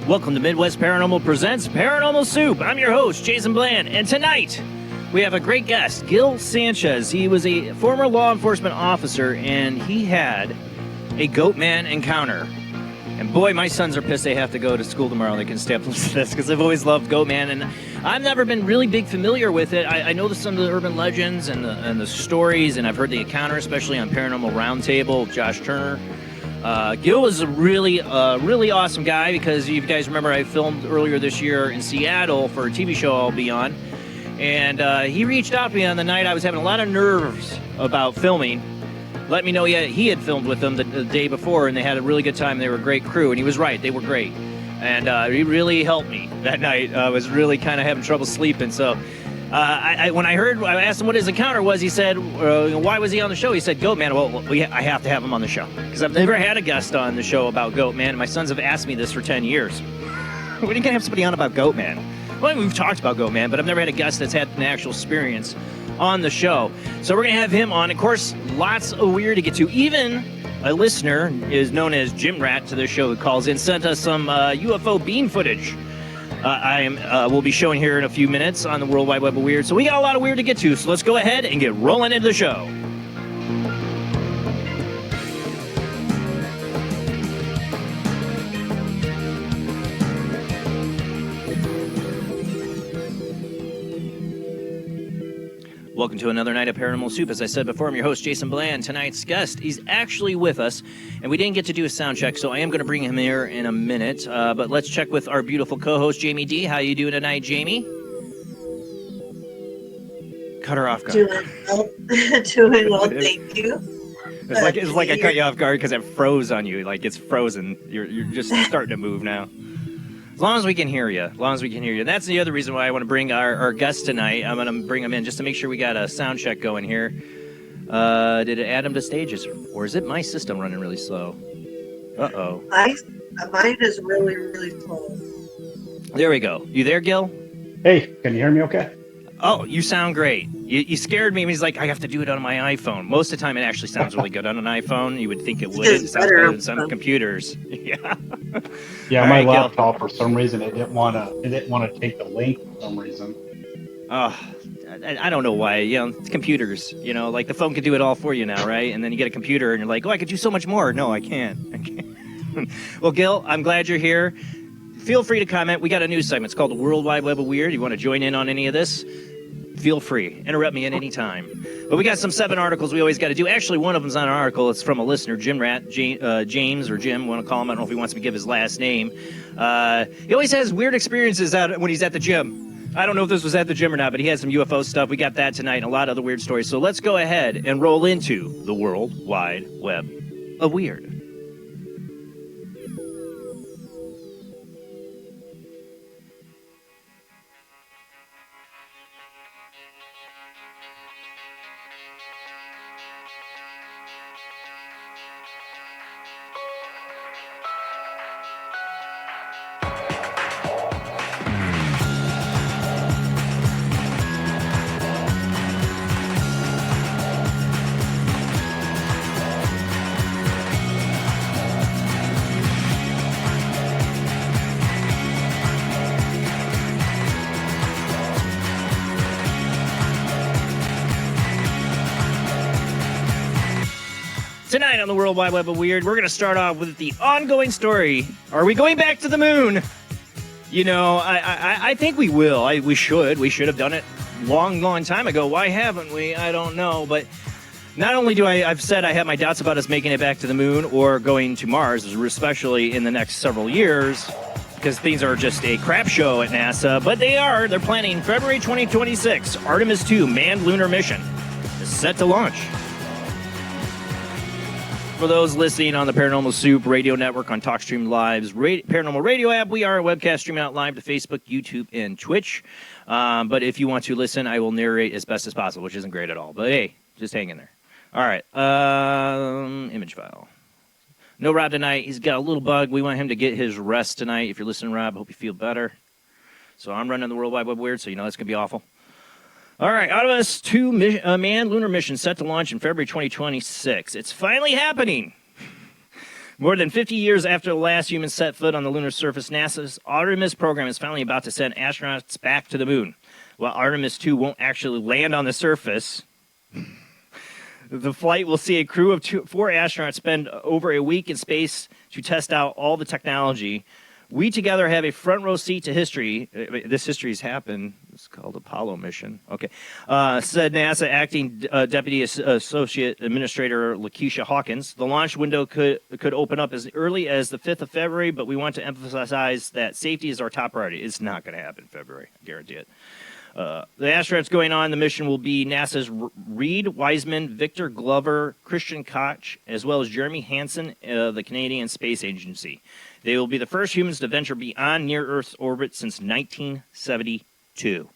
Welcome to Midwest Paranormal Presents Paranormal Soup. I'm your host, Jason Bland, and tonight we have a great guest, Gil Sanchez. He was a former law enforcement officer, and he had a Goatman encounter. And boy, my sons are pissed they have to go to school tomorrow. They can stay up to this because they've always loved Goatman, and I've never been really big familiar with it. I know some of the urban legends and the stories, and I've heard the encounter, especially on Paranormal Roundtable, Josh Turner. Gil is a really awesome guy because you guys remember I filmed earlier this year in Seattle for a TV show I'll be on. And he reached out to me on the night I was having a lot of nerves about filming. Let me know he had filmed with them the day before, and they had a really good time. They were a great crew, and he was right. They were great. And he really helped me that night. I was really kind of having trouble sleeping. So when I asked him what his encounter was, he said, why was he on the show? He said, Goatman. Well, I have to have him on the show because I've never had a guest on the show about Goatman. And my sons have asked me this for 10 years. When are you going to have somebody on about Goatman? Well, I mean, we've talked about Goatman, but I've never had a guest that's had an actual experience on the show. So we're going to have him on. Of course, lots of weird to get to. Even a listener is known as Jim Rat to the show who calls in, sent us some UFO beam footage. We'll be showing here in a few minutes on the World Wide Web of Weird. So we got a lot of weird to get to. So let's go ahead and get rolling into the show. Welcome to another night of Paranormal Soup. As I said before, I'm your host, Jason Bland. Tonight's guest, he's actually with us, and we didn't get to do a sound check, so I am going to bring him here in a minute. But let's check with our beautiful co-host, Jamie D. How you doing tonight, Jamie? Cut her off guard. Doing well, thank you. It's like I cut you off guard because it froze on you. Like it's frozen. You're just starting to move now. As long as we can hear you. And that's the other reason why I want to bring our guest tonight. I'm going to bring him in just to make sure we got a sound check going here. Did it add him to stages? Or is it my system running really slow? Uh-oh. Mine is really, really slow. There we go. You there, Gil? Hey, can you hear me okay? Oh, you sound great. You scared me. He's like, I have to do it on my iPhone. Most of the time, it actually sounds really good on an iPhone. You would think it would. It sounds better on some computers. Yeah. Yeah, All my right, laptop Gil. for some reason it didn't want to take the link for some reason. Oh, I don't know why. It's computers. Like the phone can do it all for you now, right? And then you get a computer, and you're like, oh, I could do so much more. No, I can't. Well, Gil, I'm glad you're here. Feel free to comment. We got a news segment. It's called the World Wide Web of Weird. You want to join in on any of this? Feel free. Interrupt me at any time. But we got some 7 articles we always got to do. Actually, one of them's on an article. It's from a listener, Jim Rat, James or Jim, want to call him. I don't know if he wants me to give his last name. He always has weird experiences when he's at the gym. I don't know if this was at the gym or not, but he has some UFO stuff. We got that tonight and a lot of other weird stories. So let's go ahead and roll into the World Wide Web of Weird. Tonight on the World Wide Web of Weird, we're going to start off with the ongoing story. Are we going back to the moon? I think we will. We should. We should have done it long time ago. Why haven't we? I don't know. But not only do I've said I have my doubts about us making it back to the moon or going to Mars, especially in the next several years, because things are just a crap show at NASA. But they're planning February 2026. Artemis 2 manned lunar mission is set to launch. For those listening on the Paranormal Soup radio network on TalkStream Live's Paranormal Radio app, we are a webcast streaming out live to Facebook, YouTube, and Twitch. But if you want to listen, I will narrate as best as possible, which isn't great at all. But hey, just hang in there. All right. Image file. No Rob tonight. He's got a little bug. We want him to get his rest tonight. If you're listening, Rob, I hope you feel better. So I'm running the World Wide Web Weird, so you know that's going to be awful. All right, Artemis 2 manned lunar mission set to launch in February 2026. It's finally happening. More than 50 years after the last human set foot on the lunar surface, NASA's Artemis program is finally about to send astronauts back to the moon. While Artemis 2 won't actually land on the surface, the flight will see a crew of 4 astronauts spend over a week in space to test out all the technology. We together have a front row seat to history. This history's happened. It's called Apollo mission. Okay. Said NASA acting Deputy Associate Administrator Lakeisha Hawkins. The launch window could open up as early as the 5th of February, but we want to emphasize that safety is our top priority. It's not going to happen in February. I guarantee it. The astronauts going on the mission will be NASA's Reed Wiseman, Victor Glover, Christian Koch, as well as Jeremy Hansen of the Canadian Space Agency. They will be the first humans to venture beyond near-Earth's orbit since 1972.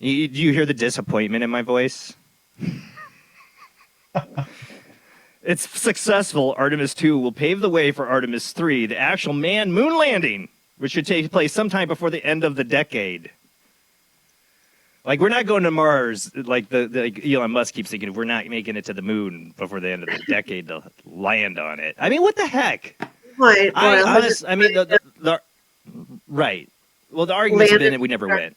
Do you hear the disappointment in my voice? It's successful. Artemis 2 will pave the way for Artemis 3, the actual manned moon landing, which should take place sometime before the end of the decade. Like, we're not going to Mars, like Elon Musk keeps thinking, we're not making it to the moon before the end of the decade to land on it. I mean, what the heck? Right. Right. Well, the argument's been that we never went.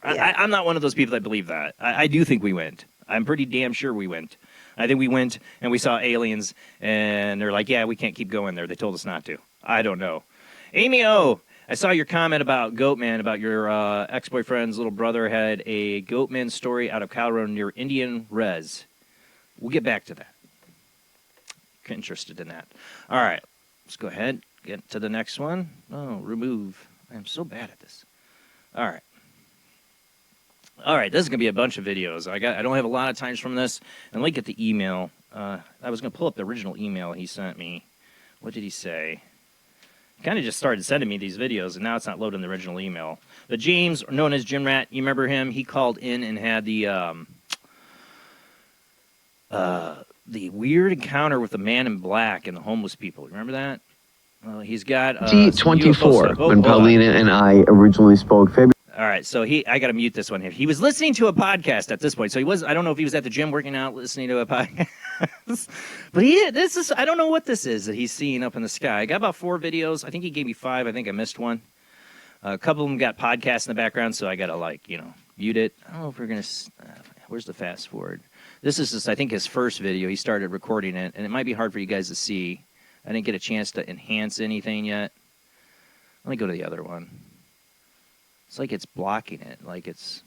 Yeah. I'm not one of those people that believe that. I do think we went. I'm pretty damn sure we went. I think we went and we saw aliens, and they're like, yeah, we can't keep going there. They told us not to. I don't know. Amy O., I saw your comment about Goatman, about your ex-boyfriend's little brother had a Goatman story out of Colorado near Indian Res. We'll get back to that. Interested in that. All right. Let's go ahead. Get to the next one. Oh, remove. I'm so bad at this. All right. All right. This is going to be a bunch of videos. I don't have a lot of times from this. And let me get the email. I was going to pull up the original email he sent me. What did he say? Kind of just started sending me these videos, and now it's not loading the original email. But James, known as Jim Rat, you remember him? He called in and had the weird encounter with the man in black and the homeless people. Remember that? He's got T24 when Paulina and I originally spoke. February. All right, so I got to mute this one here. He was listening to a podcast at this point, so I don't know if he was at the gym working out listening to a podcast. But I don't know what this is that he's seeing up in the sky. I got about 4 videos. I think he gave me 5. I think I missed one. A couple of them got podcasts in the background, so I got to, mute it. I don't know if we're going to... where's the fast forward? This is, I think, his first video. He started recording it, and it might be hard for you guys to see. I didn't get a chance to enhance anything yet. Let me go to the other one. It's like it's blocking it, like it's...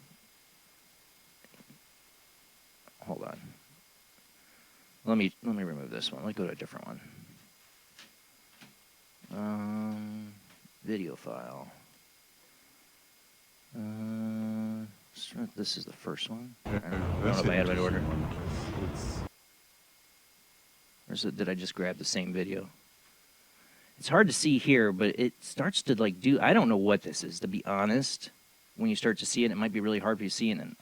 Hold on. Let me remove this one. Let me go to a different one. Video file. This is the first one. I don't know if I had it in order. Or did I just grab the same video? It's hard to see here, but it starts to do. I don't know what this is, to be honest. When you start to see it, it might be really hard for you to see it. And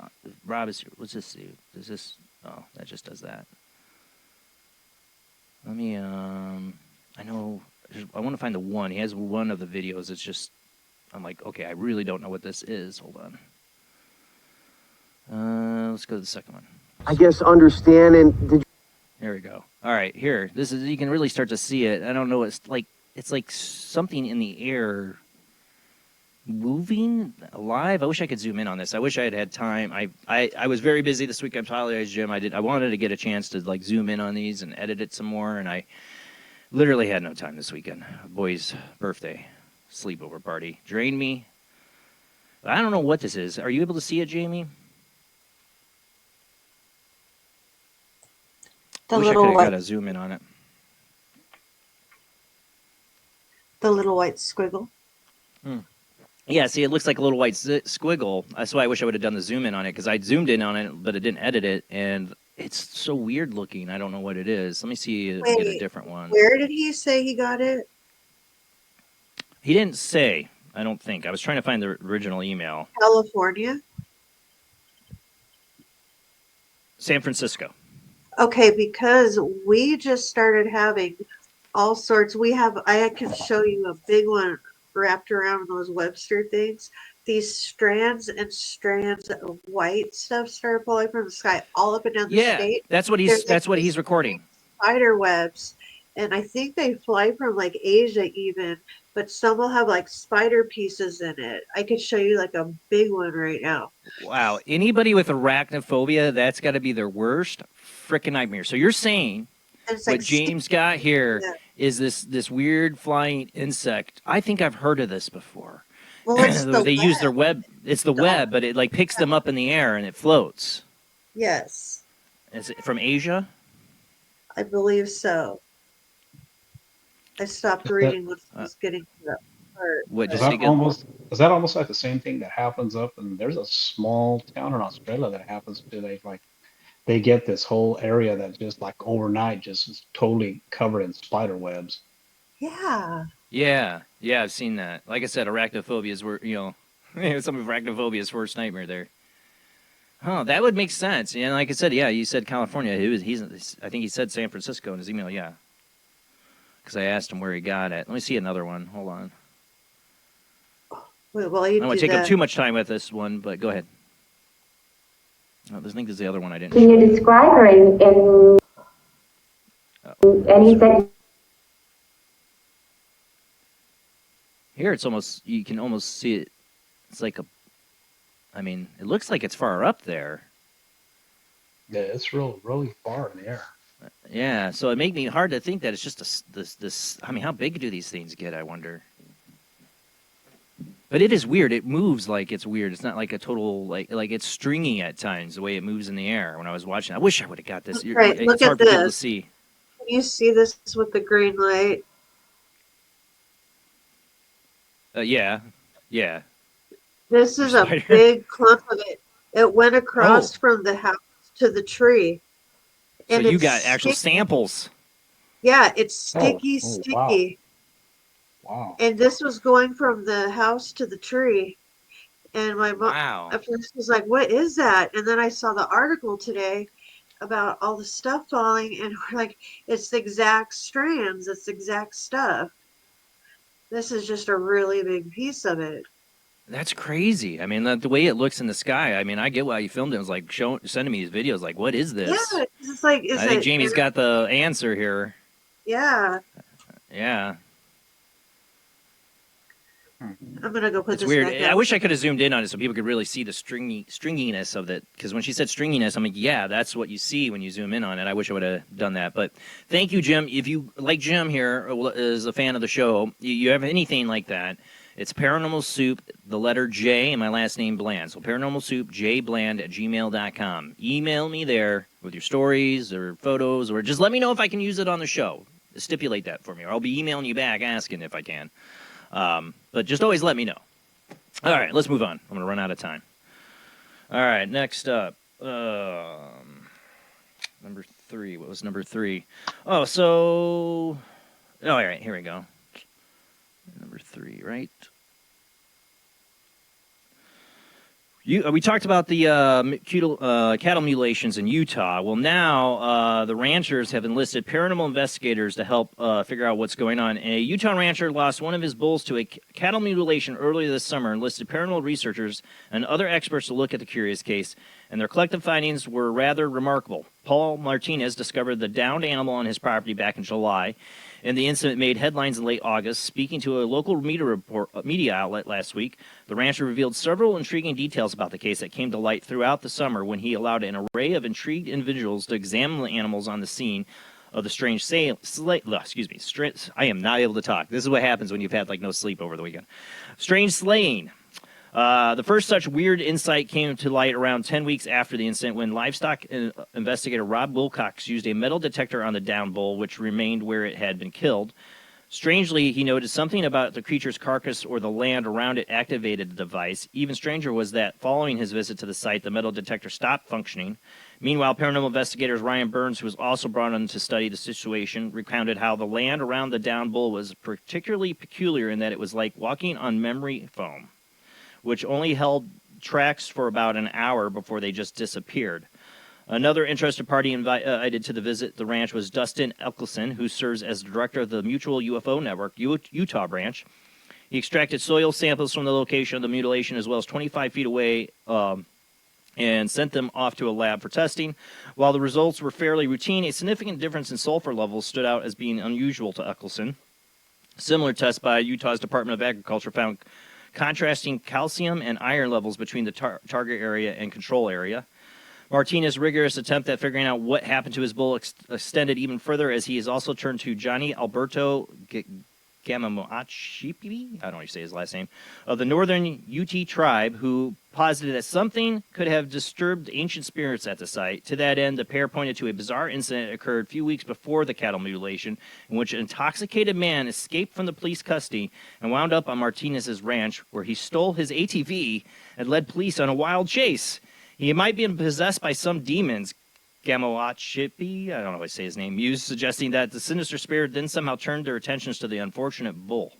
Rob is here. What's this do? Does this? Oh, that just does that. Let me. I know. I want to find the one. He has one of the videos. It's just. I'm like, okay, I really don't know what this is. Hold on. Let's go to the second one. I guess understand and. There we go. All right, here. This is. You can really start to see it. I don't know. It's like something in the air moving alive. I wish I could zoom in on this. I wish I had time. I was very busy this week. I apologize, Jim. I wanted to get a chance to zoom in on these and edit it some more, and I literally had no time this weekend. Boy's birthday sleepover party drained me. But I don't know what this is. Are you able to see it, Jamie? The wish little I could white. have got a zoom in on it. The little white squiggle. Yeah, see, it looks like a little white squiggle. That's why I wish I would have done the zoom in on it, because I zoomed in on it, but it didn't edit it, and it's so weird looking. I don't know what it is. Let me see if I can get a different one. Where did he say he got it? He didn't say, I don't think. I was trying to find the original email. California? San Francisco. Okay, because we just started having all sorts. I can show you a big one wrapped around those Webster things. these strands and strands of white stuff started falling from the sky all up and down the Yeah, state. that's what There's he's these recording. spider webs, and I think they fly from like Asia even, but some will have like spider pieces in it. I could show you like a big one right now. Wow, anybody with arachnophobia, that's got to be their worst freaking nightmare. So you're saying And it's what like James got here yeah. is this weird flying insect. I think I've heard of this before. Well, it's the They use their web. web. It's the web, but it like picks them up in the air and it floats. Yes, Is it from Asia? I believe so. I stopped reading when I was getting to that part. What Is does he that get? almost like the same thing that happens up and there's a small town in Australia that happens to they get this whole area that just like overnight just is totally covered in spider webs. Yeah. Yeah, I've seen that. Like I said, arachnophobia is where some of arachnophobia's worst nightmare there. Huh, that would make sense. And like I said, yeah, you said California. I think he said San Francisco in his email. Yeah, because I asked him where he got it. Let me see another one. Hold on. Wait, well, I you don't want do to take up that. too much time with this one, but go ahead. Oh, I think this is the other one I didn't. Can you describe her and he said Here, you can almost see it. It's like it looks like it's far up there. Yeah, it's really far in the air. Yeah, so it made me hard to think that it's just this. I mean, how big do these things get? I wonder. But it is weird. It moves like it's weird. It's not like a total like it's stringy at times the way it moves in the air. When I was watching, I wish I would have got this. Right, It's look hard at for people to this. see. Can you see this with the green light? Yeah. This is a Spider. big clump of it. It went across Oh. from the house to the tree. So And you it's got actual sticky. samples. Yeah, it's sticky, wow. sticky. Wow. And this was going from the house to the tree. And my mom Wow. at first was like, "What is that?" And then I saw the article today about all the stuff falling, and we're like, "It's the exact strands. It's the exact stuff." This is just a really big piece of it. That's crazy. I mean, the way it looks in the sky. I mean, I get why you filmed it. It was like sending me these videos. Like, what is this? Yeah, it's like, is I think it? Jamie's got the answer here. Yeah, Yeah. I'm gonna go put It's this weird. back I out. wish I could have zoomed in on it so people could really see the stringiness of it. Because when she said stringiness, I'm like, yeah, that's what you see when you zoom in on it. I wish I would have done that. But thank you, Jim. If you, like Jim here, is a fan of the show, you have anything like that, it's Paranormal Soup, the letter J, and my last name Bland. So Paranormal Soup, jbland@gmail.com. Email me there with your stories or photos, or just let me know if I can use it on the show. Stipulate that for me, or I'll be emailing you back asking if I can. But just always let me know. All right, let's move on. I'm going to run out of time. All right, next up. Number 3. What was number 3? Oh, so... Oh, all right, here we go. Number 3, right? We talked about the cattle mutilations in Utah. Well, now the ranchers have enlisted paranormal investigators to help figure out what's going on. A Utah rancher lost one of his bulls to a cattle mutilation earlier this summer and enlisted paranormal researchers and other experts to look at the curious case, and their collective findings were rather remarkable. Paul Martinez discovered the downed animal on his property back in July, and the incident made headlines in late August. Speaking to a local media outlet last week, the rancher revealed several intriguing details about the case that came to light throughout the summer when he allowed an array of intrigued individuals to examine the animals on the scene of the strange I am not able to talk. This is what happens when you've had no sleep over the weekend. Strange slaying. The first such weird insight came to light around 10 weeks after the incident when livestock investigator Rob Wilcox used a metal detector on the down bull, which remained where it had been killed. Strangely, he noted something about the creature's carcass or the land around it activated the device. Even stranger was that following his visit to the site, the metal detector stopped functioning. Meanwhile, paranormal investigators Ryan Burns, who was also brought in to study the situation, recounted how the land around the down bull was particularly peculiar in that it was like walking on memory foam, which only held tracks for about an hour before they just disappeared. Another interested party invited to the visit the ranch was Dustin Elkelson, who serves as the director of the Mutual UFO Network Utah branch. He extracted soil samples from the location of the mutilation as well as 25 feet away and sent them off to a lab for testing. While the results were fairly routine, a significant difference in sulfur levels stood out as being unusual to Eccleston. Similar tests by Utah's Department of Agriculture found contrasting calcium and iron levels between the target area and control area. Martinez's rigorous attempt at figuring out what happened to his bull extended even further as he has also turned to Johnny Alberto Gamamoachipi, I don't know how you say his last name, of the northern Ute tribe, who posited that something could have disturbed ancient spirits at the site. To that end, the pair pointed to a bizarre incident that occurred a few weeks before the cattle mutilation, in which an intoxicated man escaped from the police custody and wound up on Martinez's ranch, where he stole his ATV and led police on a wild chase. He might be possessed by some demons, Gamoachipi, I don't know how to say his name, used, suggesting that the sinister spirit then somehow turned their attentions to the unfortunate bull.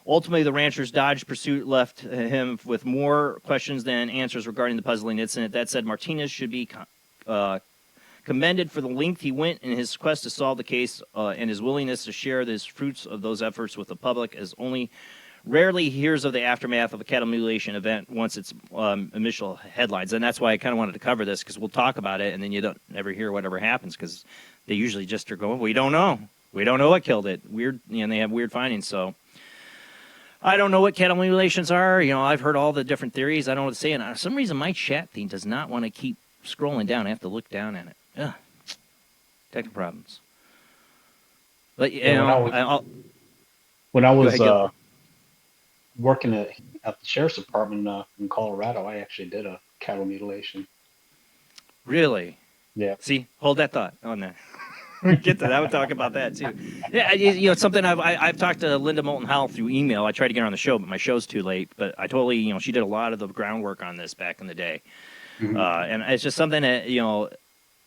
Ultimately, the rancher's dodged pursuit left him with more questions than answers regarding the puzzling incident. That said, Martinez should be commended for the length he went in his quest to solve the case and his willingness to share the fruits of those efforts with the public, as only rarely hears of the aftermath of a cattle mutilation event once its initial headlines. And that's why I kind of wanted to cover this, because we'll talk about it, and then you don't ever hear whatever happens, because they usually just are going, we don't know. We don't know what killed it. Weird, and they have weird findings. So I don't know what cattle mutilations are. I've heard all the different theories. I don't know what to say. And for some reason, my chat thing does not want to keep scrolling down. I have to look down at it. Ugh. Technical problems. But, when I was working at the sheriff's department in Colorado, I actually did a cattle mutilation. Really? Yeah. See, hold that thought on that. We get to that. I would talk about that too. Yeah, it's something I've talked to Linda Moulton Howell through email. I tried to get her on the show, but my show's too late. But I totally, she did a lot of the groundwork on this back in the day, and it's just something that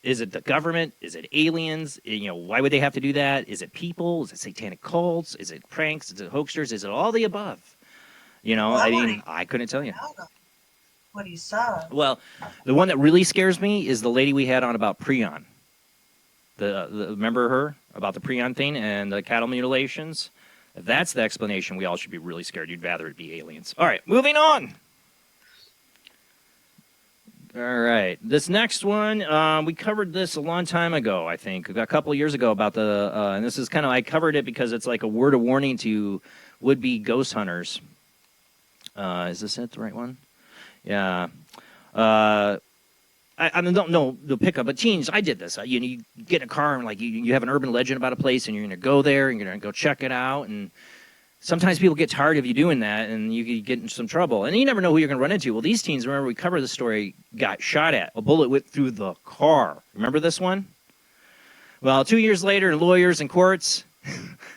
is it the government? Is it aliens? Why would they have to do that? Is it people? Is it satanic cults? Is it pranks? Is it hoaxers? Is it all the above? I couldn't tell you. What he saw. Well, the one that really scares me is the lady we had on about Prion. Remember her about the Prion thing and the cattle mutilations? If that's the explanation, we all should be really scared. You'd rather it be aliens. All right, moving on. All right, this next one, we covered this a long time ago, I think, a couple of years ago about and this is kind of, I covered it because it's like a word of warning to would-be ghost hunters. Is this it, the right one? Yeah. I don't know the pickup, but teens, I did this. You get in a car and you have an urban legend about a place, and you're going to go there and you're going to go check it out. And sometimes people get tired of you doing that, and you get in some trouble. And you never know who you're going to run into. Well, these teens, remember we covered the story, got shot at. A bullet went through the car. Remember this one? Well, 2 years later, lawyers and courts,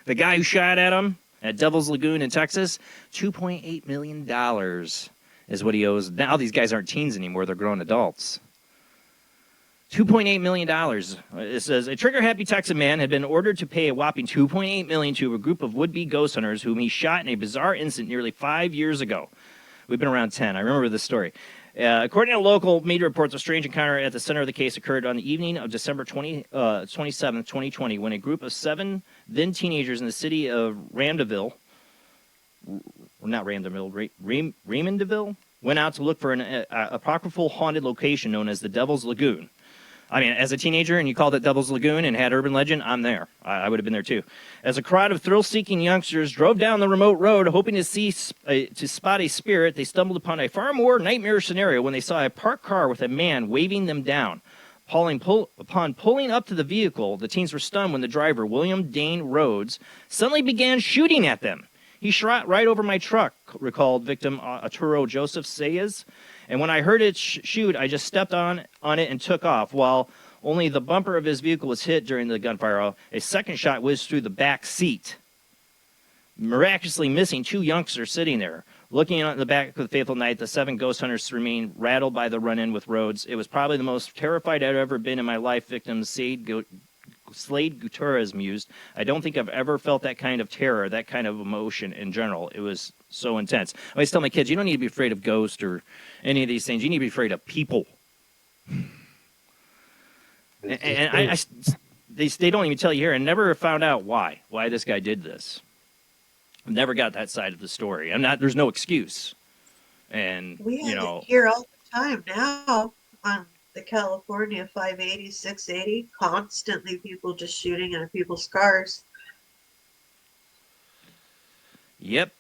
the guy who shot at him at Devil's Lagoon in Texas, $2.8 million is what he owes. Now these guys aren't teens anymore. They're grown adults. $2.8 million. It says, a trigger-happy Texan man had been ordered to pay a whopping $2.8 million to a group of would-be ghost hunters whom he shot in a bizarre incident nearly 5 years ago. We've been around 10. I remember this story. According to local media reports, a strange encounter at the center of the case occurred on the evening of December 27, 2020, when a group of 7 then teenagers in the city of Raymondville, went out to look for an apocryphal haunted location known as the Devil's Lagoon. I mean, as a teenager and you called it Devil's Lagoon and had urban legend, I'm there. I would have been there too. As a crowd of thrill-seeking youngsters drove down the remote road hoping to spot a spirit, they stumbled upon a far more nightmarish scenario when they saw a parked car with a man waving them down. Upon pulling up to the vehicle, the teens were stunned when the driver, William Dane Rhodes, suddenly began shooting at them. He shot right over my truck, recalled victim Arturo Joseph Sayas. And when I heard it shoot, I just stepped on it and took off. While only the bumper of his vehicle was hit during the gunfire, a second shot whizzed through the back seat, miraculously missing 2 youngsters sitting there. Looking at the back of the fateful night, the 7 ghost hunters remained rattled by the run-in with Rhodes. It was probably the most terrified I've ever been in my life, victim Slade Gutierrez mused. I don't think I've ever felt that kind of terror, that kind of emotion in general. It was so intense. I always tell my kids, you don't need to be afraid of ghosts or any of these things. You need to be afraid of people. They don't even tell you here, and never found out why this guy did this. I've never got that side of the story. There's no excuse. And, We you have it know, here all the time now on the California 580, 680. Constantly people just shooting at people's cars. yep.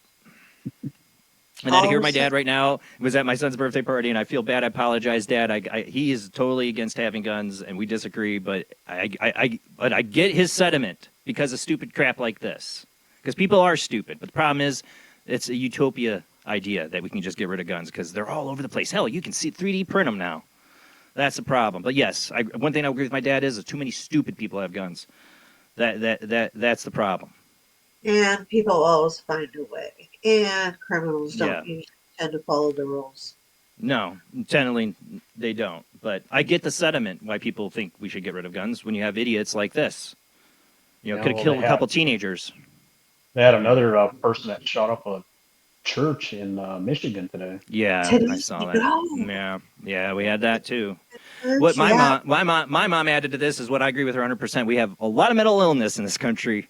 And then All here, of a my dad sudden, right now was at my son's birthday party, and I feel bad. I apologize, Dad. He is totally against having guns, and we disagree. But I get his sentiment because of stupid crap like this. Because people are stupid, but the problem is, it's a utopia idea that we can just get rid of guns because they're all over the place. Hell, you can see 3D print them now. That's the problem. But yes, one thing I agree with my dad is that too many stupid people have guns. That's the problem. and people always find a way. And criminals Yeah. don't usually tend to follow the rules. No, generally they don't. But I get the sentiment why people think we should get rid of guns when you have idiots like this. You know, Yeah, could have well, killed they a had- couple teenagers. They had another person that shot up a church in Michigan today. Yeah, I Today, saw that. no. Yeah, we had that too. What Yeah, my mom added to this is what I agree with her 100%. We have a lot of mental illness in this country.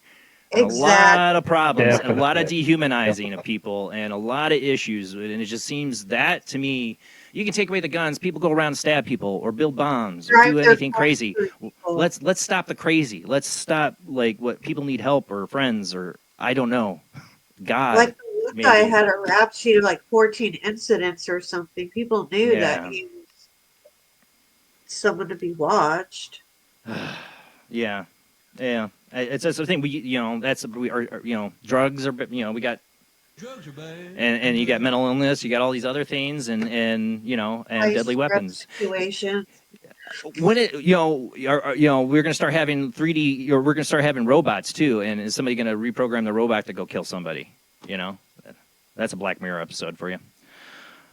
And a exactly. lot of problems and a lot of Definitely. dehumanizing of people and a lot of issues. And it just seems that to me, you can take away the guns, people go around and stab people or build bombs or Drive do their anything cars crazy. through people. Let's stop the crazy. Let's stop like what people need help or friends or I don't know. God. Like the one guy maybe. had a rap sheet of like 14 incidents or something. People knew Yeah. that he was someone to be watched. Yeah. Yeah. It's the thing we are drugs are we got Drugs are bad. and you got mental illness, you got all these other things and High deadly stress weapons. Situation. When we're going to start having 3D or we're going to start having robots too, and is somebody going to reprogram the robot to go kill somebody? You know, that's a Black Mirror episode for you.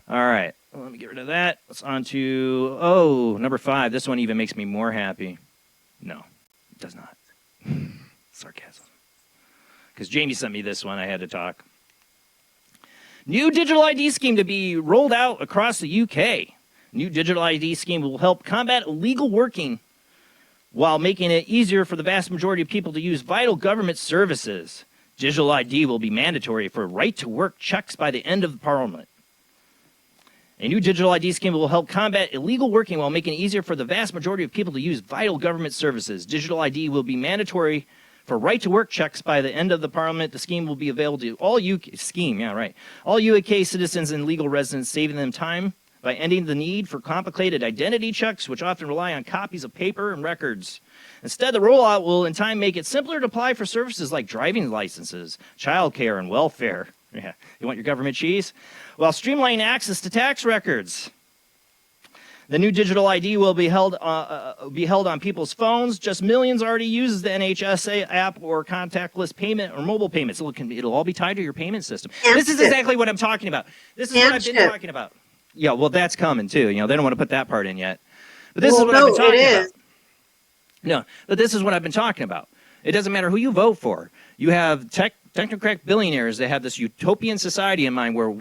All right, well, let me get rid of that. Let's on to number 5. This one even makes me more happy. No, it does not. Sarcasm. Because Jamie sent me this one, I had to talk. New digital ID scheme to be rolled out across the UK. New digital ID scheme will help combat illegal working while making it easier for the vast majority of people to use vital government services. Digital ID will be mandatory for right-to-work checks by the end of Parliament. A new digital ID scheme will help combat illegal working while making it easier for the vast majority of people to use vital government services. Digital ID will be mandatory for right-to-work checks by the end of the Parliament. The scheme will be available to all UK citizens and legal residents, saving them time by ending the need for complicated identity checks, which often rely on copies of paper and records. Instead, the rollout will in time make it simpler to apply for services like driving licenses, childcare, and welfare. Yeah, you want your government cheese? While streamlining access to tax records. The new digital ID will be held on people's phones. Just millions already uses the NHSA app or contactless payment or mobile payments. It'll all be tied to your payment system. This is exactly what I'm talking about. This is what I've been talking about. Yeah, well, that's coming too. They don't want to put that part in yet. But this is what I've been talking about. No, but this is what I've been talking about. It doesn't matter who you vote for. You have technocrat billionaires that have this utopian society in mind where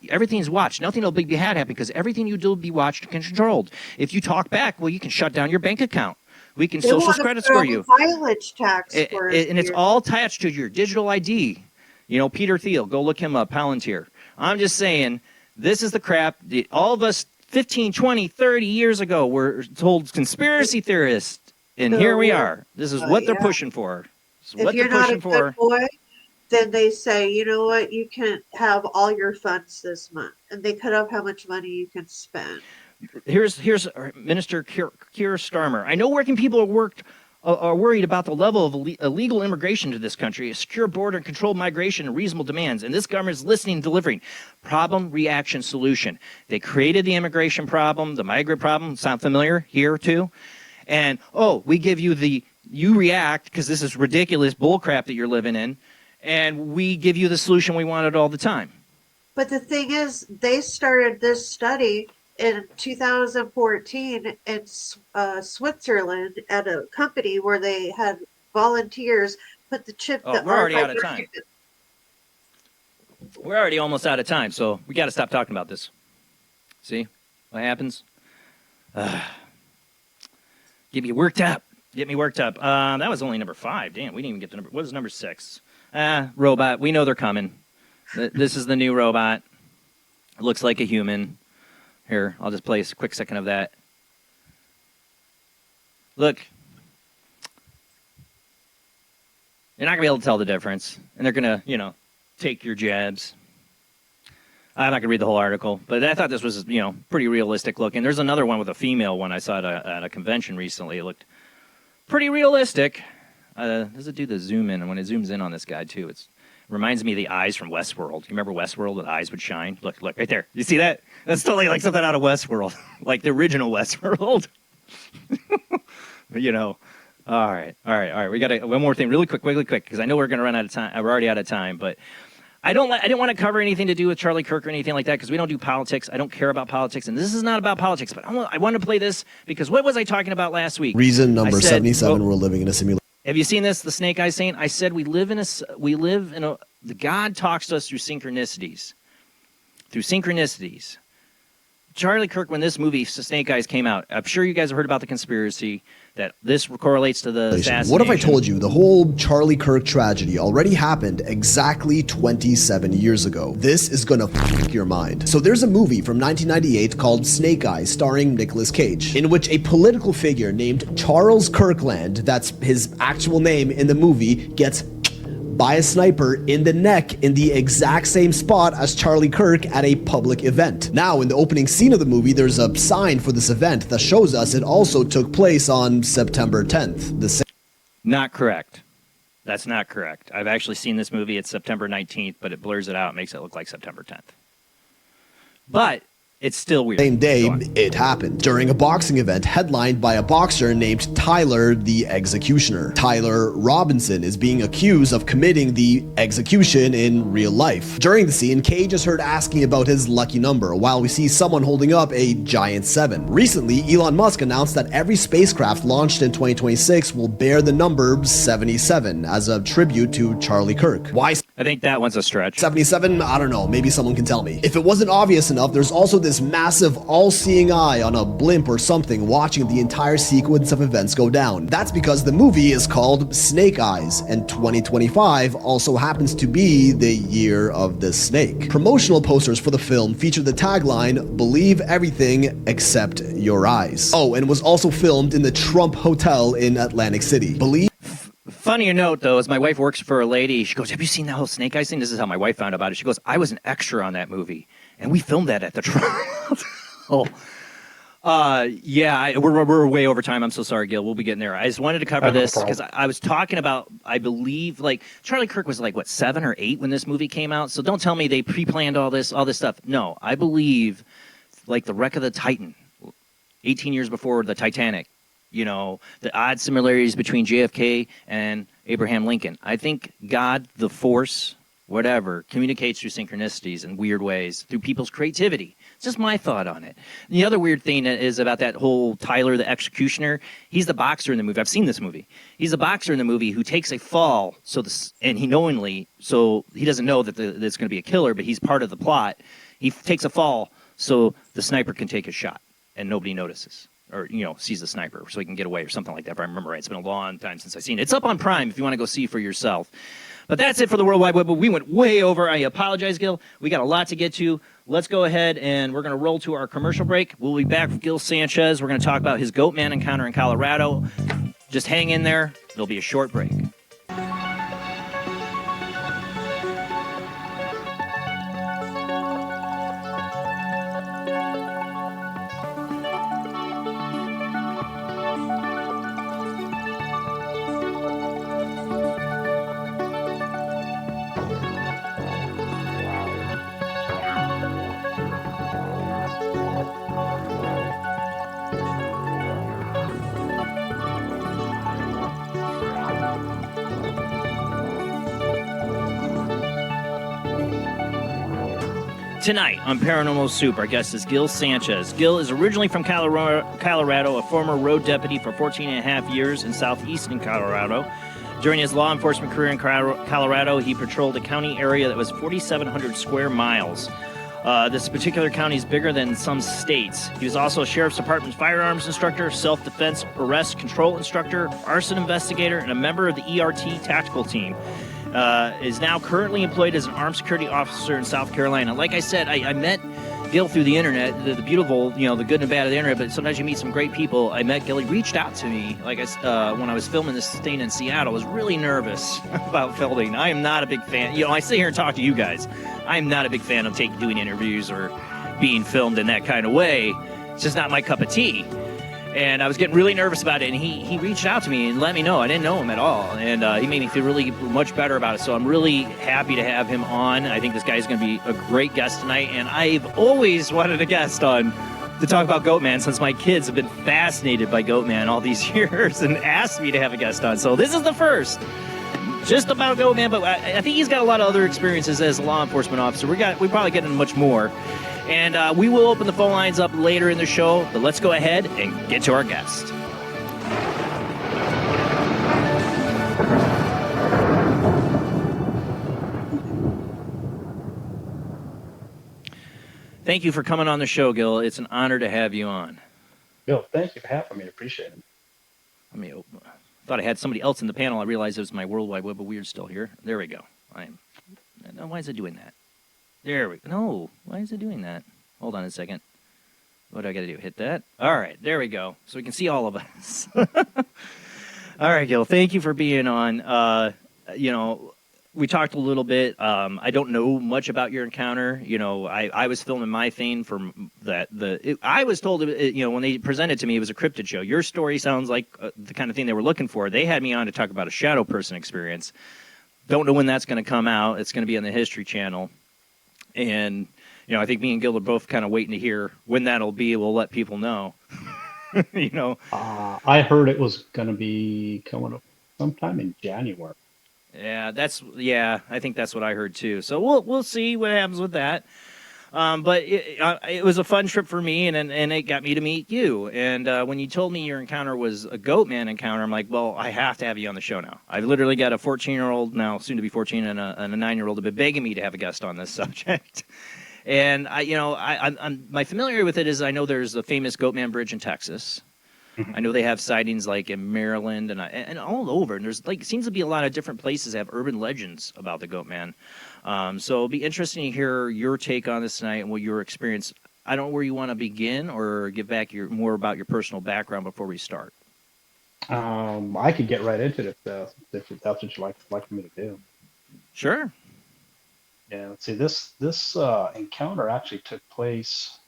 everything's watched. Nothing will be happen because everything you do will be watched and controlled. If you talk back, well, you can shut down your bank account. We can social credits for you. Mileage tax for and it's all attached to your digital ID. Peter Thiel, go look him up, Palantir. I'm just saying, this is the crap that all of us 15, 20, 30 years ago were told conspiracy theorists. And here we are. This is what they're pushing for. If you're not a good boy, then they say, you know what, you can have all your funds this month. And they cut off how much money you can spend. Here's Minister Keir Starmer. I know working people are worried about the level of illegal immigration to this country, a secure border and controlled migration and reasonable demands. And this government is listening and delivering. Problem, reaction, solution. They created the immigration problem, the migrant problem. Sound familiar here too? And, we give you you react because this is ridiculous bullcrap that you're living in. And we give you the solution we wanted all the time. But the thing is, they started this study in 2014 in Switzerland at a company where they had volunteers put the chip. We're already out of time. We're already almost out of time, so we got to stop talking about this. See what happens? Get me worked up. That was only number 5. Damn, we didn't even get to what was number 6? Robot. We know they're coming. This is the new robot. It looks like a human. Here, I'll just play a quick second of that. Look. You're not going to be able to tell the difference. And they're going to, take your jabs. I'm not going to read the whole article, but I thought this was, pretty realistic looking. There's another one with a female one I saw at a convention recently. It looked pretty realistic. Does it do the zoom in? And when it zooms in on this guy, too, it reminds me of the eyes from Westworld. You remember Westworld where the eyes would shine? Look, right there. You see that? That's totally like something out of Westworld, like the original Westworld. All right. We got one more thing really quick, because I know we're going to run out of time. We're already out of time, but I didn't want to cover anything to do with Charlie Kirk or anything like that because we don't do politics. I don't care about politics, and this is not about politics. But I want to play this because what was I talking about last week? Reason number 77: we're living in a simulation. Have you seen this? The Snake Eyes saying, I said we live in a. The God talks to us through synchronicities. Charlie Kirk, when this movie Snake Eyes came out, I'm sure you guys have heard about the conspiracy that this correlates to the assassination. What if I told you the whole Charlie Kirk tragedy already happened exactly 27 years ago? This is gonna f*** your mind. So there's a movie from 1998 called Snake Eyes starring Nicolas Cage, in which a political figure named Charles Kirkland, that's his actual name in the movie, gets by a sniper in the neck in the exact same spot as Charlie Kirk at a public event. Now, in the opening scene of the movie, there's a sign for this event that shows us it also took place on September 10th. Not correct. That's not correct. I've actually seen this movie. It's September 19th, but it blurs it out. It makes it look like September 10th. But it's still weird. Same day, it happened during a boxing event headlined by a boxer named Tyler the Executioner. Tyler Robinson is being accused of committing the execution in real life. During the scene, Cage is heard asking about his lucky number, while we see someone holding up a giant 7. Recently, Elon Musk announced that every spacecraft launched in 2026 will bear the number 77 as a tribute to Charlie Kirk. Why? I think that one's a stretch. 77? I don't know. Maybe someone can tell me. If it wasn't obvious enough, there's also this massive all-seeing eye on a blimp or something watching the entire sequence of events go down. That's because the movie is called Snake Eyes, and 2025 also happens to be the year of the snake. Promotional posters for the film feature the tagline, "Believe everything except your eyes." Oh, and was also filmed in the Trump Hotel in Atlantic City. Funnier note, though, is my wife works for a lady. She goes, have you seen that whole Snake Eyes thing? This is how my wife found out about it. She goes, I was an extra on that movie, and we filmed that at the trial. We're way over time. I'm so sorry, Gil. We'll be getting there. I just wanted to cover this because I was talking about, I believe, like, Charlie Kirk was like, 7 or 8 when this movie came out? So don't tell me they pre-planned all this stuff. No, I believe, like, the wreck of the Titan, 18 years before the Titanic. The odd similarities between JFK and Abraham Lincoln. I think God, the force, whatever, communicates through synchronicities in weird ways, through people's creativity. It's just my thought on it. The other weird thing is about that whole Tyler the Executioner. He's the boxer in the movie. I've seen this movie. He's the boxer in the movie who takes a fall, and he knowingly, so he doesn't know that it's going to be a killer, but he's part of the plot. He takes a fall so the sniper can take a shot, and nobody notices. Or, sees the sniper so he can get away or something like that. If I remember right. It's been a long time since I've seen it. It's up on Prime if you want to go see for yourself. But that's it for the World Wide Web. We went way over. I apologize, Gil. We got a lot to get to. Let's go ahead and we're going to roll to our commercial break. We'll be back with Gil Sanchez. We're going to talk about his Goatman encounter in Colorado. Just hang in there. It'll be a short break. Tonight on Paranormal Soup, our guest is Gil Sanchez. Gil is originally from Colorado, a former road deputy for 14 and a half years in southeastern Colorado. During his law enforcement career in Colorado, he patrolled a county area that was 4,700 square miles. This particular county is bigger than some states. He was also a Sheriff's Department firearms instructor, self-defense arrest control instructor, arson investigator, and a member of the ERT tactical team. is now currently employed as an armed security officer in South Carolina. Like I said, I met Gil through the internet, the beautiful, the good and bad of the internet, but sometimes you meet some great people. I met Gil. He reached out to me when I was filming this thing in Seattle. I was really nervous about filming. I am not a big fan. I sit here and talk to you guys. I'm not a big fan of doing interviews or being filmed in that kind of way. It's just not my cup of tea. And I was getting really nervous about it, and he reached out to me and let me know. I didn't know him at all, and he made me feel really much better about it. So I'm really happy to have him on. I think this guy's going to be a great guest tonight, and I've always wanted a guest on to talk about Goatman since my kids have been fascinated by Goatman all these years and asked me to have a guest on. So this is the first just about Goatman, but I think he's got a lot of other experiences as a law enforcement officer. We probably get into much more. And we will open the phone lines up later in the show, but let's go ahead and get to our guest. Thank you for coming on the show, Gil. It's an honor to have you on. Bill, thank you for having me. I appreciate it. I thought I had somebody else in the panel. I realized it was my World Wide Web of Weird still here. There we go. Why is it doing that? There we go. No, why is it doing that? Hold on a second. What do I got to do? Hit that? All right, there we go. So we can see all of us. All right, Gil, thank you for being on. We talked a little bit. I don't know much about your encounter. I was filming my thing from that. I was told, when they presented to me, it was a cryptid show. Your story sounds like the kind of thing they were looking for. They had me on to talk about a shadow person experience. Don't know when that's going to come out. It's going to be on the History Channel. And, I think me and Gil are both kind of waiting to hear when that'll be. We'll let people know. I heard it was going to be coming up sometime in January. Yeah, I think that's what I heard too. So we'll see what happens with that. But it was a fun trip for me, and it got me to meet you. And when you told me your encounter was a Goatman encounter, I'm like, well, I have to have you on the show now. I've literally got a 14-year-old now, soon to be 14, and a 9-year-old have been begging me to have a guest on this subject. And I'm my familiarity with it is I know there's the famous Goatman Bridge in Texas. I know they have sightings like in Maryland and all over. And there's seems to be a lot of different places that have urban legends about the Goatman. So it'll be interesting to hear your take on this tonight and what your experience. I don't know where you want to begin or give back more about your personal background before we start. I could get right into it if that's what you'd like for me to do. Sure. Yeah. Let's see. This encounter actually took place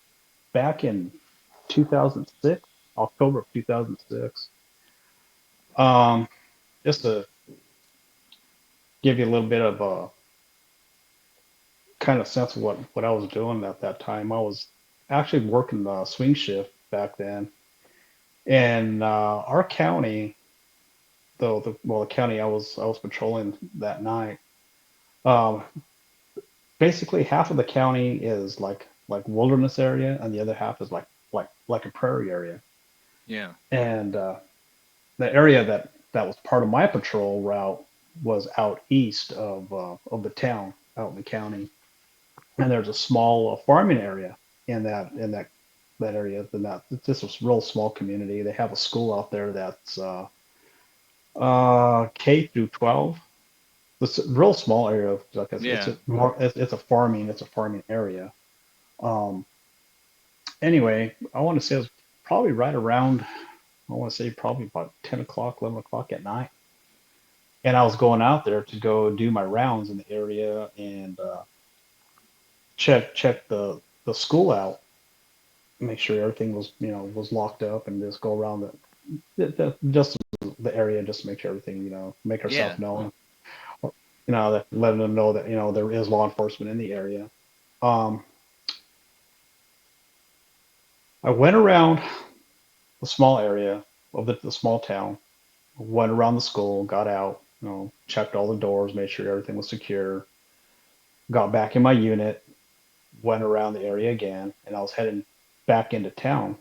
back in 2006. October of 2006. Just to give you a little bit of a kind of sense of what I was doing at that time. I was actually working the swing shift back then. And our county, the county I was patrolling that night, basically half of the county is like wilderness area, and the other half is like a prairie area. Yeah. And the area that was part of my patrol route was out east of the town, out in the county. And there's a small farming area in that area. And this was a real small community. They have a school out there that's K through 12. It's a real small area. It's a farming area. Anyway, I want to say it was probably right around, probably about 10 o'clock, 11 o'clock at night. And I was going out there to go do my rounds in the area and check the school out, make sure everything was locked up, and just go around just the area, just to make sure everything, make ourselves known. That letting them know that, there is law enforcement in the area. I went around the small area of the small town, went around the school, got out, checked all the doors, made sure everything was secure, got back in my unit, went around the area again, and I was heading back into town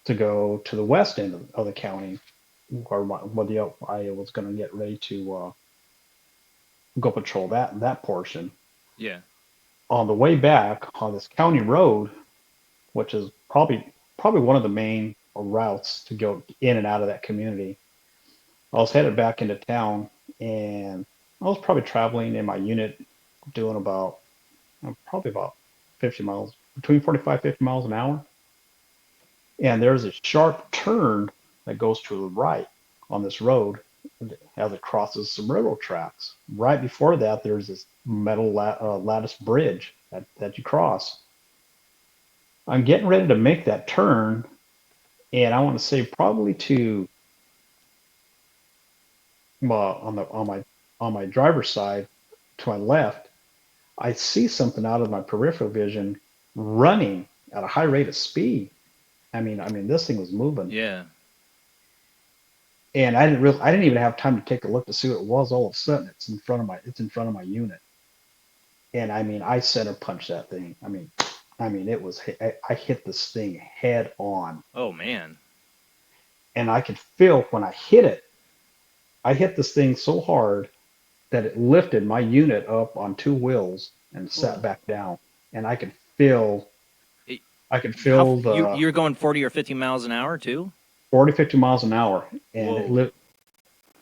to go to the west end of the county, where I was going to get ready to go patrol that portion. Yeah. On the way back on this county road, which is probably one of the main routes to go in and out of that community, I was headed back into town, and I was probably traveling in my unit doing probably about 50 miles, between 45, 50 miles an hour. And there's a sharp turn that goes to the right on this road as it crosses some railroad tracks. Right before that, there's this metal lattice bridge that you cross. I'm getting ready to make that turn, and I want to say probably to on my driver's side to my left, I see something out of my peripheral vision running at a high rate of speed. I mean, this thing was moving, Yeah. and I didn't even have time to take a look to see what it was. All of a sudden, it's in front of my unit, and I mean, I center punched that thing. I mean, I hit this thing head on, Oh man. and I could feel when I hit it. I hit this thing so hard that it lifted my unit up on two wheels and sat Oh, back down, and I It- could How feel the you're going 40 or 50 miles an hour too? 40, 50 miles an hour, and Whoa.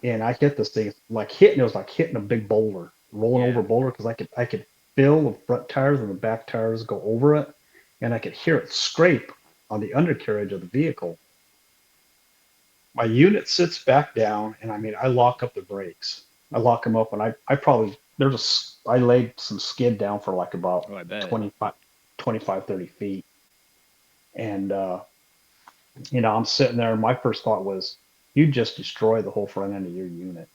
and I hit this thing like hitting. It was like hitting a big boulder, rolling over Yeah. a boulder, because I could feel the front tires and the back tires go over it, and I could hear it scrape on the undercarriage of the vehicle. My unit sits back down, and I mean, I lock up the brakes. I lock them up, and I laid some skid down for like about Oh, I bet. 25, 30 feet. And, I'm sitting there, and my first thought was, you just destroyed the whole front end of your unit.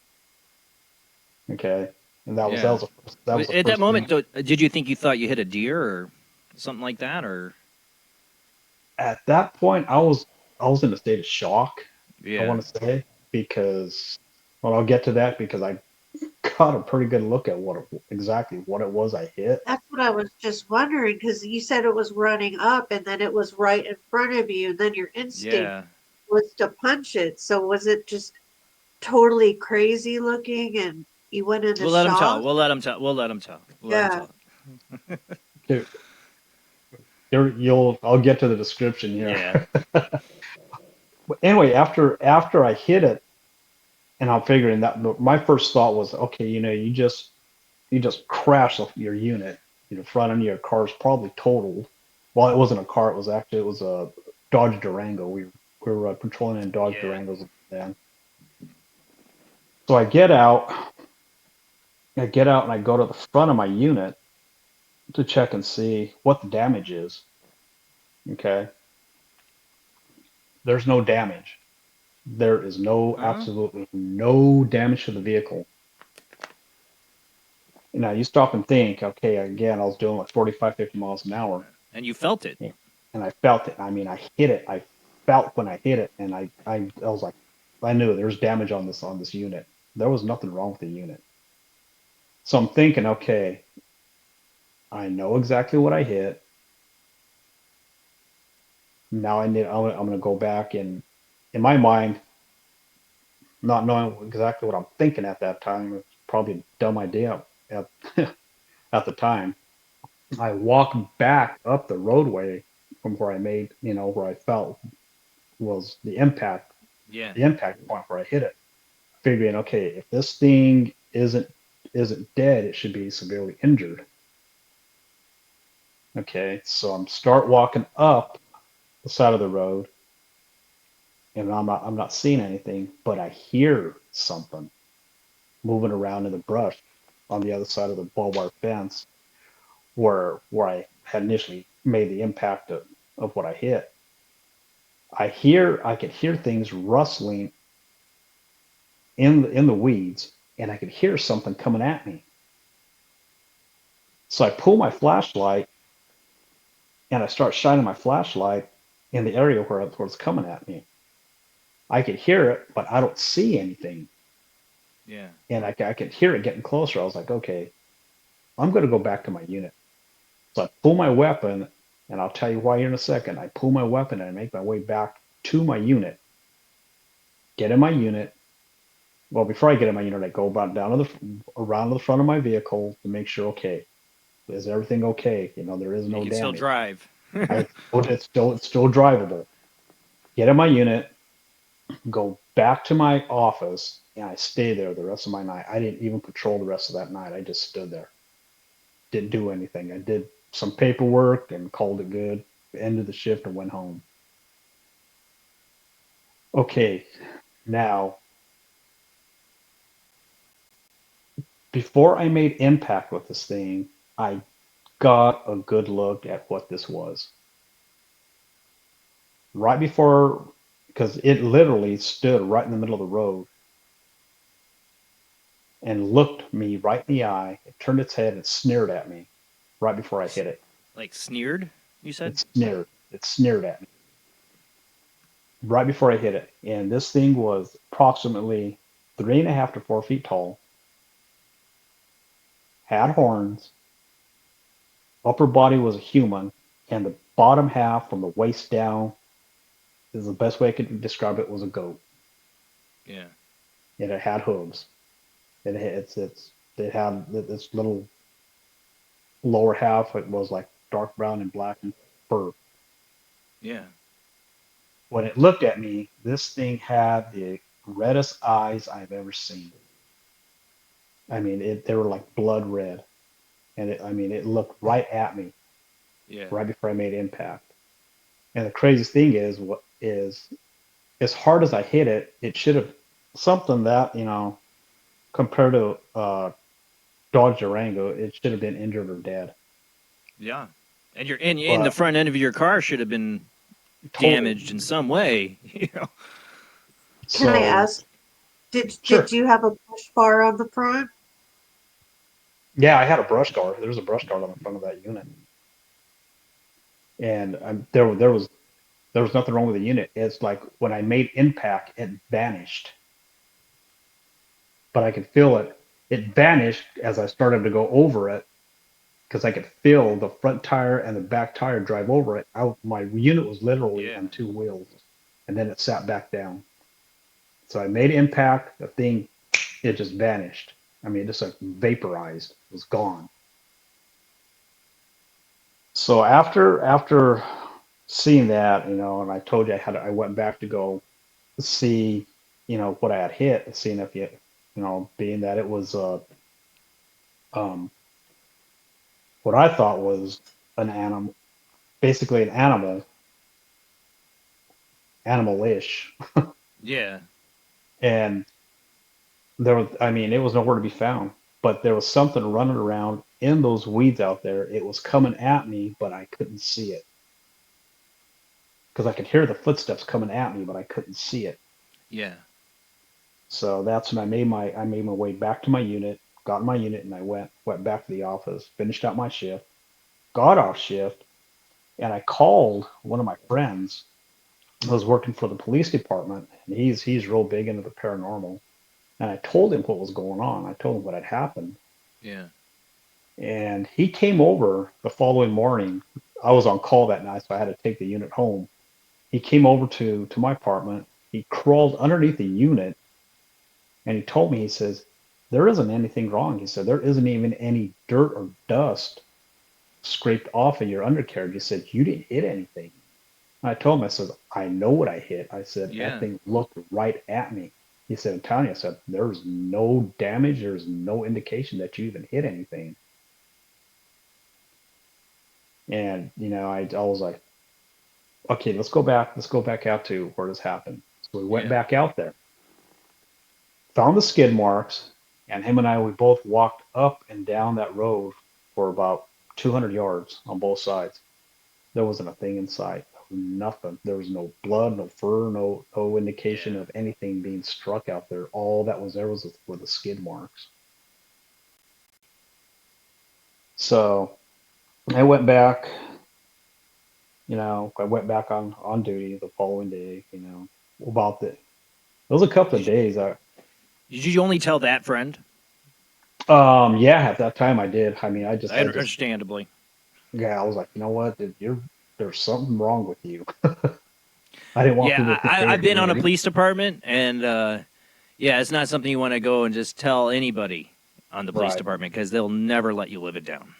Okay. And that was, that Yeah. was, the first, that was the At that first moment, thing. did you think you thought you hit a deer or something like that, or? At that point, I was in a state of shock, I Yeah. want to say, because, well, I'll get to that because I got a pretty good look at exactly what it was I hit. that's what I was just wondering because you said it was running up and then it was right in front of you, and then your instinct Yeah. was to punch it. So was it just totally crazy looking and you went into We'll let him tell. shock? We'll let him tell. We'll let him tell. We'll let him Yeah. tell. There, I'll get to the description here. Yeah. But anyway, after I hit it, and I'm figuring that my first thought was, okay, you just crashed your unit. Front end of your car's probably totaled. Well, it wasn't a car. It was a Dodge Durango. We were patrolling in Dodge Yeah. Durangos then. So I get out. And I go to the front of my unit to check and see what the damage is. Okay. There's no damage. There is Huh? absolutely no damage to the vehicle. Now you stop and think, okay, again, I was doing like 45, 50 miles an hour, And you felt it. and I felt it. I mean, I hit it. I felt when I hit it, and I was like, I knew there's damage on this unit. There was nothing wrong with the unit. So I'm thinking, okay, I know exactly what I hit. Now I'm gonna go back and in my mind, not knowing exactly what I'm thinking at that time, it's probably a dumb idea at at the time. I walk back up the roadway from where I made, where I felt was Yeah. the impact point where I hit it, figuring, okay, if this thing isn't dead, it should be severely injured. Okay, so I'm start walking up the side of the road, and I'm not seeing anything, but I hear something moving around in the brush on the other side of the barbed wire fence where I had initially made the impact of what I hit. I could hear things rustling in the weeds, and I could hear something coming at me. So I pull my flashlight and I start shining my flashlight in the area where it's coming at me. I could hear it, but I don't see anything, Yeah. and I could hear it getting closer. I was like, okay, I'm going to go back to my unit. So I pull my weapon, and I'll tell you why here in a second. I pull my weapon and I make my way back to my unit. Get in my unit. Well, before I get in my unit, I go around to the front of my vehicle to make sure, okay, is everything okay? There is You no can still damage. drive. It's still drivable. Get in my unit, go back to my office, and I stayed there the rest of my night. I didn't even patrol the rest of that night. I just stood there, didn't do anything. I did some paperwork and called it good. Ended the shift and went home. Okay, now before I made impact with this thing, I got a good look at what this was. Right before, because it literally stood right in the middle of the road and looked me right in the eye. It turned its head and sneered at me right before I hit it. Like sneered, you said? It sneered. It sneered at me right before I hit it. And this thing was approximately 3.5 to 4 feet tall, had horns, upper body was a human, and the bottom half from the waist down is the best way I could describe it was a goat. Yeah. And it had hooves. It had this little lower half. It was like dark brown and black and fur. Yeah. When it looked at me, this thing had the reddest eyes I've ever seen. I mean, they were like blood red, and it looked right at me Yeah. right before I made impact. And the craziest thing is, what is as hard as I hit it, it should have something that compared to Dodge Durango, it should have been injured or dead. Yeah. And you're in the But front end of your car should have been totally. damaged in some way. You know. Can I So ask, did sure, you have a push bar on the front? yeah, I had a brush guard. There was a brush guard on the front of that unit, and there was nothing wrong with the unit. It's like when I made impact, it vanished, but I could feel it. It vanished as I started to go over it because I could feel the front tire and the back tire drive over it. My unit was literally Yeah. on two wheels, and then it sat back down. So I made impact. The thing, it just vanished. I mean, it just like vaporized. It was gone. So after seeing that, and I told you I went back to go see, what I had hit, seeing if being that it was um what I thought was an animal, basically an animal-ish, Yeah. and I mean, it was nowhere to be found, but there was something running around in those weeds out there. It was coming at me, but I couldn't see it because I could hear the footsteps coming at me, but I couldn't see it. Yeah. So that's when I made my way back to my unit, got in my unit, and I went back to the office, finished out my shift, got off shift, and I called one of my friends who was working for the police department, and he's real big into the paranormal. And I told him what was going on. I told him what had happened, Yeah. and he came over the following morning. I was on call that night, so I had to take the unit home. He came over to my apartment. He crawled underneath the unit, and he told me, he says, there isn't anything wrong. He said, there isn't even any dirt or dust scraped off of your undercarriage. He said, you didn't hit anything. And I told him, I said, I know what I hit. I said, that Yeah. thing looked right at me. He said, I'm telling you, I said, there's no damage. There's no indication that you even hit anything. And, I was like, okay, let's go back. Let's go back out to where this happened. So we went Yeah. back out there, found the skid marks, and him and I, we both walked up and down that road for about 200 yards on both sides. There wasn't a thing in sight. Nothing. There was no blood, no fur, no indication Yeah. of anything being struck out there. All that was there were the skid marks. So I went back. I went back on duty the following day. About the. It was a couple of Did you, days. did you only tell that friend? Yeah, at that time I did. I mean, Understandably. yeah, I was like, you know what, dude, there's something wrong with you. I didn't want Yeah, people to think I've been on a anything. police department, and yeah, it's not something you want to go and just tell anybody on the police Right, department because they'll never let you live it down.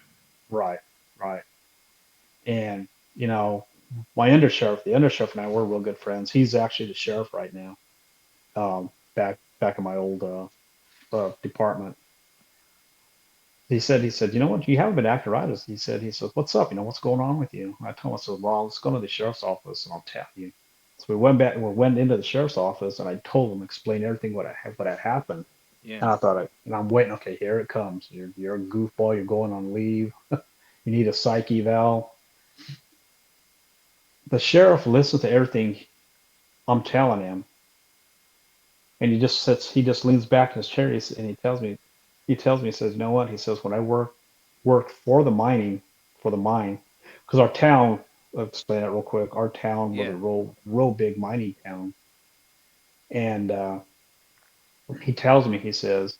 right, right. And my undersheriff, the undersheriff and I were real good friends. He's actually the sheriff right now. Back back in my old department. He said, you know what? You haven't been acting right. He said, what's up? What's going on with you? And I told him, I said, well, let's go to the sheriff's office and I'll tell you. So we went into the sheriff's office and I told him, explained everything what had happened. Yeah. And I thought, and I'm waiting. Okay, here it comes. You're a goofball. You're going on leave. You need a psych eval. The sheriff listens to everything I'm telling him, and he just sits. He just leans back in his chair, and he says, you know what? He says, when I worked for the mine, because our town. Let's explain that real quick. Our town was Yeah. a real big mining town, and he tells me, he says,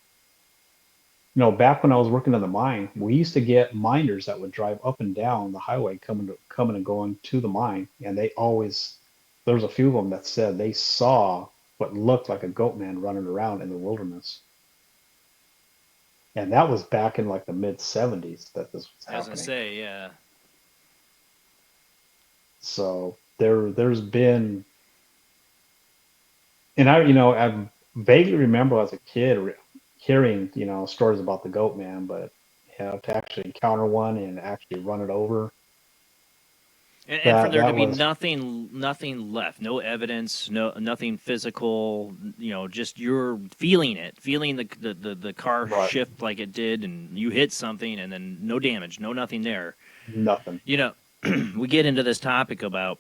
back when I was working in the mine, we used to get miners that would drive up and down the highway coming and going to the mine, and there's a few of them that said they saw what looked like a goat man running around in the wilderness. And that was back in like the mid 70s that this was I was gonna happening. say, yeah. So there's been, and I vaguely remember as a kid hearing, stories about the goat man, but to actually encounter one and actually run it over, And for that there to that be was nothing left, no evidence, nothing physical, just you're feeling it, feeling the car right, shift like it did, and you hit something, and then no damage, no nothing there. nothing. We get into this topic about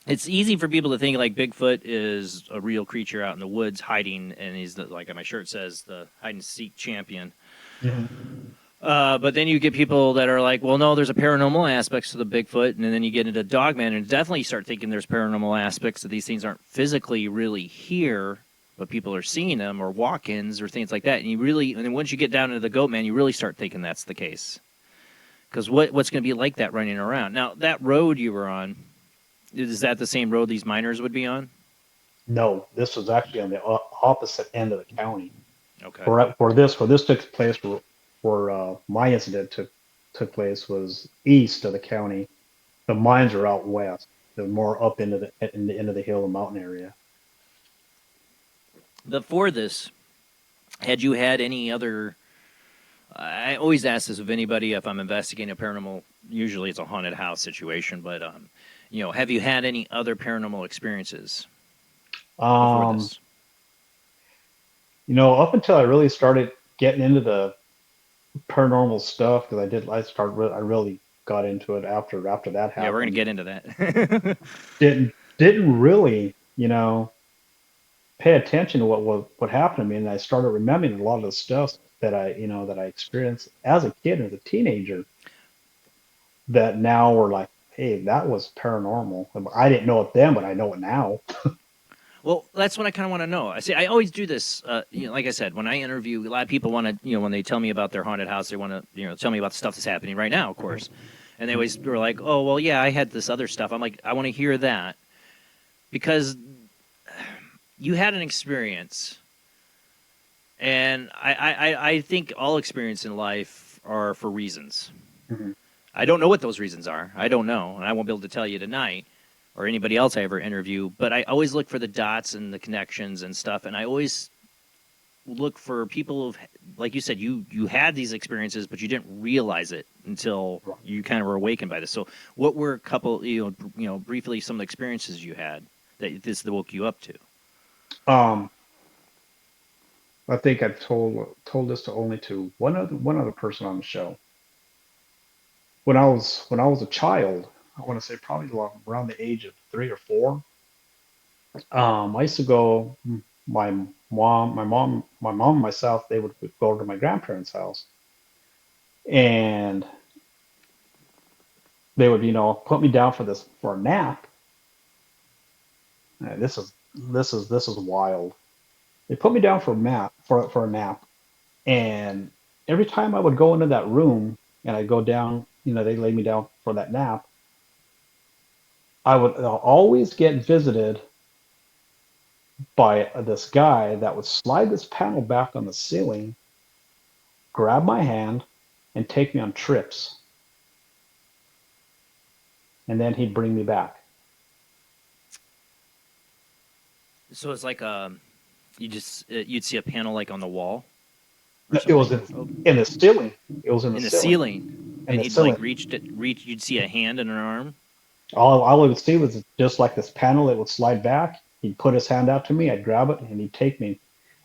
it's easy for people to think like Bigfoot is a real creature out in the woods hiding, and he's like my shirt says, the hide and seek champion. But then you get people that are like, well, no, there's a paranormal aspects to the Bigfoot, and then you get into Dogman, and definitely start thinking there's paranormal aspects that these things aren't physically really here, but people are seeing them, or walk-ins, or things like that. And then once you get down into the Goat Man, you really start thinking that's the case. Because what's going to be like that running around? Now, that road you were on, is that the same road these miners would be on? No, this was actually on the opposite end of the county. Okay. For this took place where my incident took place was east of the county. The mines are out west. They're more up into the hill and mountain area. Before this, had you had any other? I always ask this of anybody if I'm investigating a paranormal. Usually, it's a haunted house situation, but have you had any other paranormal experiences before Um, this? up until I really started getting into the paranormal stuff, because I really got into it after that Yeah, we're gonna happened. get into that. Didn't really, pay attention to what happened to me, and I started remembering a lot of the stuff that I experienced as a kid, as a teenager, that now were like, hey, that was paranormal. I didn't know it then, but I know it now. Well, that's what I kind of want to know. I always do this. Like I said, when I interview, a lot of people want to, when they tell me about their haunted house, they want to, tell me about the stuff that's happening right now, of course. And they always were like, "Oh, well, yeah, I had this other stuff." I'm like, I want to hear that because you had an experience, and I think all experience in life are for reasons. Mhm. I don't know what those reasons are. I don't know, and I won't be able to tell you tonight or anybody else I ever interview. But I always look for the dots and the connections and stuff, and I always look for people who, like you said, you had these experiences, but you didn't realize it until you kind of were awakened by this. So, what were a couple, briefly some of the experiences you had that woke you up to? Um, I think I've told this to only to one other person on the show. When I was a child, I want to say probably around the age of 3 or 4. I used to go. My mom, and myself, they would go to my grandparents' house, and they would, put me down for a nap. This is wild. They put me down for a nap, and every time I would go into that room and I'd go down, they lay me down for that nap. I would always get visited by this guy that would slide this panel back on the ceiling, grab my hand, and take me on trips, and then he'd bring me back. So it's like you'd see a panel like on the wall or No, it was something. Oh, in the ceiling. It was in the in the ceiling. ceiling, In and the he'd like ceiling. reach. You'd see a hand and an arm. All I would see was just like this panel. It would slide back. He'd put his hand out to me. I'd grab it, and he'd take me.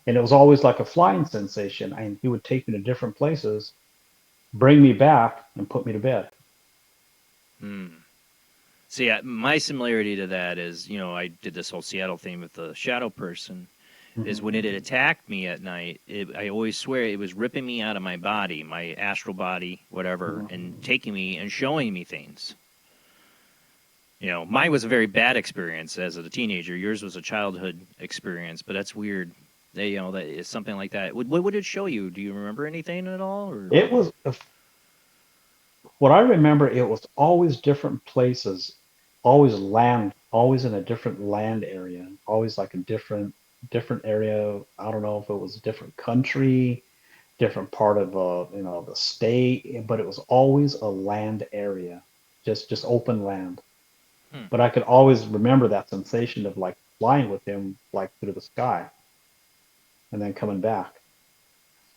And it was always like a flying sensation. And he would take me to different places, bring me back, and put me to bed. Hmm. See, my similarity to that is, I did this whole Seattle thing with the shadow person. Is when it had attacked me at night, I always swear it was ripping me out of my body, my astral body, whatever, and taking me and showing me things. Mine was a very bad experience as a teenager. Yours was a childhood experience, but that's weird. That is something like that. What would it show you? Do you remember anything at all? Or It was what I remember. It was always different places, always land, always in a different land area, always like a different area. I don't know if it was a different country, different part of the state, but it was always a land area, just open land. Hmm. But I could always remember that sensation of like flying with him like through the sky and then coming back.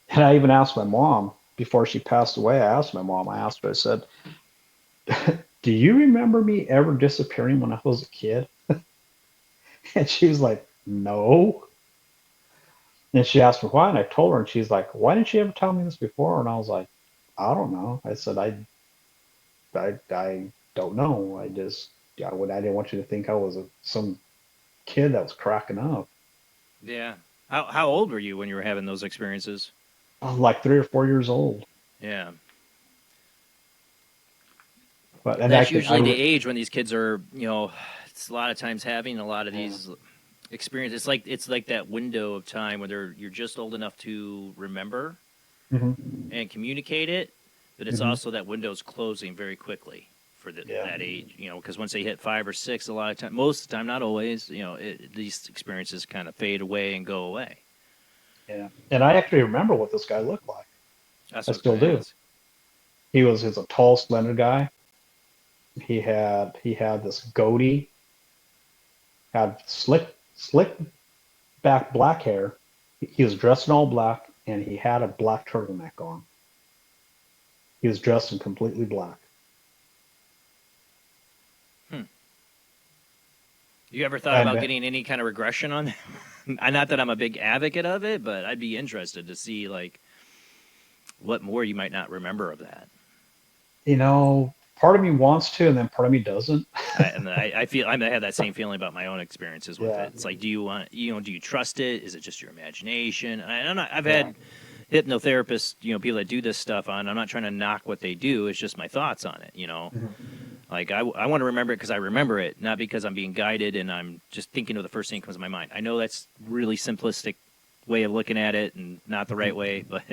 And I even asked my mom before she passed away. I asked her, I said, "Do you remember me ever disappearing when I was a kid?" And she was like, "No." And she asked me why, and I told her, and she's like, "Why didn't you ever tell me this before?" And I was like, "I don't know." I said, I don't know. I didn't want you to think I was some kid that was cracking up. Yeah. How old were you when you were having those experiences? I was like 3 or 4 years old. Yeah. But and That's usually the age when these kids are, it's a lot of times having a lot of these experiences. It's like that window of time where you're just old enough to remember hmm and communicate it, but it's hmm also that window's closing very quickly for yeah, that age. Because once they hit 5 or 6, a lot of time, most of the time, not always, these experiences kind of fade away and go away. yeah. And I actually remember what this guy looked like. That's I what I was still going to do. ask. He's a tall, slender guy. He had this goatee, had slick back black hair. He was dressed in all black, and he had a black turtleneck on. He was dressed in completely black. Hmm. You ever thought And about getting any kind of regression on that? Not that I'm a big advocate of it, but I'd be interested to see like what more you might not remember of that. part of me wants to, and then part of me doesn't. I feel I have that same feeling about my own experiences with Yeah, it. It's like, do you want, do you trust it? Is it just your imagination? I've yeah, had hypnotherapists, people that do this stuff on. I'm not trying to knock what they do. It's just my thoughts on it. mhm, Like I want to remember it because I remember it, not because I'm being guided and I'm just thinking of the first thing that comes to my mind. I know that's really simplistic way of looking at it and not the right mhm. way, but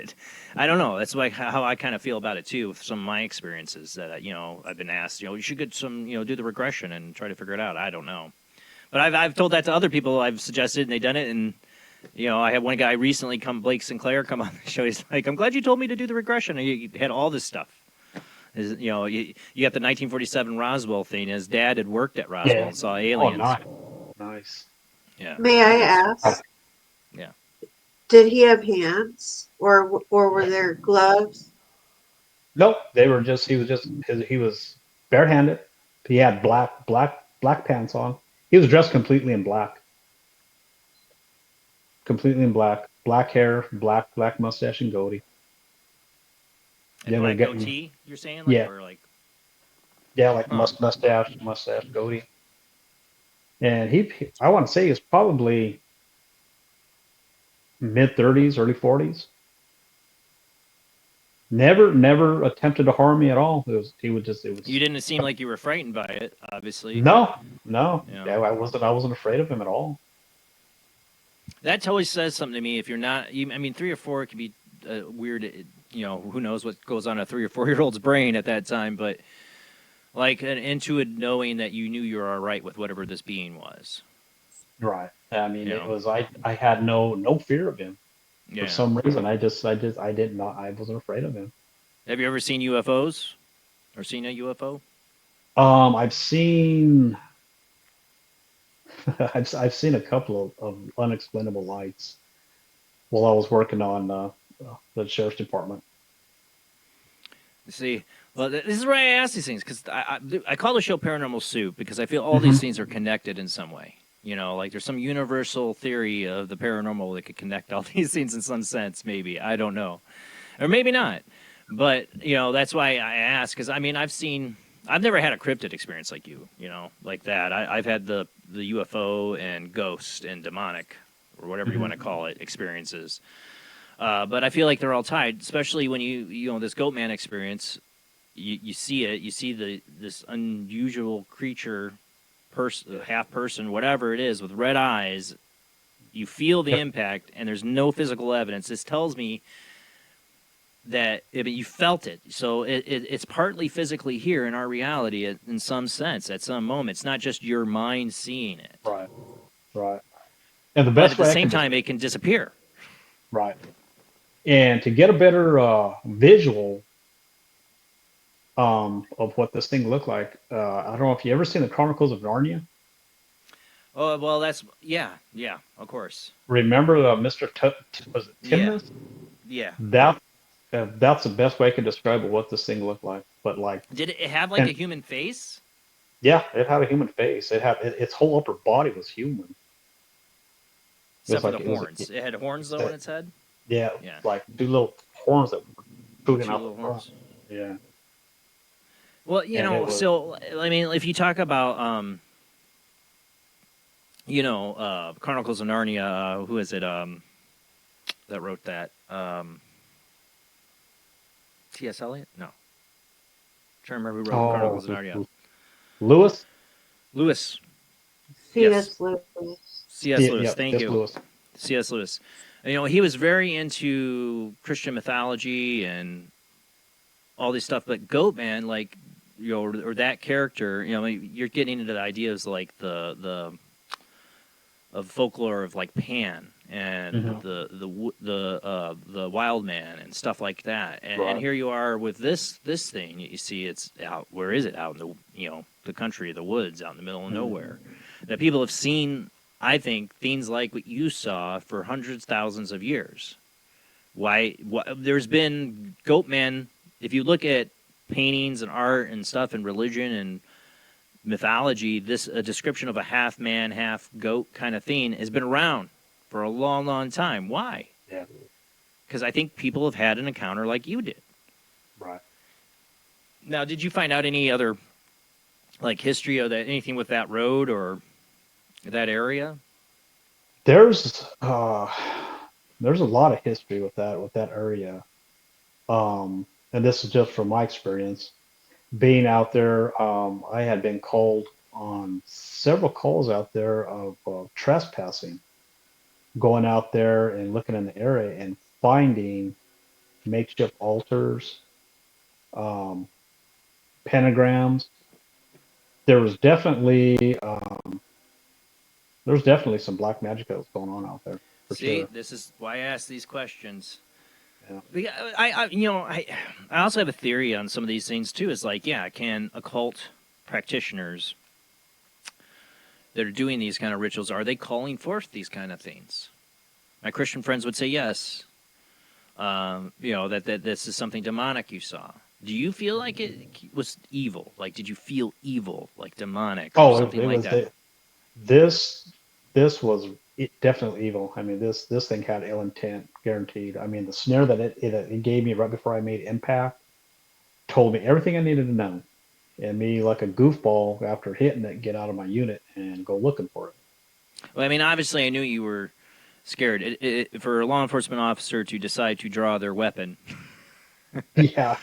I don't know. That's like how I kind of feel about it too. With some of my experiences that I've been asked, you should get some, do the regression and try to figure it out. I don't know, but I've told that to other people. I've suggested and they've done it, and I had one guy recently Blake Sinclair, come on the show. He's like, "I'm glad you told me to do the regression." And he had all this stuff. You got the 1947 Roswell thing. His dad had worked at Roswell Yeah. and saw Oh, aliens. nice, nice. Yeah, May I it was. ask, Yeah. did he have hands or were there gloves? Nope, he was barehanded. He had black pants on. He was dressed completely in black, black hair, black mustache and goatee. And You ever black get goatee, you're saying, like, Yeah, or like, yeah, like huh? mustache goatee. And I want to say he was probably mid 30s, early 40s. Never attempted to harm me at all. It You was didn't seem like you were frightened by it, obviously. no, no. You know, Yeah, I wasn't afraid of him at all. that totally says something to me. If you're not, I mean, 3 or 4 could be weird. Who knows what goes on a 3 or 4 year old's brain at that time, but like an intuitive knowing that you knew you were all right with whatever this being was. Right. I mean, You it know, was I had no fear of him for yeah. some reason. I did not I wasn't afraid of him. Have you ever seen UFOs or seen a UFO? I've seen I've seen a couple of unexplainable lights while I was working on the sheriff's department. See, well, this is why I ask these things because I call the show Paranormal Soup because I feel all Hmm. these things are connected in some way. You know, like there's some universal theory of the paranormal that could connect all these things in some sense. Maybe I don't know, or maybe not. But you know, that's why I ask because I mean I've never had a cryptid experience like you know, like that. I've had the UFO and ghost and demonic or whatever you Hmm. want to call it experiences. But I feel like they're all tied, especially when you know this Goatman experience. You see it. You see this unusual creature, half person, whatever it is, with red eyes. You feel the Yep. impact, and there's no physical evidence. This tells me that you felt it. So it's partly physically here in our reality in some sense, at some moment. It's not just your mind seeing it. Right, right. And the But best at the way I same can time, it can disappear. right. And to get a better visual of what this thing looked like, I don't know if you ever seen the Chronicles of Narnia. Oh, well, yeah, of course. Remember Mr. Was it Yeah, Timnus? yeah. That's the best way I can describe what this thing looked like. But like, Did it have like and a human face? yeah, it had a human face. Its whole upper body was human. It Except was for like the horns. It had horns though in its head. yeah, Yeah, like two little horns that were poking two out little the front. horns. Yeah, Well, you and it know, was so I mean, if you talk about you know, Chronicles of Narnia, who is it? That wrote that? T.S. Eliot? No, trying to remember who wrote oh Chronicles of Narnia. Lewis. Lewis. Yes, C.S. Lewis. C.S. Yeah, Lewis. yeah, Thank just you, Lewis. C.S. Lewis. You know, he was very into Christian mythology and all this stuff, but Goatman, like, you know, or that character, you know, you're getting into the ideas like the of folklore of like Pan and Hmm. the wild man and stuff like that. And Right. here you are with this thing. You see, it's out. Where is it? Out in the the country, the woods, out in the middle of nowhere. That people have seen. I think things like what you saw for hundreds, thousands of years. Why there's been Goatman. If you look at paintings and art and stuff and religion and mythology, this a description of a half man, half goat kind of thing has been around for a long, long time. Why? Yeah. Because I think people have had an encounter like you did. Right. Now, did you find out any other like history of that, anything with that road or that area? There's uh there's a lot of history with that area. And this is just from my experience being out there. I had been called on several calls out there of trespassing, going out there and looking in the area and finding makeshift altars, um, pentagrams. There was definitely some black magic that was going on out there for See, sure. this is why I ask these questions. Yeah. I also have a theory on some of these things too. Is like, yeah, can occult practitioners that are doing these kind of rituals, are they calling forth these kind of things? My Christian friends would say yes. That this is something demonic you saw. Do you feel like it was evil? Like, did you feel evil, like demonic or Oh, something it like was that? this this was definitely evil. I mean, this thing had ill intent, guaranteed. I mean, the snare that it gave me right before I made impact told me everything I needed to know, and me like a goofball after hitting it, get out of my unit and go looking for it. Well, I mean, obviously, I knew you were scared. For a law enforcement officer to decide to draw their weapon, Yeah,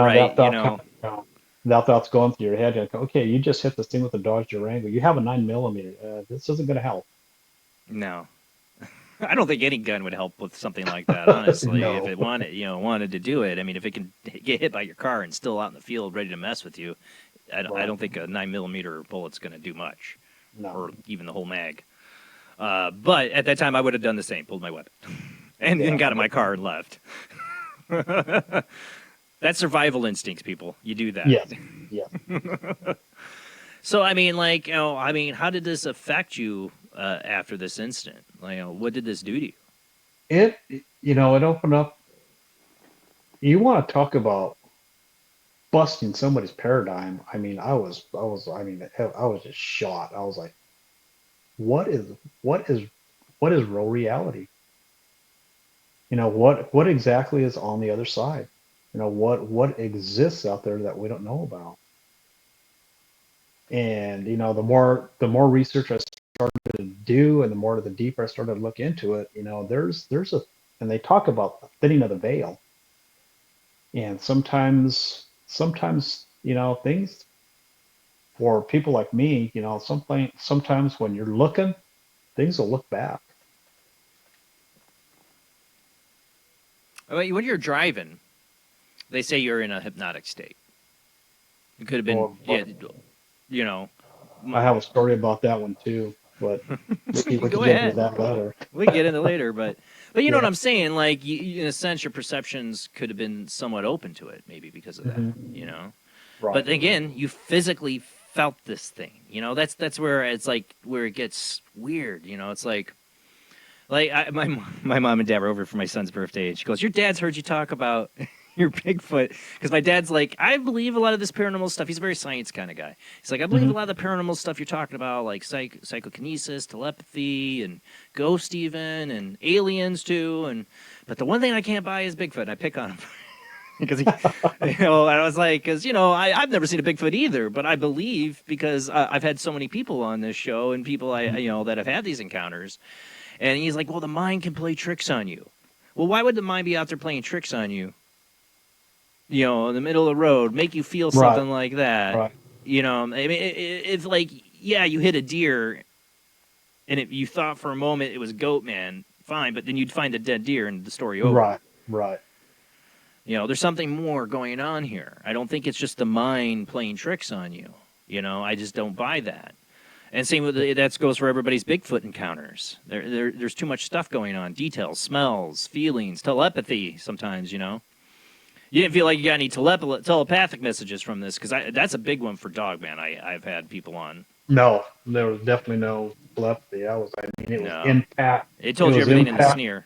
right? that thought kind of, that thought's going through your head. You're like, okay, you just hit this thing with a Dodge Durango. You have a 9mm. This isn't going to help. No, I don't think any gun would help with something like that. Honestly, if No. it wanted to do it, I mean, if it can get hit by your car and still out in the field ready to mess with you, I Right. don't think a 9mm bullet's going to do much, No. or even the whole mag. But at that time, I would have done the same, pulled my weapon, and then got in my car and left. That's survival instincts, people. You do that. Yes. Yes. So I mean, like, how did this affect you after this incident? Like, what did this do to you? It, it opened up. You want to talk about busting somebody's paradigm? I mean, I was just shot. I was like, what is, what is, what is real reality? What exactly is on the other side? What exists out there that we don't know about? And the more research I started to do, and the deeper I started to look into it, and they talk about the thinning of the veil. And sometimes things for people like me, sometimes when you're looking, things will look back. When you're driving, they say you're in a hypnotic state. It could have been, Or, yeah, you know. I have a story about that one too, but we can Go get into ahead. that later. We can get into it later, but you know what Yeah. I'm saying? Like, in a sense, your perceptions could have been somewhat open to it, maybe because of that. Mhm. But Right. again, you physically felt this thing. That's where it's like where it gets weird. It's like my mom and dad were over for my son's birthday, and she goes, "Your dad's heard you talk about your Bigfoot," because my dad's like, "I believe a lot of this paranormal stuff." He's a very science kind of guy. He's like, "I believe a Mhm. lot of the paranormal stuff you're talking about, like psychokinesis, telepathy, and ghost even, and aliens too. But the one thing I can't buy is Bigfoot." And I pick on him. Because and I was like, because I've never seen a Bigfoot either, but I believe because I've had so many people on this show and people that have had these encounters, and he's like, well, the mind can play tricks on you. Well, why would the mind be out there playing tricks on you? In the middle of the road, make you feel Right. something like that. Right. I mean, it's like, yeah, you hit a deer, and you thought for a moment it was Goatman, fine, but then you'd find a dead deer and the story over. Right. Right. There's something more going on here. I don't think it's just the mind playing tricks on you. I just don't buy that. And same with that goes for everybody's Bigfoot encounters. There's too much stuff going on. Details, smells, feelings, telepathy sometimes, You didn't feel like you got any telepathic messages from this, because that's a big one for Dogman. I've had people on. No, there was definitely no telepathy. It was No. impact. It It told you was everything in the impact. sneer.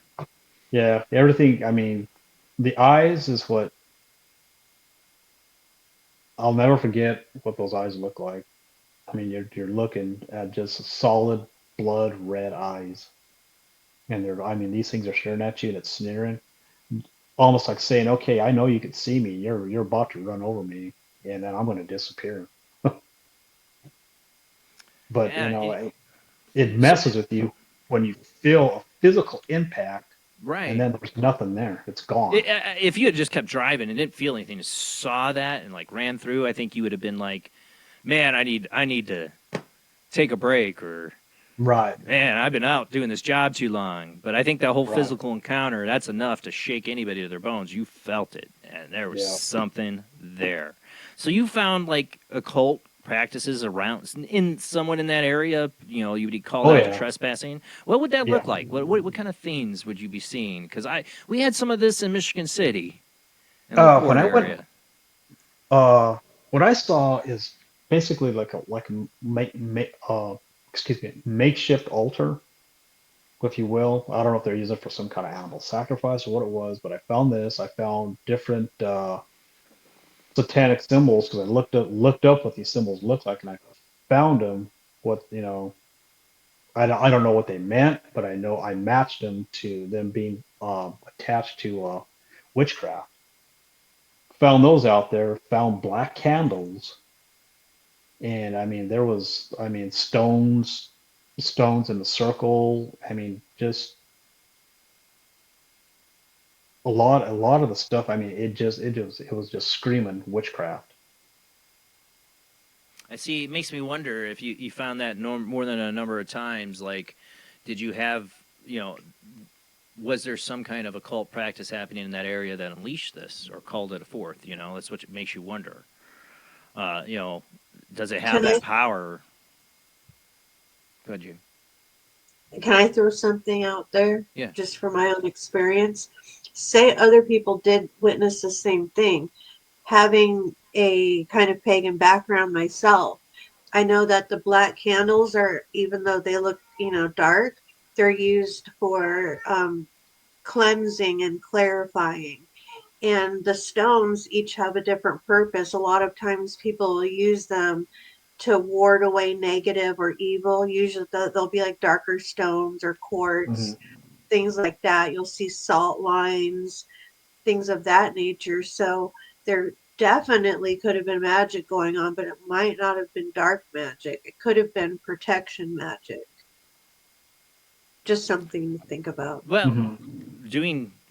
Yeah, everything. I mean, the eyes is what I'll never forget what those eyes look like. I mean, you're looking at just solid blood red eyes, and these things are staring at you and it's sneering, almost like saying, "Okay, I know you can see me. You're about to run over me, and then I'm going to disappear." But Yeah. it So messes with you when you feel a physical impact, and right. then there's nothing there. It's gone. If you had just kept driving and didn't feel anything, just saw that and like ran through, I think you would have been like, "Man, I need to take a break," or Right. "Man, I've been out doing this job too long." But I think that whole Right. physical encounter, that's enough to shake anybody to their bones. You felt it, and there was Yeah. something there. So you found like occult practices around in someone in that area. You would call Oh that yeah. trespassing. What would that Yeah. look like? What kind of things would you be seeing? Because we had some of this in Michigan City, in the When Ford I went, area. what I saw is basically like a makeshift altar, if you will. I don't know if they're using it for some kind of animal sacrifice or what it was, but I found this. I found different satanic symbols because I looked up what these symbols look like, and I found them. What I don't know what they meant, but I know I matched them to them being attached to witchcraft. Found those out there. Found black candles, and stones in a circle. I mean, just a lot of the stuff. I mean, it was just screaming witchcraft. I see. It makes me wonder if you found that more than a number of times. Like, did you have, was there some kind of occult practice happening in that area that unleashed this or called it forth? That's what makes you wonder. Uh, you know, does it have Can I that power? Could you? can I throw something out there Yeah. just from my own experience? Say other people did witness the same thing. Having a kind of pagan background myself, I know that the black candles are, even though they look, dark, they're used for cleansing and clarifying. And the stones each have a different purpose. A lot of times people will use them to ward away negative or evil. Usually they'll be like darker stones or Hmm. quartz, things like that. You'll see salt lines, things of that nature. So there definitely could have been magic going on, but it might not have been dark magic. It could have been protection magic. Just something to think about. Well, Hmm.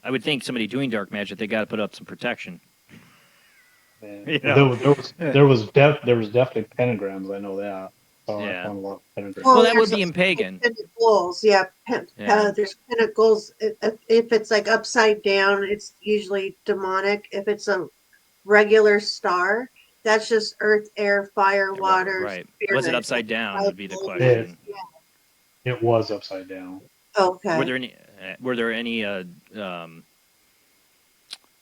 I would think somebody doing dark magic, they got to put up some protection. Yeah. You Well, know? there was definitely pentagrams. I know that. I Yeah. found a lot of pentagrams. Well, Well, that would there's be in those pagan. pinnacles. Yeah, Yeah. there's pinnacles. If it's like upside down, it's usually demonic. If it's a regular star, that's just earth, air, fire, water, Right. Was it spirit. upside down? Would be the It question. it was upside down. Were Okay. there any? Were there any um,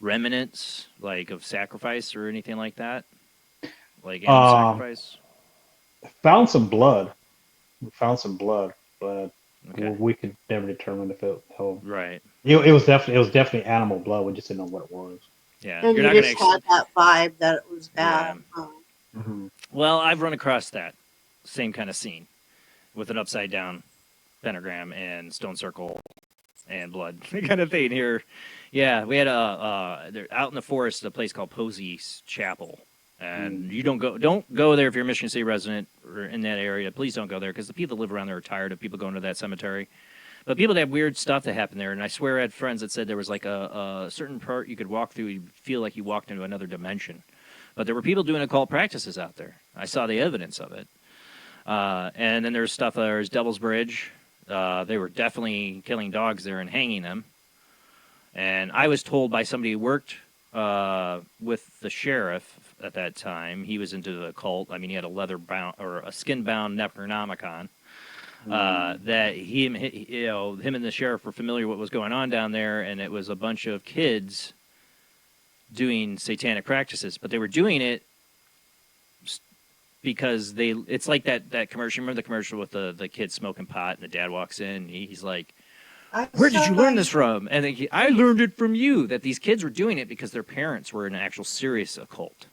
remnants like of sacrifice or anything like that? Like animal Um, sacrifice? found some blood. We found some blood, but Okay. we could never determine if it held. Right. It was definitely animal blood. We just didn't know what it was. Yeah. And You're you not gonna. just had that vibe that it was Yeah. bad. Huh? Hmm. Well, I've run across that same kind of scene with an upside down pentagram and stone circle and blood kind of thing here. Yeah, we had out in the forest a place called Posey's Chapel, and you don't go there if you're a Michigan City resident or in that area. Please don't go there because the people that live around there are tired of people going to that cemetery. But people that have weird stuff that happened there, and I swear I had friends that said there was like a certain part you could walk through, you feel like you walked into another dimension. But there were people doing occult practices out there. I saw the evidence of it. And then there's stuff. There's Devil's Bridge. They were definitely killing dogs there and hanging them. And I was told by somebody who worked with the sheriff at that time, he was into the occult. I mean, he had a leather bound or a skin bound Necronomicon. That him and the sheriff were familiar with what was going on down there, and it was a bunch of kids doing satanic practices, but they were doing it because it's like that commercial. Remember the commercial with the kid smoking pot and the dad walks in and he's like, where did you learn this from? And I learned it from you. That these kids were doing it because their parents were in an actual serious occult.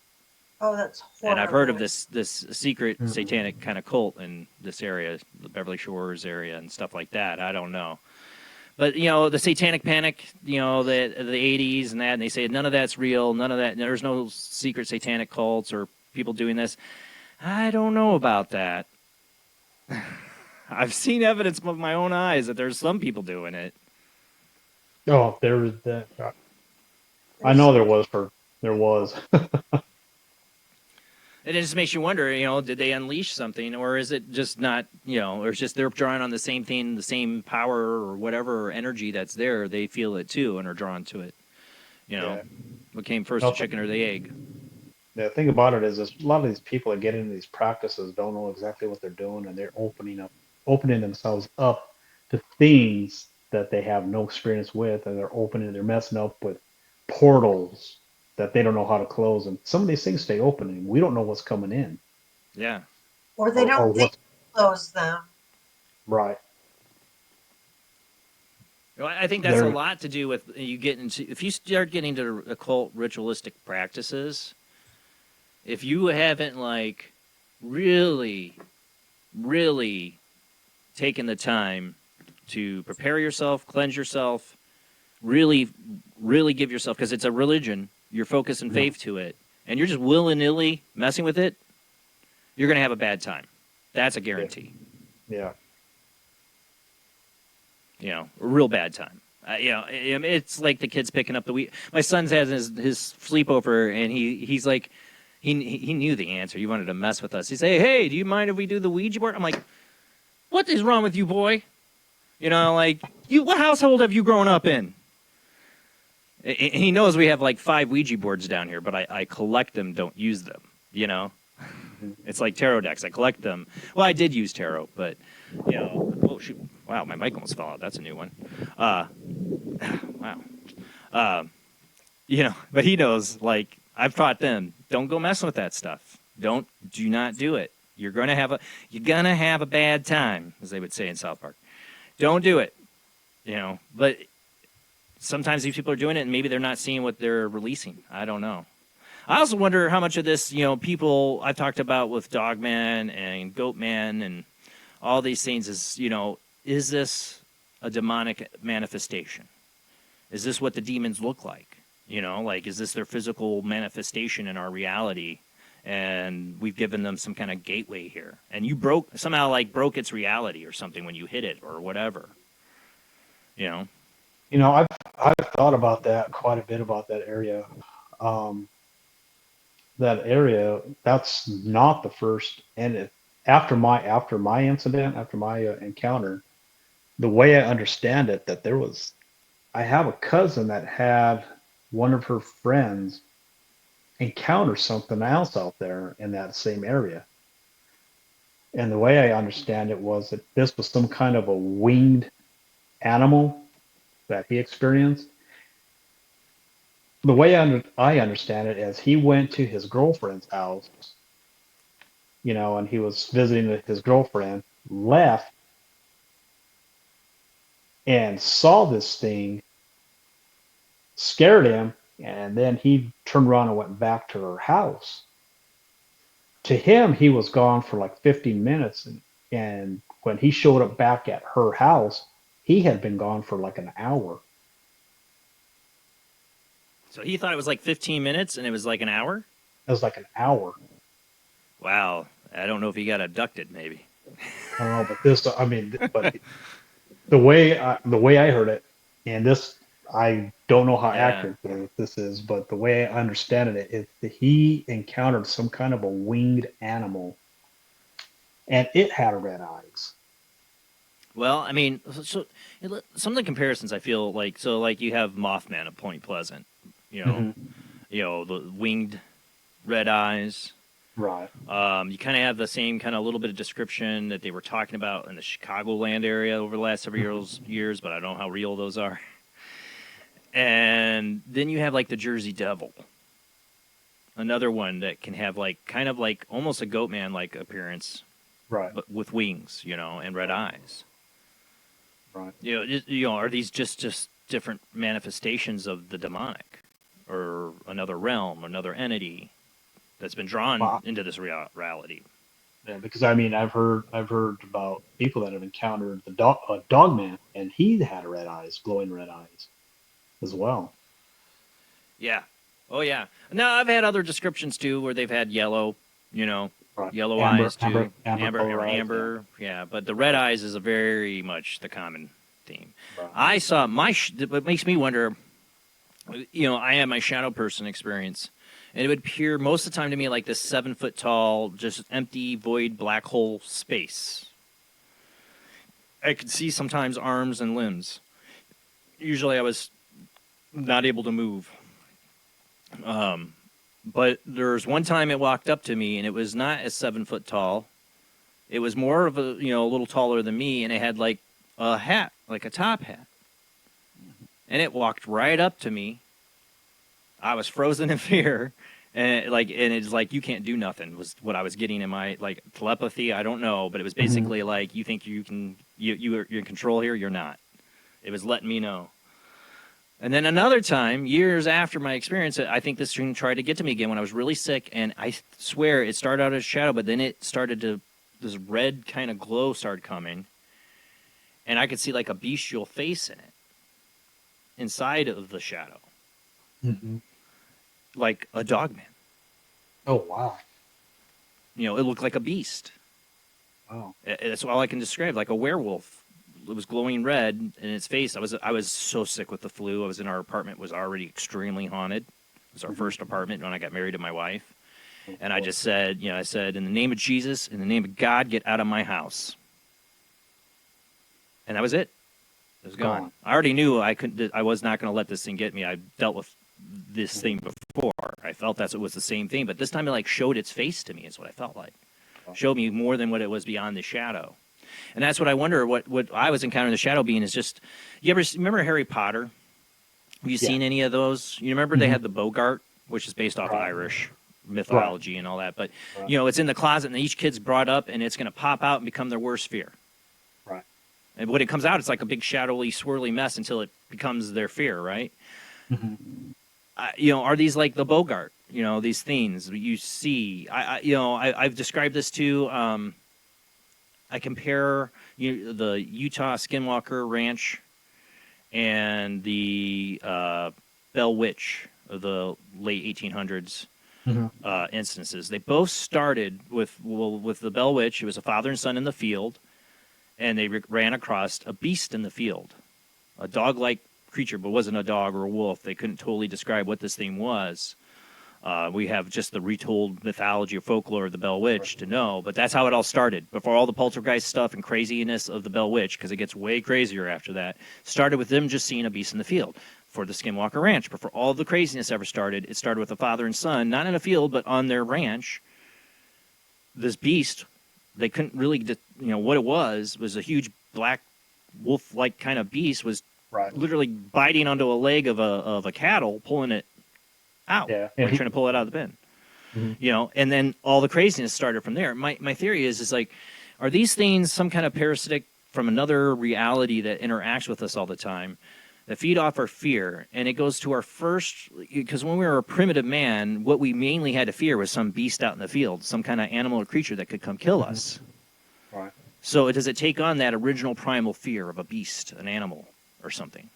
Oh, that's horrible. And I've heard of this secret satanic kind of cult in this area, the Beverly Shores area and stuff like that. I don't know. But, the satanic panic, the 80s and that, and they say none of that's real, none of that, there's no secret satanic cults or people doing this. I don't know about that. I've seen evidence with my own eyes that there's some people doing it. Oh, there was that. I know there was. It just makes you wonder, did they unleash something, or is it just not, or it's just they're drawing on the same thing, the same power or whatever or energy that's there. They feel it too and are drawn to it. Yeah. What came first, the chicken or the egg? The thing about it is a lot of these people that get into these practices don't know exactly what they're doing, and they're opening themselves up to things that they have no experience with, and they're messing up with portals that they don't know how to close, and some of these things stay open, and we don't know what's coming in. Yeah. Or they don't think to close them. Right. Well, I think that's a lot to do with if you start getting into occult ritualistic practices, if you haven't really, really taken the time to prepare yourself, cleanse yourself, really, really give yourself, because it's a religion, your focus and faith to it, and you're just willy-nilly messing with it, you're going to have a bad time. That's a guarantee. Yeah. A real bad time. It's like the kids picking up the weed. My son's had his sleepover, and he's like, he knew the answer. He wanted to mess with us. He said, hey, do you mind if we do the Ouija board? I'm like, what is wrong with you, boy? What household have you grown up in? And he knows we have 5 Ouija boards down here, but I collect them, don't use them, It's like tarot decks. I collect them. Well, I did use tarot, but, oh, shoot. Wow, my mic almost fell out. That's a new one. Wow. But he knows, I've taught them, don't go messing with that stuff. Do not do it. You're gonna have a bad time, as they would say in South Park. Don't do it. But sometimes these people are doing it, and maybe they're not seeing what they're releasing. I don't know. I also wonder how much of this, people I've talked about with Dogman and Goatman and all these things is this a demonic manifestation? Is this what the demons look like? Is this their physical manifestation in our reality? And we've given them some kind of gateway here. And you broke its reality or something when you hit it or whatever. I've thought about that quite a bit about that area. That's not the first. And after my incident, after my encounter, the way I understand it, I have a cousin that had one of her friends encounter something else out there in that same area. And the way I understand it was that this was some kind of a winged animal that he experienced. The way I understand it is he went to his girlfriend's house, and he was visiting his girlfriend, left, and saw this thing, scared him, and then he turned around and went back to her house. To him, he was gone for like 15 minutes, and when he showed up back at her house, he had been gone for like an hour. So he thought it was like 15 minutes, and it was like an hour? It was like an hour. Wow. I don't know if he got abducted, maybe. I don't know, but the way I heard it, and this, I don't know how accurate this is, but the way I understand it is that he encountered some kind of a winged animal, and it had red eyes. Well, so some of the comparisons I feel like, you have Mothman of Point Pleasant, the winged red eyes. Right. You kind of have the same kind of little bit of description that they were talking about in the Chicagoland area over the last several years, but I don't know how real those are. And then you have like the Jersey Devil, another one that can have kind of almost a Goatman-like appearance, right? But with wings, and red eyes. Right. Are these just different manifestations of the demonic, or another realm, another entity that's been drawn into this reality? Yeah, because I've heard about people that have encountered the Dogman, and he had red eyes, glowing red eyes, as well. Yeah. Oh yeah. Now I've had other descriptions too, where they've had yellow, right. yellow eyes too, amber. Yeah, but the red eyes is a very much the common theme. Right. I saw what makes me wonder. I had my shadow person experience, and it would appear most of the time to me like this 7-foot tall, just empty, void, black hole space. I could see sometimes arms and limbs. Usually I was not able to move. But there's one time it walked up to me, and it was not as 7 foot tall. It was more of a little taller than me, and it had like a hat, like a top hat. And it walked right up to me. I was frozen in fear, and it's like, you can't do nothing was what I was getting in my telepathy. I don't know, but it was basically like, you think you're in control here, you're not. It was letting me know. And then another time, years after my experience, I think this thing tried to get to me again when I was really sick, and I swear it started out as a shadow, but then it started to, this red kind of glow started coming, and I could see like a bestial face in it, inside of the shadow. Mm-hmm. Like a Dogman. Oh, wow. It looked like a beast. Wow. That's all I can describe, like a werewolf. It was glowing red in its face. I was so sick with the flu. I was in our apartment, was already extremely haunted. It was our first apartment when I got married to my wife. And I just said, I said, in the name of Jesus, in the name of God, get out of my house. And that was it. It was gone. I already knew I was not going to let this thing get me. I dealt with this thing before. I felt that it was the same thing, but this time it showed its face to me is what I felt like. Showed me more than what it was beyond the shadow. And that's what I wonder, what I was encountering the shadow being is just, you ever remember Harry Potter? Have you seen any of those? You remember they had the Bogart, which is based off Irish mythology and all that. But, you know, it's in the closet and each kid's brought up and it's going to pop out and become their worst fear. Right. And when it comes out, it's like a big shadowy, swirly mess until it becomes their fear, right? Mm-hmm. You know, are these like the Bogart, you know, these things you see? I've described this to, I compare the Utah Skinwalker Ranch and the Bell Witch of the late 1800s instances. They both started with the Bell Witch. It was a father and son in the field, and they ran across a beast in the field, a dog-like creature, but wasn't a dog or a wolf. They couldn't totally describe what this thing was. We have just the retold mythology or folklore of the Bell Witch to know, but that's how it all started. Before all the poltergeist stuff and craziness of the Bell Witch, because it gets way crazier after that, started with them just seeing a beast in the field for the Skinwalker Ranch. Before all the craziness ever started, it started with a father and son, not in a field, but on their ranch. This beast, they couldn't really, what it was a huge black wolf-like kind of beast, was literally biting onto a leg of a cattle, pulling it out. Yeah. Trying to pull it out of the bin. You know, and then all the craziness started from there. My theory is like, are these things some kind of parasitic from another reality that interacts with us all the time, that feed off our fear? And it goes to our first, because when we were a primitive man, what we mainly had to fear was some beast out in the field, some kind of animal or creature that could come kill us. Right. So does it take on that original primal fear of a beast, an animal, or something?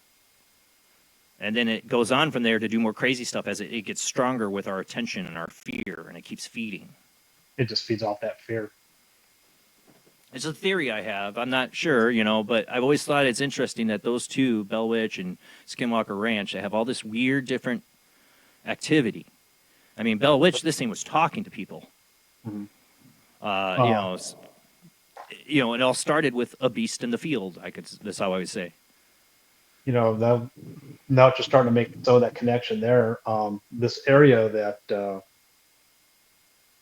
And then it goes on from there to do more crazy stuff as it gets stronger with our attention and our fear, and it keeps feeding. It just feeds off that fear. It's a theory I have. I'm not sure, but I've always thought it's interesting that those two, Bell Witch and Skinwalker Ranch, they have all this weird different activity. I mean, Bell Witch, this thing was talking to people. It all started with a beast in the field. That's how I would say. Now just starting to make some of that connection there. This area that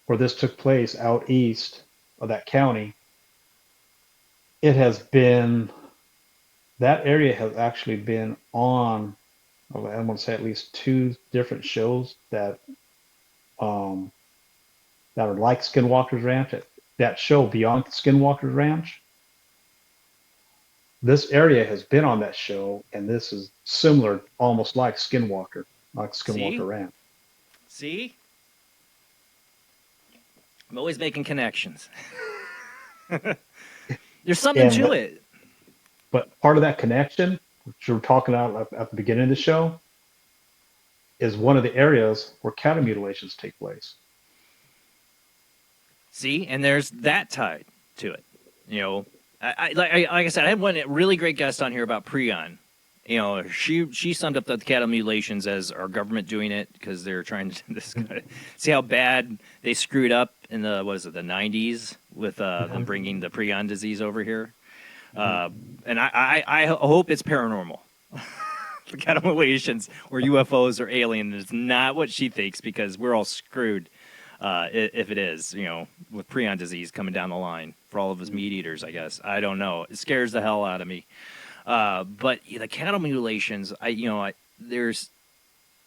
where this took place out east of that county, that area has actually been on, I want to say at least 2 different shows that are like Skinwalker's Ranch. That show Beyond Skinwalker's Ranch, this area has been on that show, and this is similar, almost like Skinwalker Ranch. See? I'm always making connections. There's something to it. But part of that connection, which we were talking about at the beginning of the show, is one of the areas where cattle mutilations take place. See, and there's that tied to it. Like I said, I had one really great guest on here about prion. She summed up the cattle mutilations as our government doing it because they're trying to see how bad they screwed up in the 90s with them bringing the prion disease over here. And I hope it's paranormal. The cattle mutilations or UFOs or alien is not what she thinks, because we're all screwed if it is, with prion disease coming down the line for all of us meat eaters, I guess. I don't know. It scares the hell out of me. But the cattle mutilations, there's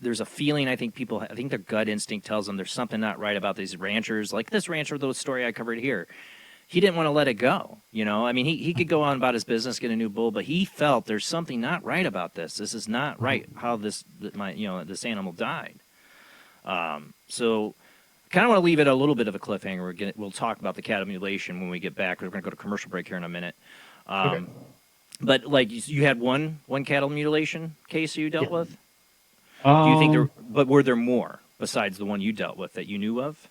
a feeling, I think their gut instinct tells them there's something not right about these ranchers. Like this rancher, the story I covered here, he didn't want to let it go. I mean, he could go on about his business, get a new bull, but he felt there's something not right about this. This is not right how this animal died. So I kind of want to leave it a little bit of a cliffhanger. We'll talk about the cattle mutilation when we get back. We're going to go to commercial break here in a minute. Okay. But like you had one cattle mutilation case you dealt with. Do you think were there more besides the one you dealt with that you knew of?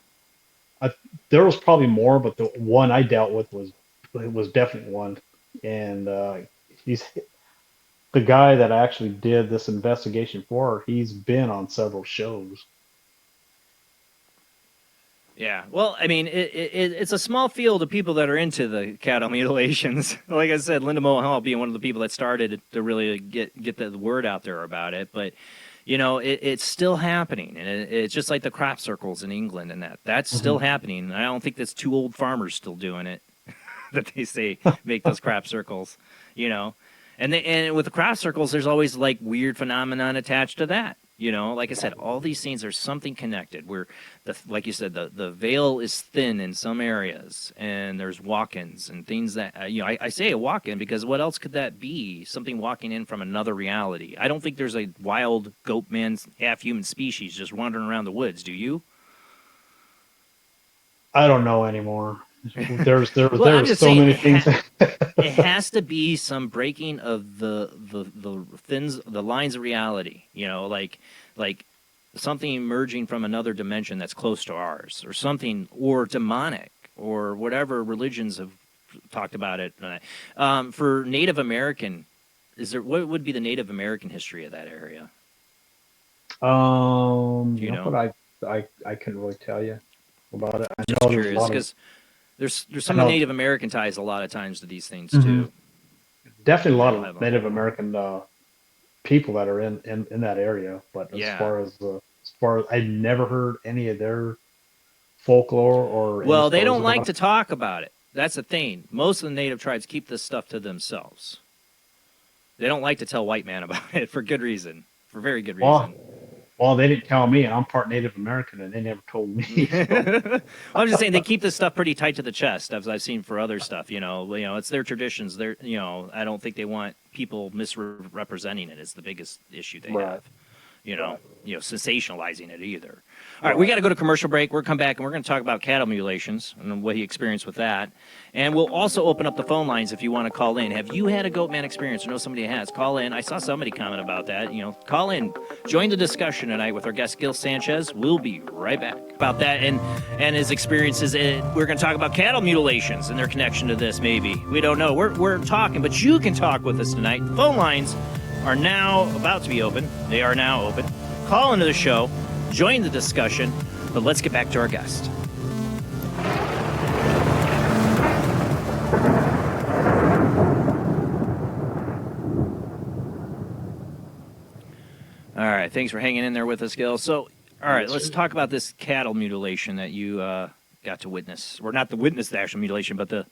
There was probably more, but the one I dealt with was definitely one. And he's the guy that I actually did this investigation for. He's been on several shows. Yeah, well, I mean, it's a small field of people that are into the cattle mutilations. Like I said, Linda Mulhall being one of the people that started to really get the word out there about it. But, it's still happening. And it's just like the crop circles in England and that's still happening. I don't think that's 2 old farmers still doing it, that they say make those crop circles, And with the crop circles, there's always like weird phenomenon attached to that. You know, like I said, all these things are something connected. Where, like you said, the veil is thin in some areas, and there's walk-ins and things that I say a walk-in because what else could that be? Something walking in from another reality. I don't think there's a wild goat man, half-human species just wandering around the woods. Do you? I don't know anymore. There's Well, I'm just so saying many things. it has to be some breaking of the lines of reality. You know, like something emerging from another dimension that's close to ours, or something, or demonic, or whatever religions have talked about it. For Native American, what would be the Native American history of that area? Do you You know know? what I couldn't really tell you about it. I Just know there's a curious, lot of because there's I some know Native American ties a lot of times to these things mhm, too. definitely a They lot all of have them. Native American people that are in that area. But Yeah. as far as I never heard any of their folklore or any Well, they stories don't like about to talk about it. That's the thing. Most of the native tribes keep this stuff to themselves. They don't like to tell white man about it for good reason, for very good it. reason. Well, they didn't tell me, and I'm part Native American, and they never told me. So, Well, I'm just saying they keep this stuff pretty tight to the chest, as I've seen for other stuff. It's their traditions. I don't think they want people misrepresenting it. Is the biggest issue they right, have. right. Sensationalizing it either. All right, we got to go to commercial break. We'll come back and we're going to talk about cattle mutilations and what he experienced with that. And we'll also open up the phone lines if you want to call in. Have you had a goat man experience or know somebody has? Call in. I saw somebody comment about that. Call in. Join the discussion tonight with our guest Gil Sanchez. We'll be right back about that and his experiences. We're going to talk about cattle mutilations and their connection to this. Maybe we don't know. We're talking, but you can talk with us tonight. Phone lines are now about to be open. They are now open. Call into the show, join the discussion, but let's get back to our guest. All right, thanks for hanging in there with us, Gil. So, all right, let's talk about this cattle mutilation that you got to witness, or not to witness the actual mutilation, but the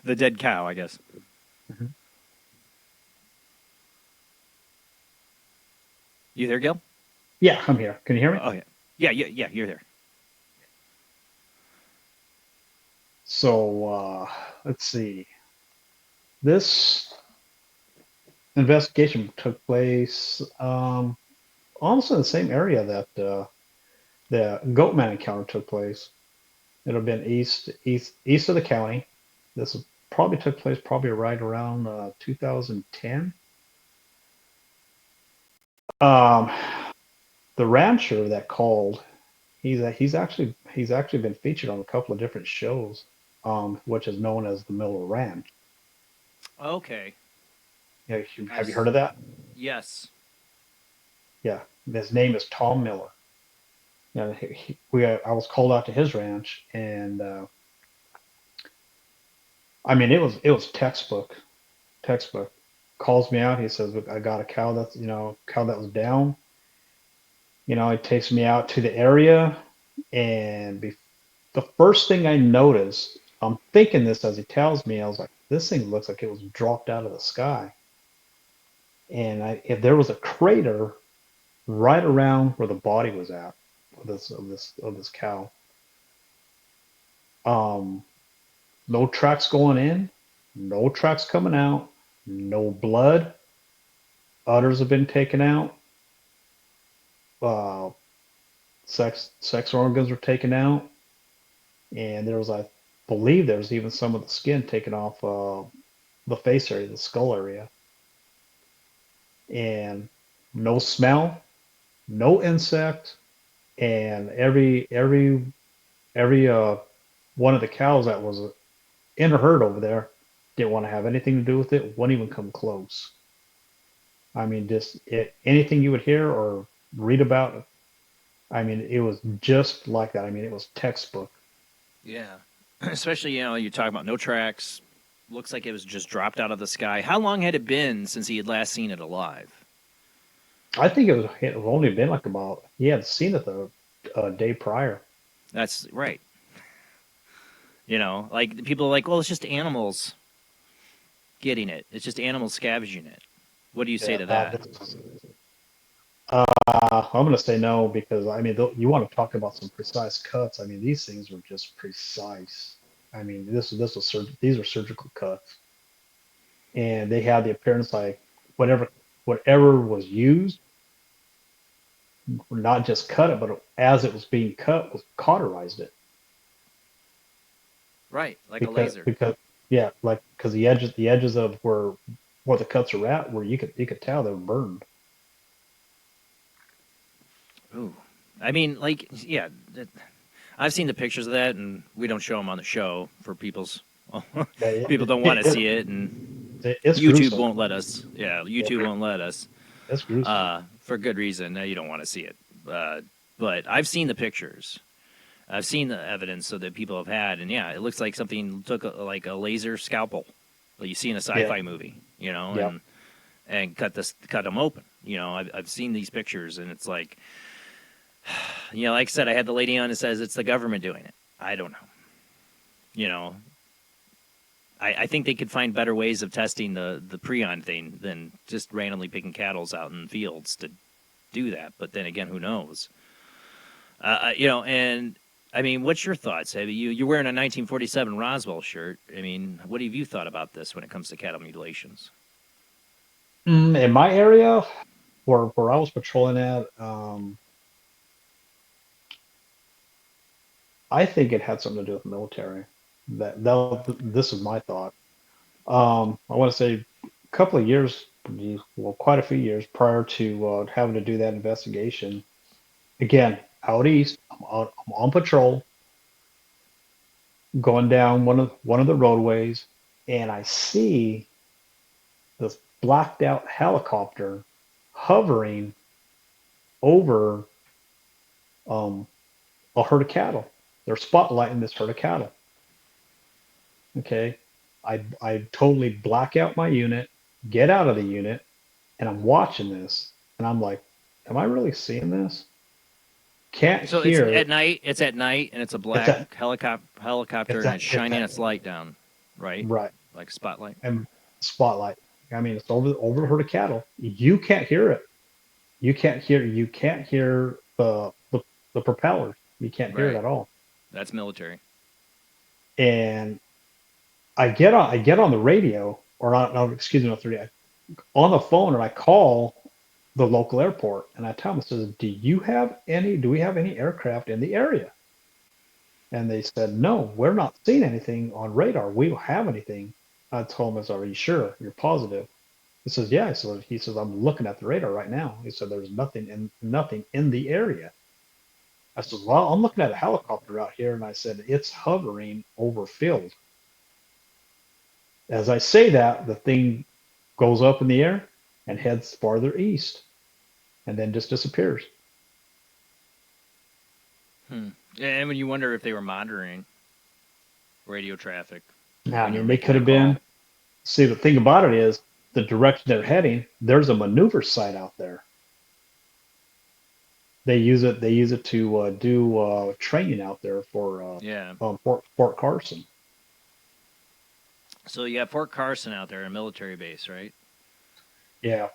the dead cow, I guess. Mhm. You there, Gil? Yeah, I'm here. Can you hear me? Oh yeah, you're there. So let's see. This investigation took place almost in the same area that the Goatman encounter took place. It would have been east of the county. This probably took place probably right around 2010. Um, the rancher that called, he's actually been featured on a couple of different shows, which is known as the Miller Ranch. Okay. Yeah, have you heard of that? Yes. Yeah, his name is Tom Miller. Yeah, I was called out to his ranch, and I mean it was textbook. Calls me out. He says, "Look, I got a cow that's cow that was down." He takes me out to the area, and the first thing I noticed, I'm thinking this as he tells me, I was like, "This thing looks like it was dropped out of the sky." And if there was a crater right around where the body was at of this cow. Um, no tracks going in, no tracks coming out, no blood. Udders have been taken out. Uh, sex organs were taken out, and I believe there was even some of the skin taken off the face area, the skull area, and no smell, no insect, and every one of the cows that was in a herd over there didn't want to have anything to do with it, wouldn't even come close. I mean, anything you would hear or read about, I mean, it was just like that. I mean, it was textbook. Yeah. Especially, you talk about no tracks. Looks like it was just dropped out of the sky. How long had it been since he had last seen it alive? I think it was only been like he had seen it the day prior. That's right. Like people are like, well, it's just animals getting it. It's just animals scavenging it. What do you say Yeah, to that? I'm gonna say no because I mean, you want to talk about some precise cuts. I mean, these things were just precise. I mean, these are surgical cuts, and they had the appearance like whatever whatever was used, not just cut it, but as it was being cut, was cauterized it Right, like a because laser. yeah, like because the edges of where the cuts are at, where you could tell they were burned. Ooh. I mean, like, yeah, I've seen the pictures of that, and we don't show them on the show for people's. Yeah, People don't want to see it, and it's YouTube gruesome. won't let us. Yeah, Yeah, YouTube won't let us. it's gruesome. For good reason. You don't want to see it. But I've seen the pictures. I've seen the evidence so that people have had, and yeah, it looks like something took like a laser scalpel, like you see in a sci-fi Yeah, movie, yeah. and cut them open. I've seen these pictures, and it's like, like I said, I had the lady on that says it's the government doing it. I don't know. You know, I think they could find better ways of testing the prion thing than just randomly picking cattle out in fields to do that. But then again, who knows? And I mean, what's your thoughts? You're wearing a 1947 Roswell shirt. I mean, what have you thought about this when it comes to cattle mutilations? In my area, where I was patrolling at, I think it had something to do with the military. This is my thought. I want to say a couple of years, well, quite a few years prior to having to do that investigation. Again, out east, I'm on patrol, going down one of the roadways, and I see this blacked out helicopter hovering over um, a herd of cattle. They're spotlighting this herd of cattle. Okay. I totally black out my unit, get out of the unit, and I'm watching this, and I'm like, am I really seeing this? Can't So it's hear. at night. It's at night, and it's a It's black that helicopter, it's and that it's it's shining that its light down, right, right. like a spotlight. And spotlight. I mean, it's over the herd of cattle. You can't hear it. You can't hear the propellers. You can't hear it Right. at all. That's military. And I get on the radio, or not, no, excuse me, not the radio, on the phone, and I call the local airport, and I tell them, I says, do we have any aircraft in the area? And they said, no, we're not seeing anything on radar. We don't have anything. I told him, I said, are you sure? You're positive? He says, yeah. He says, I'm looking at the radar right now. He said, there's nothing in the area. I said, well, I'm looking at a helicopter out here, and I said, it's hovering over field. As I say that, the thing goes up in the air and heads farther east, and then just disappears. And when you wonder if they were monitoring radio traffic Now, I when you were mean, they making could that have been. call. See, the thing about it is the direction they're heading. There's a maneuver site out there. They use it. They use it to do training out there for Yeah. Fort Carson. So you got Fort Carson out there, a military base, right? Yeah.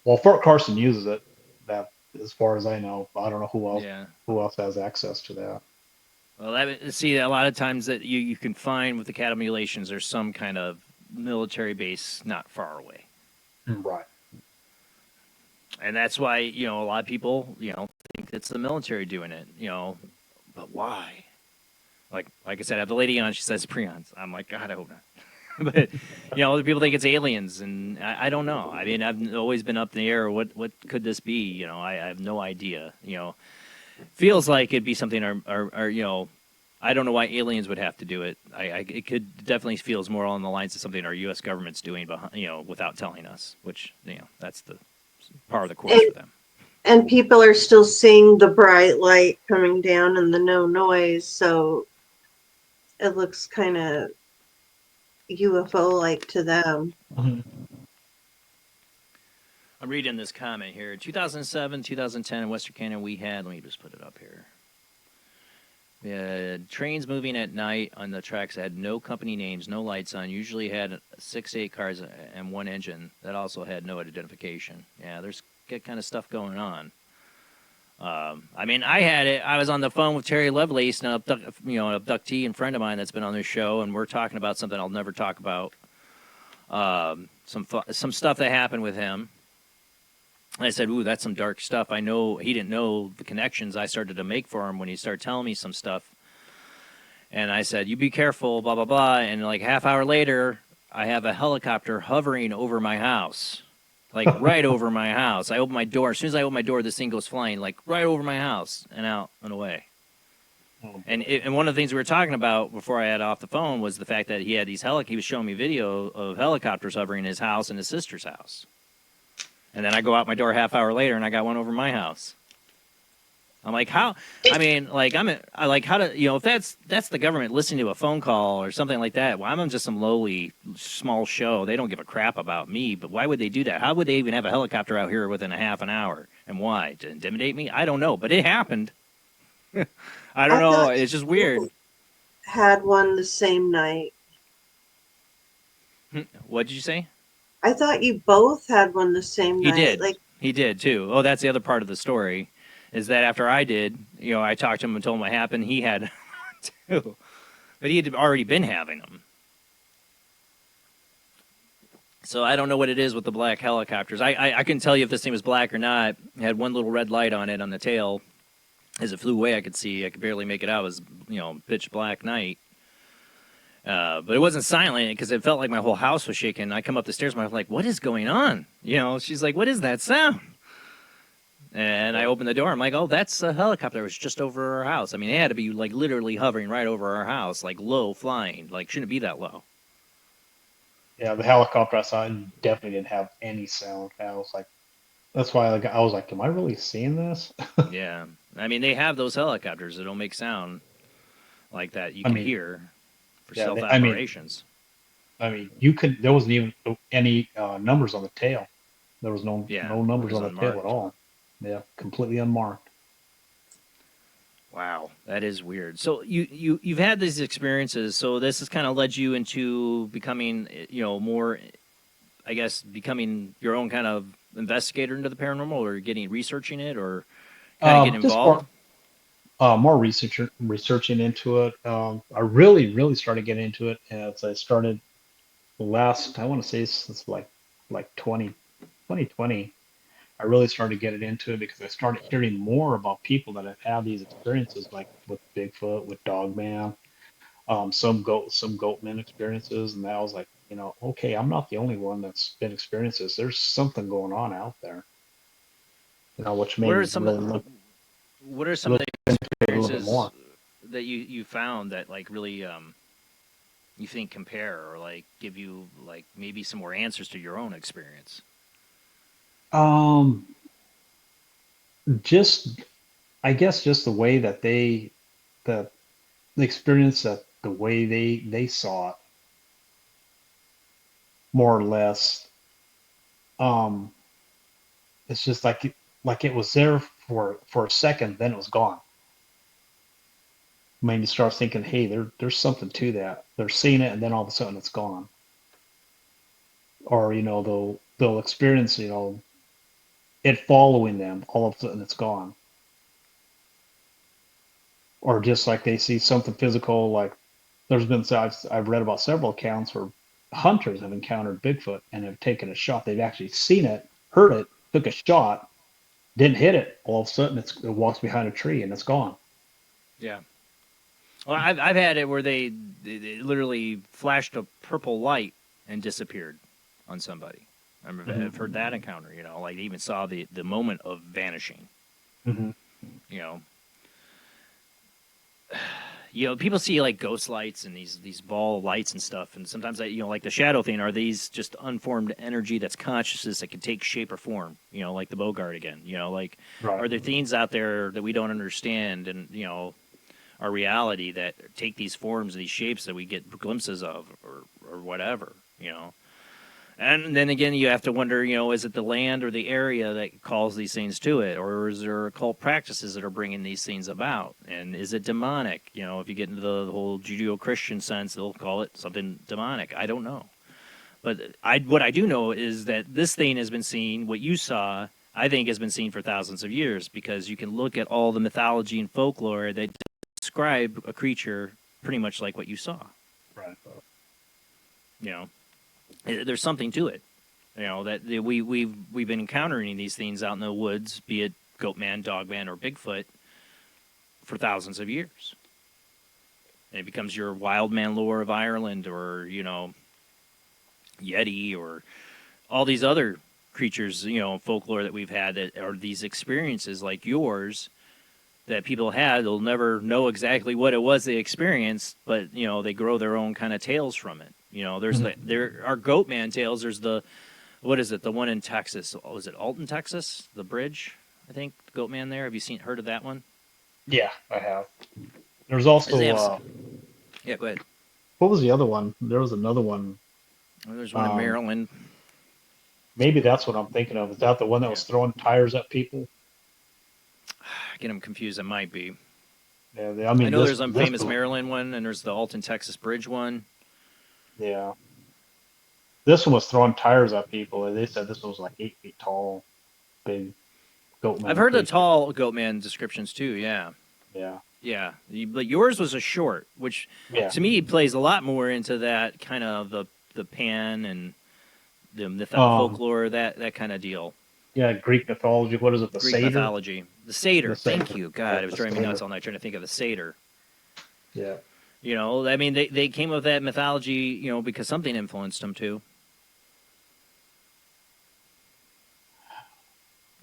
Well, Fort Carson uses it. That, as far as I know, I don't know who else Yeah. has access to that. Well, see, a lot of times that you can find with the cattle mutilations, there's some kind of military base not far away. Right. And that's why, a lot of people, think it's the military doing it, but why? Like I said, I have the lady on, she says prions. I'm like, God, I hope not. But, other people think it's aliens, and I don't know. I mean, I've always been up in the air. What could this be? I have no idea. Feels like it'd be something I don't know why aliens would have to do it. It could definitely feels more along the lines of something our U.S. government's doing, without telling us, which, that's the part of the course for them. And people are still seeing the bright light coming down and the no noise, so it looks kind of UFO-like to them. Mhm. I'm reading this comment here. 2007, 2010 in Western Canada, let me just put it up here. Trains moving at night on the tracks that had no company names, no lights on, usually had 6 to 8 cars and one engine that also had no identification. Yeah, there's that kind of stuff going on. I mean, I had it. I was on the phone with Terry Lovelace, an abductee and friend of mine that's been on this show, and we're talking about something I'll never talk about. Some stuff that happened with him. I said, "Ooh, that's some dark stuff." I know he didn't know the connections I started to make for him when he started telling me some stuff. And I said, "You be careful, blah blah blah." And like half hour later, I have a helicopter hovering over my house, like right over my house. I open my door. As soon as I open my door, this thing goes flying, like right over my house and out and away. And one of the things we were talking about before I had off the phone was the fact that he had these he was showing me video of helicopters hovering in his house and his sister's house. And then I go out my door half hour later and I got one over my house. I'm like, how? I mean, like, I like how to, if that's the government listening to a phone call or something like that. Well, I'm just some lowly small show. They don't give a crap about me. But why would they do that? How would they even have a helicopter out here within a half an hour? And why? To intimidate me? I don't know. But it happened. I don't know. It's just weird. Had one the same night. What did you say? I thought you both had one the same night. He did. Like, he did too. Oh, that's the other part of the story. Is that after I did, I talked to him and told him what happened. He had too, but he had already been having them. So I don't know what it is with the black helicopters. I couldn't tell you if this thing was black or not. It had one little red light on it on the tail. As it flew away, I could see. I could barely make it out. It was, pitch black night. But it wasn't silent because it felt like my whole house was shaking. I come up the stairs, my wife's like, "What is going on?" She's like, "What is that sound?" And I opened the door. I'm like, "Oh, that's a helicopter. It was just over our house." I mean, it had to be like literally hovering right over our house, like low flying. Like, shouldn't be that low. Yeah, the helicopter I saw definitely didn't have any sound. I was like, that's why I was like, am I really seeing this? Yeah. I mean, they have those helicopters that don't make sound like that. You I can mean, hear for yeah, self-operations. I mean, there wasn't even any numbers on the tail. There was no numbers on the tail at all. Yeah, completely unmarked. Wow, that is weird. So you've had these experiences. So this has kind of led you into becoming, more, I guess, becoming your own kind of investigator into the paranormal, or researching it, or kind of get involved. More researching into it. I really started getting into it as I started I want to say it's like 2020. I really started getting into it because I started hearing more about people that have had these experiences, like with Bigfoot, with Dogman, some Goatman experiences, and I was like, okay, I'm not the only one that's been experiencing this. There's something going on out there, which made me really look. What are some of the experiences more that you found that like really you think compare or like give you like maybe some more answers to your own experience? Just I guess just the way that the experience, that the way they saw it, more or less. It's just like it was there for a second, then it was gone. I mean, you start thinking, hey, there's something to that. They're seeing it, and then all of a sudden it's gone. Or they'll experience it following them. All of a sudden it's gone. Or just like they see something physical, like there's been I've read about several accounts where hunters have encountered Bigfoot and have taken a shot. They've actually seen it, heard it, took a shot, didn't hit it. All of a sudden it walks behind a tree and it's gone. Yeah. Well, I've had it where they literally flashed a purple light and disappeared on somebody. I've heard that encounter. Like they even saw the moment of vanishing. Mm-hmm. People see like ghost lights and these ball lights and stuff, and sometimes like the shadow thing. Are these just unformed energy that's consciousness that can take shape or form? Like the Bogart again. Like Right. Are there things out there that we don't understand and our reality that take these forms, these shapes that we get glimpses of, or whatever, And then again, you have to wonder, is it the land or the area that calls these things to it, or is there occult practices that are bringing these things about? And is it demonic? If you get into the whole Judeo-Christian sense, they'll call it something demonic. I don't know. But what I do know is that this thing has been seen, what you saw, I think has been seen for thousands of years, because you can look at all the mythology and folklore that describe a creature pretty much like what you saw. Right. You know, there's something to it. You know, that we've been encountering these things out in the woods, be it Goatman, Dogman, or Bigfoot, for thousands of years. And it becomes your wild man lore of Ireland, or, you know, Yeti, or all these other creatures, you know, folklore that we've had, that are these experiences like yours that people had. They'll never know exactly what it was they experienced, but, you know, they grow their own kind of tales from it. You know, there are Goatman tales. There's what is it? The one in Texas. Was it Alton, Texas? The bridge, I think, Goatman there. Have you heard of that one? Yeah, I have. There's also Yeah, go ahead. what was the other one? There was another one. There's one in Maryland. Maybe that's what I'm thinking of. Is that the one that was throwing tires at people? I get them confused. It might be. Yeah, I mean, I know there's a famous Maryland one, and there's the Alton, Texas bridge one. Yeah. This one was throwing tires at people, and they said this one was like 8 feet tall, big goat man. I've heard the tall Goatman descriptions too. Yeah. Yeah. Yeah, but yours was a short, which to me plays a lot more into that kind of the pan and the folklore, that kind of deal. Yeah, Greek mythology. What is it? The Greek satyr? mythology. The satyr. Thank you. God, Yeah, it was driving me nuts all night trying to think of the satyr. Yeah. You know, I mean, they came up with that mythology, you know, because something influenced them too.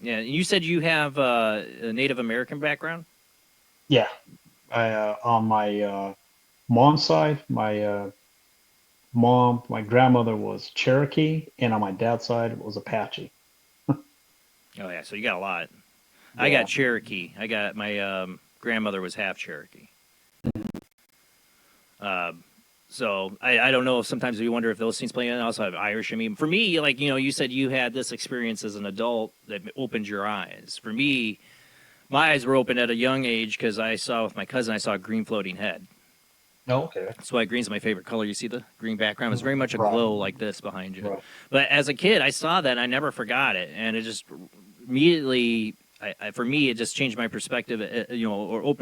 Yeah, you said you have a Native American background? Yeah. On my mom's side, my my grandmother was Cherokee, and on my dad's side it was Apache. Oh yeah, so you got a lot. Yeah. I got Cherokee. I got my grandmother was half Cherokee. So I don't know if sometimes you wonder if those things play in. I also have Irish. I mean, for me, like, you know, you said you had this experience as an adult that opened your eyes. For me, my eyes were opened at a young age because I saw with my cousin, I saw a green floating head. Oh, okay. That's why green's my favorite color. You see the green background? It's very much a glow like this behind you. Right. But as a kid, I saw that and I never forgot it. And it just immediately, for me, it just changed my perspective, you know, or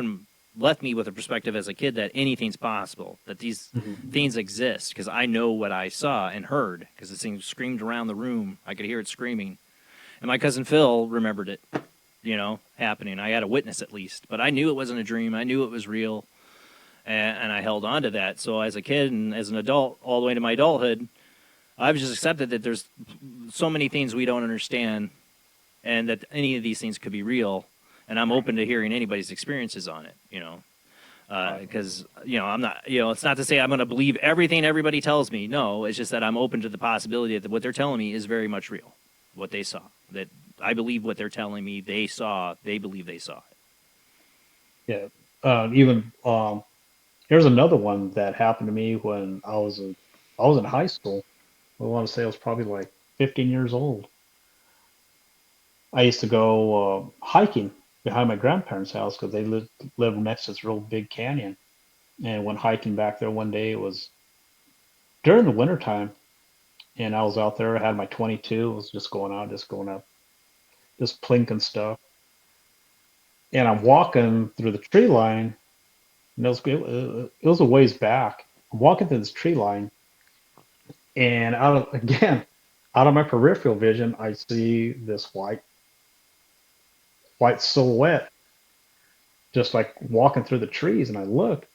left me with a perspective as a kid that anything's possible, that these things exist, because I know what I saw and heard, because this thing screamed around the room. I could hear it screaming. And my cousin Phil remembered it, you know, happening. I had a witness at least, but I knew it wasn't a dream. I knew it was real, and I held on to that. So as a kid and as an adult, all the way to my adulthood, I've just accepted that there's so many things we don't understand, and that any of these things could be real. And I'm open to hearing anybody's experiences on it, you know, because, you know, I'm not, you know, it's not to say I'm going to believe everything everybody tells me. No, it's just that I'm open to the possibility that what they're telling me is very much real, what they saw, that I believe what they're telling me they saw, they believe they saw Yeah. it. Here's another one that happened to me when I was in high school. I want to say I was probably like 15 years old. I used to go hiking behind my grandparents' house because they lived next to this real big canyon. And went hiking back there one day. It was during the wintertime, and I was out there. I had my 22. I was just going out, just plinking stuff. And I'm walking through the tree line, and it was a ways back. I'm walking through this tree line, and out of my peripheral vision, I see this white silhouette just like walking through the trees, and I look,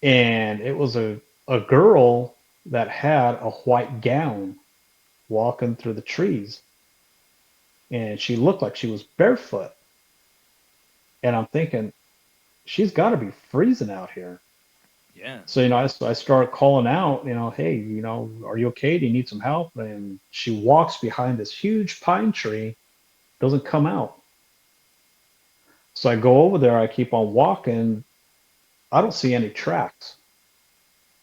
and it was a girl that had a white gown walking through the trees, and she looked like she was barefoot. And I'm thinking, she's got to be freezing out here. Yeah. So, you know, I start calling out, you know, hey, you know, are you okay? Do you need some help? And she walks behind this huge pine tree, doesn't come out. So I go over there, I keep on walking. I don't see any tracks.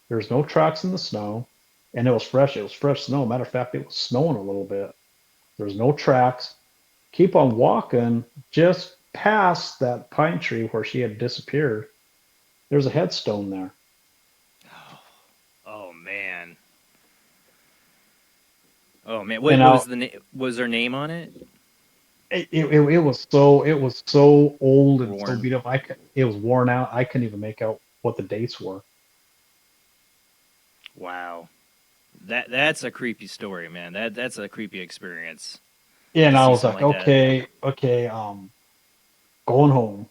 There's no tracks in the snow. And it was fresh. It was fresh snow. Matter of fact, it was snowing a little bit. There's no tracks. Keep on walking just past that pine tree where she had disappeared. There's a headstone there. Oh man. Oh man. What was was her name on it? it was so old and so Worn. beat up. It was worn out. I couldn't even make out what the dates were. Wow. That's a creepy story, man. That's a creepy experience Yeah, to and I see was something like, like that. okay, going home.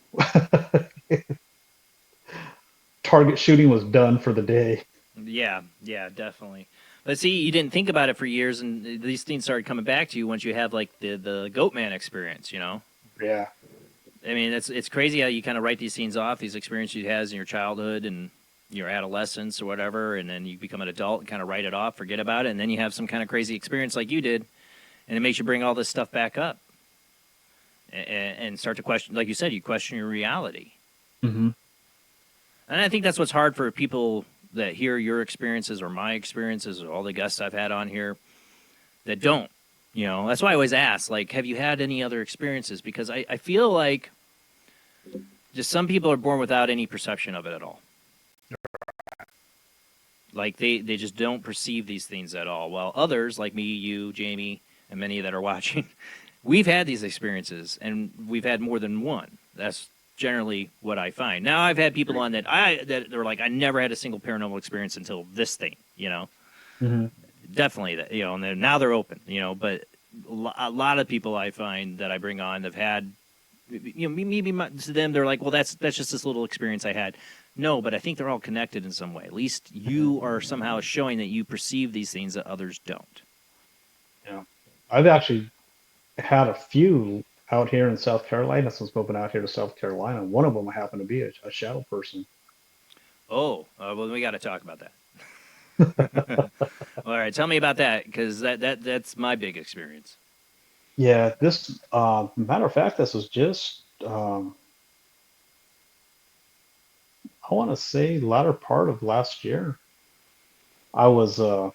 Target shooting was done for the day. Yeah, yeah, definitely. But see, you didn't think about it for years, and these things started coming back to you once you have like the Goatman experience. You know, Yeah. I mean, it's crazy how you kind of write these scenes off, these experiences you had in your childhood and your adolescence or whatever, and then you become an adult and kind of write it off, forget about it, and then you have some kind of crazy experience like you did, and it makes you bring all this stuff back up and start to question, like you said, you question your reality. Hmm. And I think that's what's hard for people that hear your experiences or my experiences or all the guests I've had on here that don't. You know, that's why I always ask, like, have you had any other experiences? Because I feel like just some people are born without any perception of it at all. Like they just don't perceive these things at all. While others, like me, you, Jamie, and many that are watching, we've had these experiences and we've had more than one. That's generally what I find. Now I've had people on that they're like, I never had a single paranormal experience until this thing, you know. Hmm. Definitely that, you know, and now they're open, you know, but a lot of people I find that I bring on have had, you know, maybe to them they're like, well, that's just this little experience I had. No, but I think they're all connected in some way. At least you are somehow showing that you perceive these things that others don't. Yeah. I've actually had a few out here in South Carolina since moving out here to South Carolina. One of them happened to be a shadow person. Oh, well, we got to talk about that. All right, tell me about that because that's my big experience. Yeah, this matter of fact, this was just I want to say latter part of last year. I was I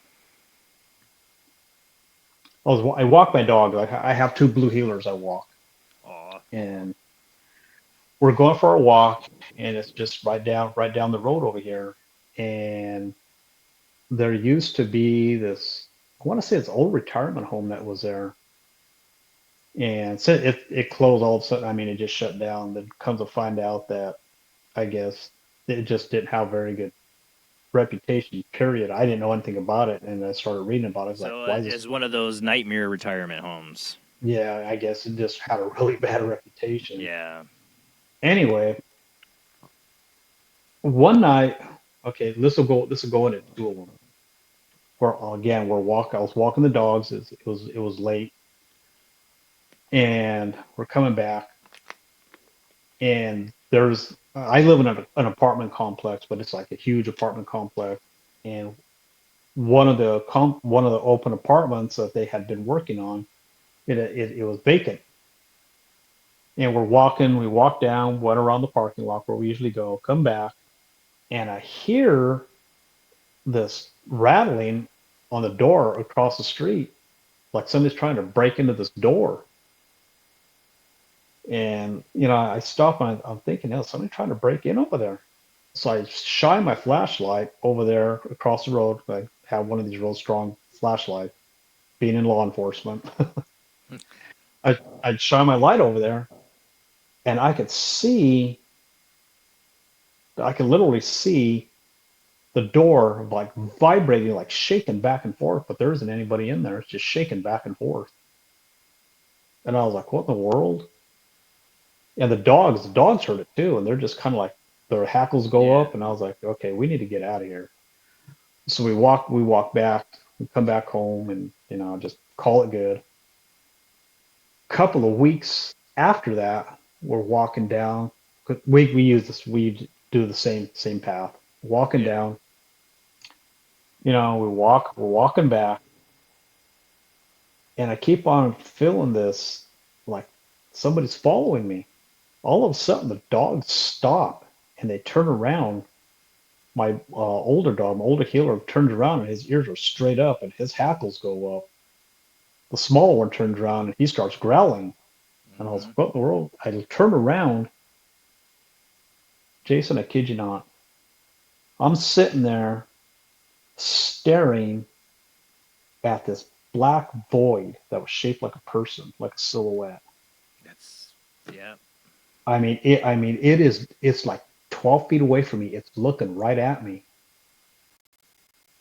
walk my dog. Like I have two blue heelers I walk, Aw. and we're going for a walk, and it's just right down the road over here. And there used to be this, I want to say it's old retirement home that was there. And so it closed all of a sudden. I mean, it just shut down. Then comes to find out that I guess it just didn't have very good reputation, period. I didn't know anything about it, and I started reading about it. I was like, So why is this? it's one of those nightmare retirement homes. Yeah, I guess it just had a really bad reputation. Yeah. Anyway, one night, okay, this will go into two of them. Again, I was walking the dogs. It was late, and we're coming back, and I live in an apartment complex, but it's like a huge apartment complex, and one of the open apartments that they had been working on, it was vacant. And we walk down, went around the parking lot where we usually go, come back, and I hear this rattling on the door across the street, like somebody's trying to break into this door. And I stop and I'm thinking, oh, somebody trying to break in over there. So I shine my flashlight over there across the road. I have one of these real strong flashlights, being in law enforcement. I'd shine my light over there, and I could literally see the door like vibrating, like shaking back and forth, but there isn't anybody in there. It's just shaking back and forth. And I was like, what in the world? And the dogs heard it too, and they're just kind of like their hackles go Yeah. up, and I was like, okay, we need to get out of here. So we walk back, we come back home, and just call it good. Couple of weeks after that, we're walking down. We do the same path. Walking Yeah. down, we're walking back, and I keep on feeling this like somebody's following me. All of a sudden, the dogs stop and they turn around. My older dog, my older healer, turns around and his ears are straight up and his hackles go up. The small one turns around and he starts growling. And I was Hmm. like, what in the world? I turn around, Jason, I kid you not. I'm sitting there staring at this black void that was shaped like a person, like a silhouette. Yeah. It's like 12 feet away from me. It's looking right at me,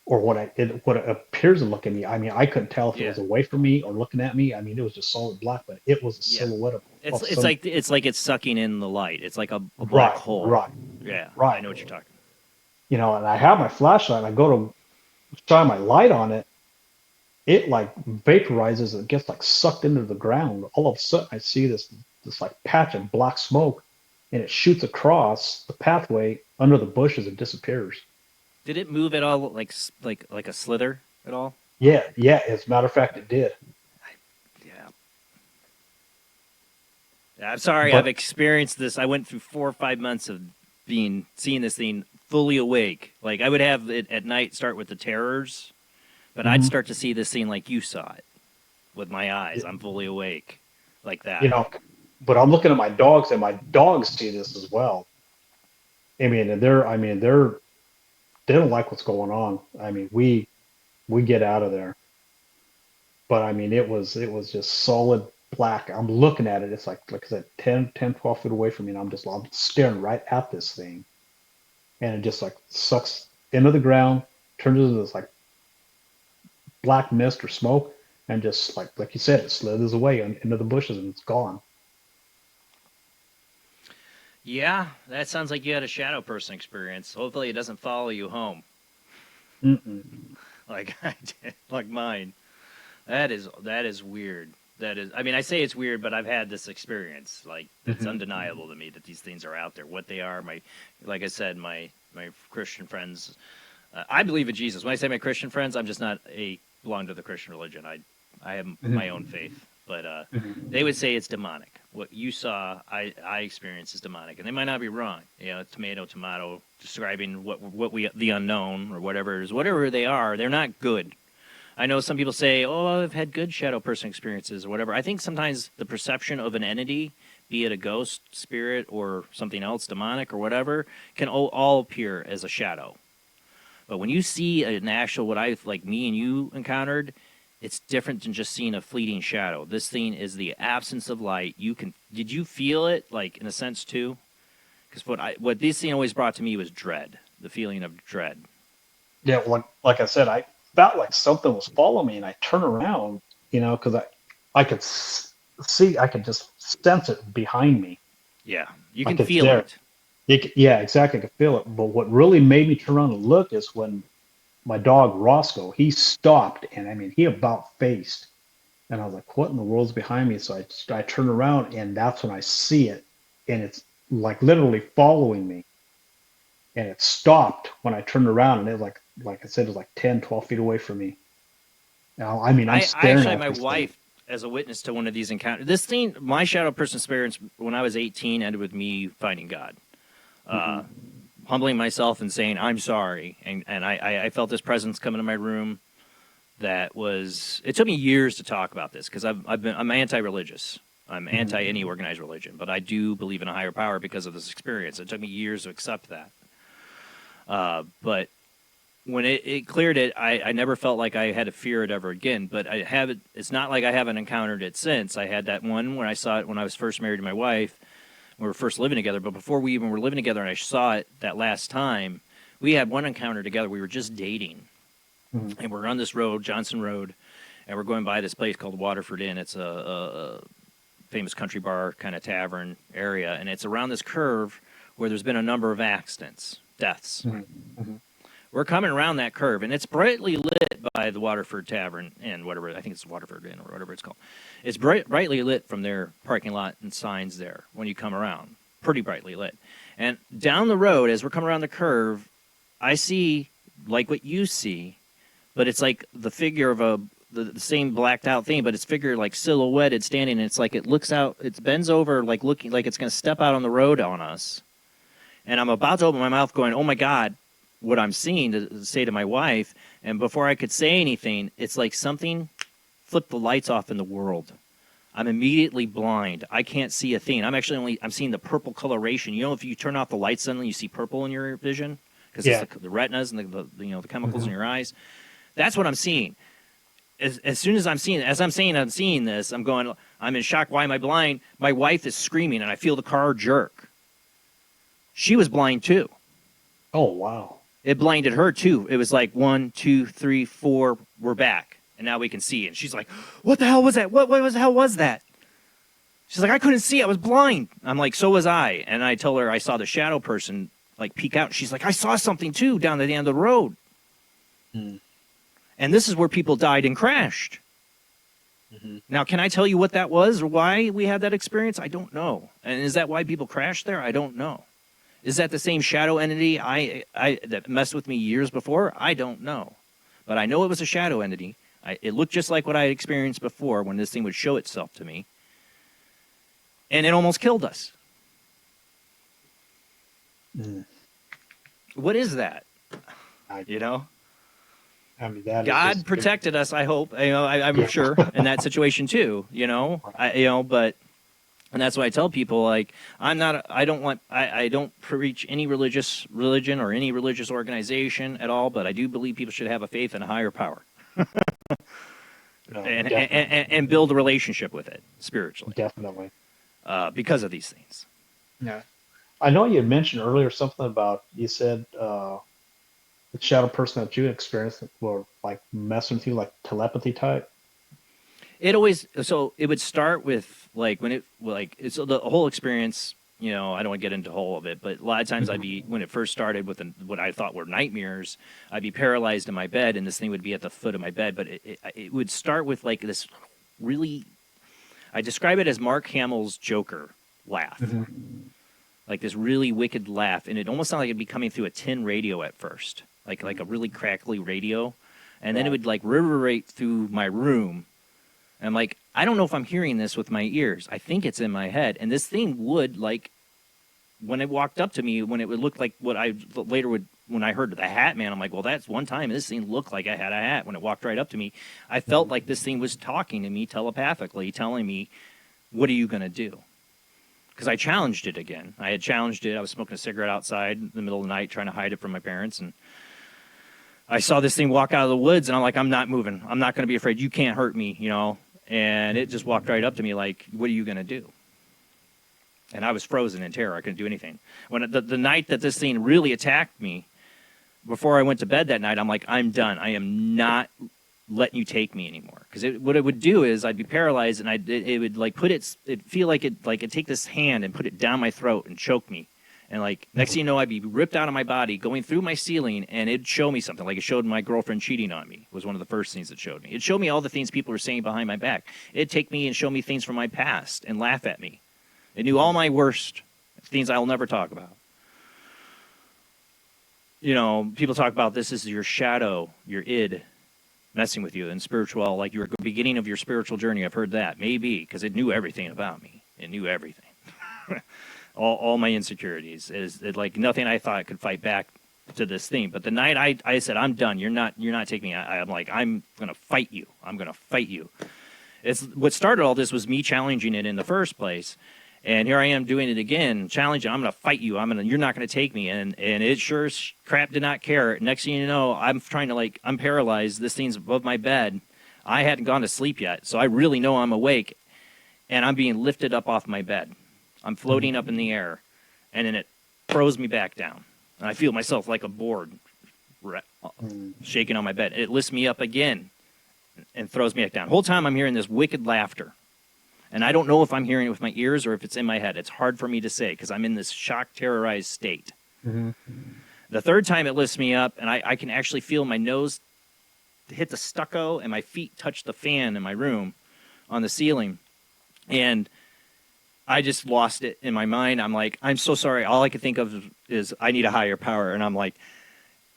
or what it appears to look at me. I mean, I couldn't tell if it Yeah. was away from me or looking at me. I mean, it was just solid black, but it was a Yeah. silhouette It's of it's some. like it's sucking in the light. It's like a black Right, hole. right, Yeah, I right. know what you're talking. And I have my flashlight and I go to shine my light on it. It like vaporizes. It gets like sucked into the ground. All of a sudden, I see this like patch of black smoke, and it shoots across the pathway under the bushes and disappears. Did it move at all, like a slither at all? Yeah, yeah. As a matter of fact, it did. Yeah. I'm sorry, I've But experienced this. I went through 4 or 5 months of seeing this thing fully awake. Like I would have it at night start with the terrors, but I'd mhm, start to see this thing like you saw it with my eyes. I'm fully awake, like you that. know, but I'm looking at my dogs, and my dogs see this as well. They don't like what's going on. I mean, we get out of there. But I mean, it was just solid black. I'm looking at it. It's like I said, 12 feet away from me, and I'm staring right at this thing, and it just like sucks into the ground, turns into this like black mist or smoke, and just like you said, it slithers away into the bushes and it's gone. Yeah, that sounds like you had a shadow person experience. Hopefully, it doesn't follow you home Mm-mm. like I did, like mine. That is weird. That is, I mean, I say it's weird, but I've had this experience. Like, it's Mhm. undeniable to me that these things are out there. What they are, like I said, my Christian friends. I believe in Jesus. When I say my Christian friends, I'm just not belong to the Christian religion. I have my own faith, but Mhm. they would say it's demonic. What you saw, I experienced is demonic, and they might not be wrong. Tomato, describing what we the unknown or whatever it is, whatever they are, they're not good. I know some people say, "Oh, I've had good shadow person experiences or whatever." I think sometimes the perception of an entity, be it a ghost, spirit, or something else, demonic or whatever, can all appear as a shadow. But when you see an actual, what I like me and you encountered, it's different than just seeing a fleeting shadow. This thing is the absence of light. Did you feel it, like in a sense too? Because what this thing always brought to me was dread, the feeling of dread. Yeah, like I said, I felt like something was following me, and I turn around, because I could see, I could just sense it behind me, Yeah, you can like it's feel there. it. Yeah, exactly. I could feel it. But what really made me turn around and look is when my dog Roscoe, he stopped, and I mean, he about faced, and I was like, "What in the world's behind me?" So I turn around, and that's when I see it, and it's like literally following me, and it stopped when I turned around, and it was like I said, it was like 10, 12 feet away from me. Now, I mean, I'm I staring actually had at my this thing. wife as a witness to one of these encounters. This thing, my shadow person experience when I was 18 ended with me finding God, Hmm. humbling myself and saying, I'm sorry. And I felt this presence come into my room that was, it took me years to talk about this because I'm anti-religious. I'm Hmm. anti any organized religion, but I do believe in a higher power because of this experience. It took me years to accept that. But when it cleared it, I never felt like I had to fear it ever again. But I haven't. It's not like I haven't encountered it since. I had that one when I saw it when I was first married to my wife. We were first living together. But before we even were living together, and I saw it that last time, we had one encounter together. We were just dating, Hmm. and we're on this road, Johnson Road, and we're going by this place called Waterford Inn. It's a famous country bar kind of tavern area, and it's around this curve where there's been a number of accidents, deaths. Hmm. Hmm. We're coming around that curve, and it's brightly lit by the Waterford Tavern and whatever, I think it's Waterford Inn or whatever it's called. It's brightly lit from their parking lot and signs there when you come around. Pretty brightly lit. And down the road, as we're coming around the curve, I see like what you see, but it's like the figure of the same blacked out thing, but it's figure like silhouetted standing, and it's like it looks out, it bends over like looking like it's going to step out on the road on us. And I'm about to open my mouth going, oh my God, what I'm seeing to say to my wife. And before I could say anything, it's like something flipped the lights off in the world. I'm immediately blind. I can't see a thing. I'm seeing the purple coloration. You know, if you turn off the lights suddenly, you see purple in your vision because Yeah. it's the retinas and the chemicals Hmm. in your eyes. That's what I'm seeing. as soon as I'm seeing this, I'm in shock. Why am I blind? My wife is screaming, and I feel the car jerk. She was blind too. Oh, wow. It blinded her too. It was like 1, 2, 3, 4. We're back, and now we can see. And she's like, "What the hell was that? What the hell was that?" She's like, "I couldn't see. I was blind." I'm like, "So was I." And I tell her I saw the shadow person like peek out. She's like, "I saw something too down at the end of the road." Mm. And this is where people died and crashed. Mm-hmm. Now, can I tell you what that was or why we had that experience? I don't know. And is that why people crashed there? I don't know. Is that the same shadow entity that messed with me years before? I don't know. But I know it was a shadow entity. It looked just like what I had experienced before when this thing would show itself to me. And it almost killed us. Mm. What is that? You know? I mean, that God is just, protected us, I hope. I'm sure in that situation too, you know. But and that's why I tell people, like, I don't preach any religion or any religious organization at all, but I do believe people should have a faith in a higher power. and build a relationship with it spiritually. Definitely. Because of these things. Yeah. I know you had mentioned earlier something about, you said the shadow person that you experienced were like messing with you, like telepathy type. It would start with like it's the whole experience. You know, I don't want to get into all of it, but a lot of times when it first started with what I thought were nightmares, I'd be paralyzed in my bed, and this thing would be at the foot of my bed. But it would start with like this really, I describe it as Mark Hamill's Joker laugh, like this really wicked laugh, and it almost sounded like it'd be coming through a tin radio at first, like a really crackly radio, and then it would like reverberate through my room. And I'm like, I don't know if I'm hearing this with my ears. I think it's in my head. And this thing would, like, when it walked up to me, when it would look like what I later would, when I heard the Hat Man, I'm like, well, that's one time this thing looked like I had a hat. When it walked right up to me, I felt like this thing was talking to me telepathically, telling me, what are you going to do? Because I challenged it again. I had challenged it. I was smoking a cigarette outside in the middle of the night, trying to hide it from my parents. And I saw this thing walk out of the woods, and I'm like, I'm not moving. I'm not going to be afraid. You can't hurt me, you know. And it just walked right up to me like, what are you going to do? And I was frozen in terror. I couldn't do anything. When the night that this thing really attacked me, before I went to bed that night, I'm like, I'm done. I am not letting you take me anymore. Because what it would do is I'd be paralyzed, and it would like it'd feel like it'd take this hand and put it down my throat and choke me. And like next thing you know, I'd be ripped out of my body, going through my ceiling, and it'd show me something. Like it showed my girlfriend cheating on me. Was one of the first things it showed me. It showed me all the things people were saying behind my back. It'd take me and show me things from my past and laugh at me. It knew all my worst things I'll never talk about. You know, people talk about this is your shadow, your id, messing with you, and spiritual, like your beginning of your spiritual journey. I've heard that. Maybe, because it knew everything about me. It knew everything. all my insecurities. Is like nothing I thought could fight back to this thing. But the night I said, I'm done. You're not taking me. I'm like, I'm going to fight you. I'm going to fight you. It's what started all this was me challenging it in the first place. And here I am doing it again, challenging. I'm going to fight you. You're not going to take me. And it sure as crap did not care. Next thing you know, I'm paralyzed. This thing's above my bed. I hadn't gone to sleep yet. So I really know I'm awake. And I'm being lifted up off my bed. I'm floating up in the air. And then it throws me back down. And I feel myself like a board shaking on my bed. It lifts me up again and throws me back down. The whole time I'm hearing this wicked laughter. And I don't know if I'm hearing it with my ears or if it's in my head. It's hard for me to say because I'm in this shock, terrorized state. Mm-hmm. The third time it lifts me up, and I can actually feel my nose hit the stucco and my feet touch the fan in my room on the ceiling. And I just lost it in my mind. I'm like, I'm so sorry. All I could think of is I need a higher power. And I'm like,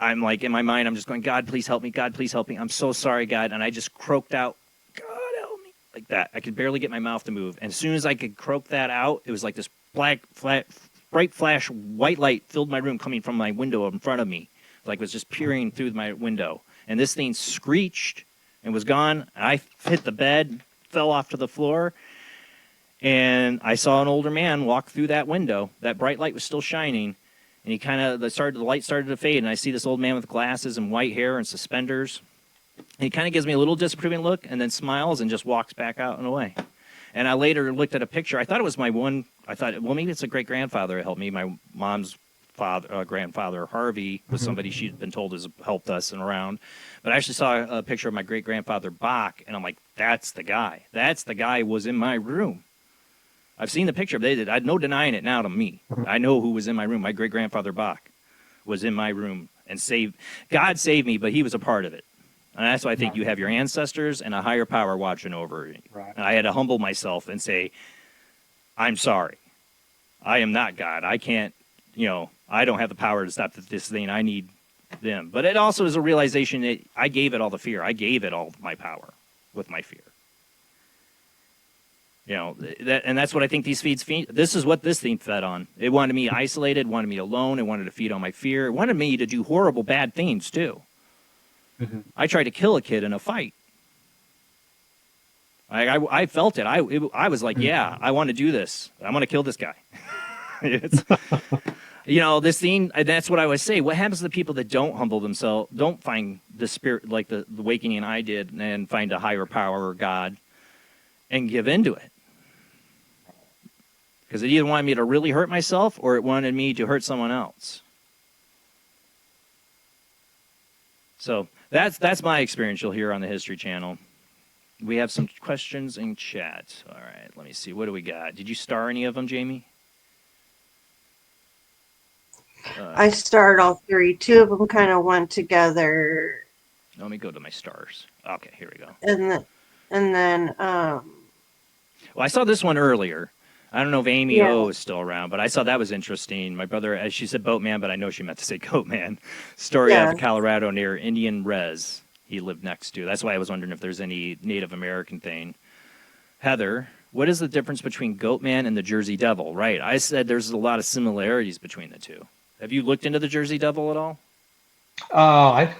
in my mind, I'm just going, God, please help me. God, please help me. I'm so sorry, God. And I just croaked out, God, help me. Like that. I could barely get my mouth to move. And as soon as I could croak that out, it was like this bright flash, white light filled my room coming from my window in front of me. Like it was just peering through my window. And this thing screeched and was gone. I hit the bed, fell off to the floor. And I saw an older man walk through that window. That bright light was still shining. And he the light started to fade. And I see this old man with glasses and white hair and suspenders. He kind of gives me a little disapproving look and then smiles and just walks back out and away. And I later looked at a picture. I thought it was my one. I thought, well, maybe it's a great-grandfather that helped me. My mom's grandfather, Harvey, was somebody she'd been told has helped us and around. But I actually saw a picture of my great-grandfather, Bach, and I'm like, that's the guy. That's the guy who was in my room. I've seen the picture. I'd no denying it now to me. I know who was in my room. My great-grandfather, Bach, was in my room and God saved me, but he was a part of it. And that's why I think you have your ancestors and a higher power watching over you. Right. And I had to humble myself and say, I'm sorry. I am not God. I can't, I don't have the power to stop this thing. I need them. But it also is a realization that I gave it all the fear. I gave it all my power with my fear. And that's what I think these feeds feed. This is what this thing fed on. It wanted me isolated, wanted me alone. It wanted to feed on my fear. It wanted me to do horrible, bad things, too. I tried to kill a kid in a fight. I felt it. I was like, yeah, I want to do this. I want to kill this guy. This thing, and that's what I always say. What happens to the people that don't humble themselves, don't find the spirit like the awakening I did and find a higher power or God and give into it? Because it either wanted me to really hurt myself or it wanted me to hurt someone else. So that's my experience you'll hear on the History Channel. We have some questions in chat. All right, let me see. What do we got? Did you star any of them, Jamie? I starred all three. Two of them kind of went together. Let me go to my stars. Okay, here we go. And then Well, I saw this one earlier. I don't know if Amy O is still around, but I saw that was interesting. My brother, as she said Boatman, but I know she meant to say Goatman. Story out of Colorado near Indian Res he lived next to. That's why I was wondering if there's any Native American thing. Heather, what is the difference between Goatman and the Jersey Devil? Right, I said there's a lot of similarities between the two. Have you looked into the Jersey Devil at all? I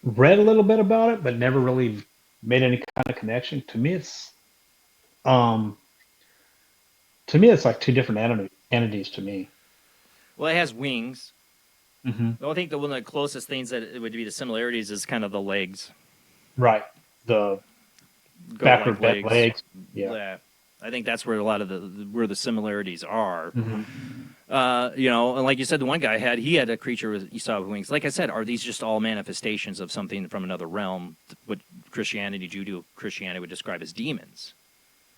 read a little bit about it, but never really made any kind of connection. To me, it's like two different entities to me. Well, it has wings. Mm-hmm. I think one of the closest things that it would be the similarities is kind of the legs. Right. The backward legs. Yeah. I think that's where a lot of where the similarities are. Mm-hmm. And like you said, the one guy he had a creature he saw with wings. Like I said, are these just all manifestations of something from another realm? What Judeo-Christianity would describe as demons.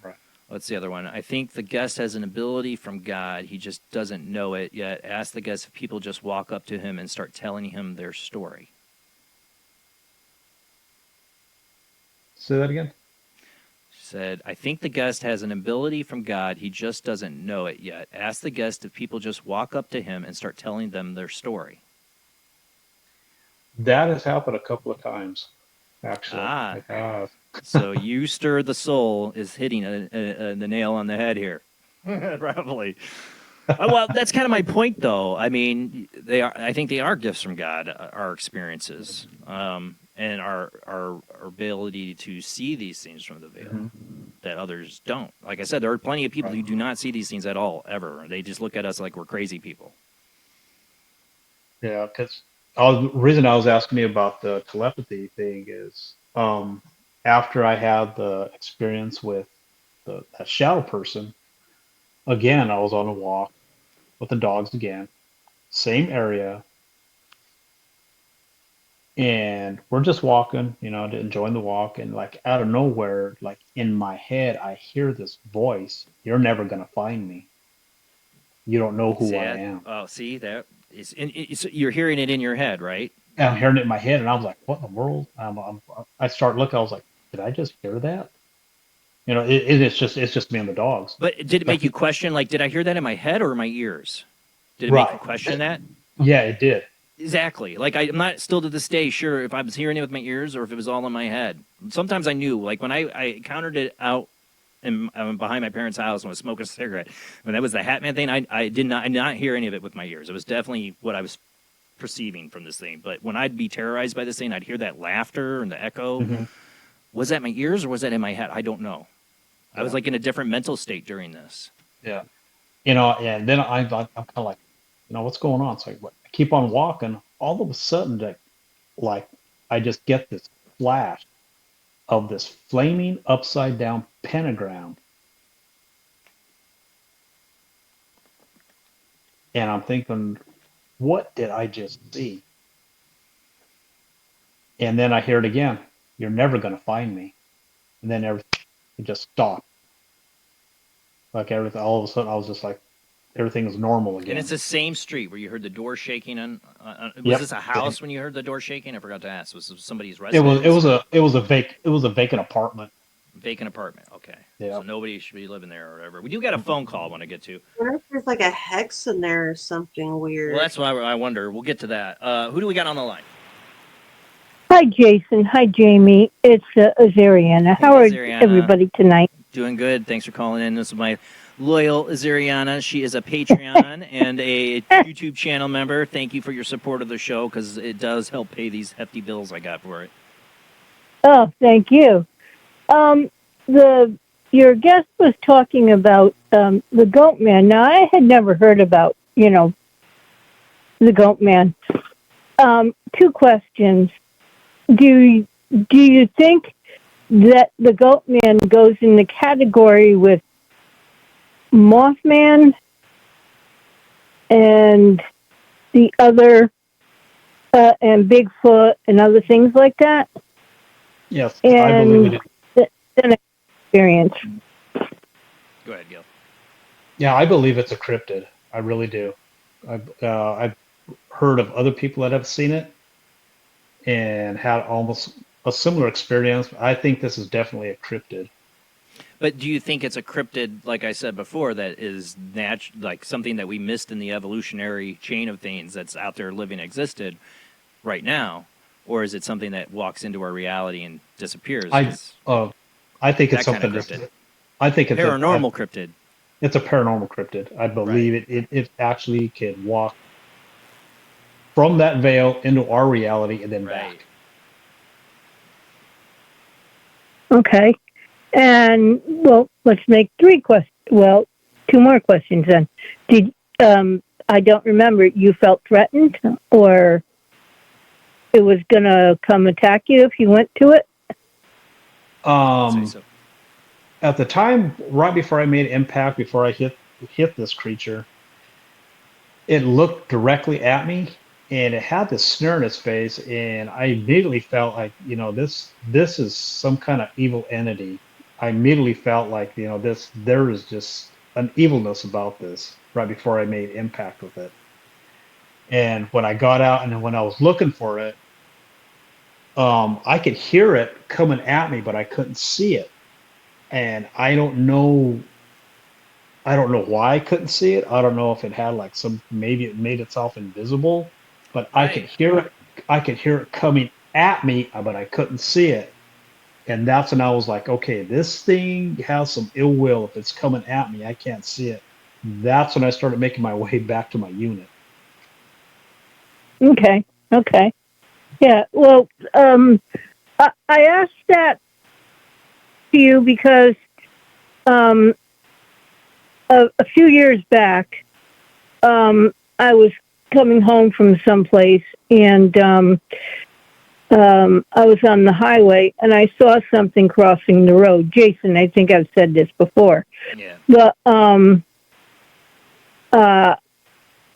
Right. What's the other one? I think the guest has an ability from God. He just doesn't know it yet. Ask the guest if people just walk up to him and start telling him their story. Say that again. Said, I think the guest has an ability from God. He just doesn't know it yet. Ask the guest if people just walk up to him and start telling them their story. That has happened a couple of times, actually. It has. So you stir the soul is hitting the nail on the head here. Probably. Well, that's kind of my point, though. I mean, I think they are gifts from God, our experiences. And our ability to see these things from the veil that others don't. Like I said, there are plenty of people who do not see these things at all, ever. They just look at us like we're crazy people. Yeah, because the reason I was asking me about the telepathy thing is after I had the experience with that shadow person, again, I was on a walk with the dogs again, same area. And we're just walking, enjoying the walk. And like out of nowhere, like in my head, I hear this voice. You're never going to find me. You don't know who I am. Oh, see, that is, you're hearing it in your head, right? And I'm hearing it in my head. And I was like, what in the world? I start looking. I was like, did I just hear that? It's just me and the dogs. But did it make you question, like, did I hear that in my head or in my ears? Did it make you question that? Yeah, it did. Exactly. Like, I'm not still to this day sure if I was hearing it with my ears or if it was all in my head. Sometimes I knew. Like, when I encountered it out behind my parents' house and was smoking a cigarette, when that was the Hat Man thing, I did not hear any of it with my ears. It was definitely what I was perceiving from this thing. But when I'd be terrorized by this thing, I'd hear that laughter and the echo. Mm-hmm. Was that my ears or was that in my head? I don't know. I was like in a different mental state during this. Yeah. And then I'm kind of like, what's going on? So I keep on walking. All of a sudden, like I just get this flash of this flaming upside down pentagram. And I'm thinking, what did I just see? And then I hear it again. You're never going to find me. And then everything it just stopped. Like everything, all of a sudden, I was just like, everything is normal again. And it's the same street where you heard the door shaking. Was Yep. this a house when you heard the door shaking? I forgot to ask. Was this somebody's It residence? was a vacant apartment. Vacant apartment. Okay. Yeah. So nobody should be living there or whatever. We do get a phone call I want to get to. What if there's like a hex in there or something weird? Well, that's what I wonder. We'll get to that. Who do we got on the line? Hi, Jason. Hi, Jamie. It's Azariana. How are Azariana. everybody tonight? Doing good. Thanks for calling in. This is my loyal Azariana. She is a Patreon and a YouTube channel member. Thank you for your support of the show because it does help pay these hefty bills I got for it. Oh, thank you. Your guest was talking about the Goatman. Now, I had never heard about, the Goatman. Two questions. Do you think that the Goatman goes in the category with Mothman and the other and Bigfoot and other things like that? Yes, And I believe it. an experience. Go ahead, Gil. Yeah, I believe it's a cryptid. I really do. I've heard of other people that have seen it and had almost a similar experience. I think this is definitely a cryptid. But do you think it's a cryptid, like I said before, that is like something that we missed in the evolutionary chain of things that's out there living existed right now? Or is it something that walks into our reality and disappears? I think it's that kind something of cryptid. I think it's Paranormal cryptid. It's a paranormal cryptid. I believe it actually can walk from that veil into our reality and then back. Okay. And, well, let's make three questions. Well, two more questions then. I don't remember, you felt threatened or it was going to come attack you if you went to it? At the time, right before I made impact, before I hit this creature, it looked directly at me and it had this sneer in its face, and I immediately felt like, this is some kind of evil entity. I immediately felt like, there is just an evilness about this right before I made impact with it. And when I got out and when I was looking for it, I could hear it coming at me, but I couldn't see it. And I don't know why I couldn't see it. I don't know if it had like maybe it made itself invisible, but I could hear it. I could hear it coming at me, but I couldn't see it. And that's when I was like, okay, this thing has some ill will. If it's coming at me, I can't see it. That's when I started making my way back to my unit. Okay. Yeah, well, I asked that to you because a few years back, I was coming home from someplace, and I was on the highway, and I saw something crossing the road. Jason, I think I've said this before. Yeah. But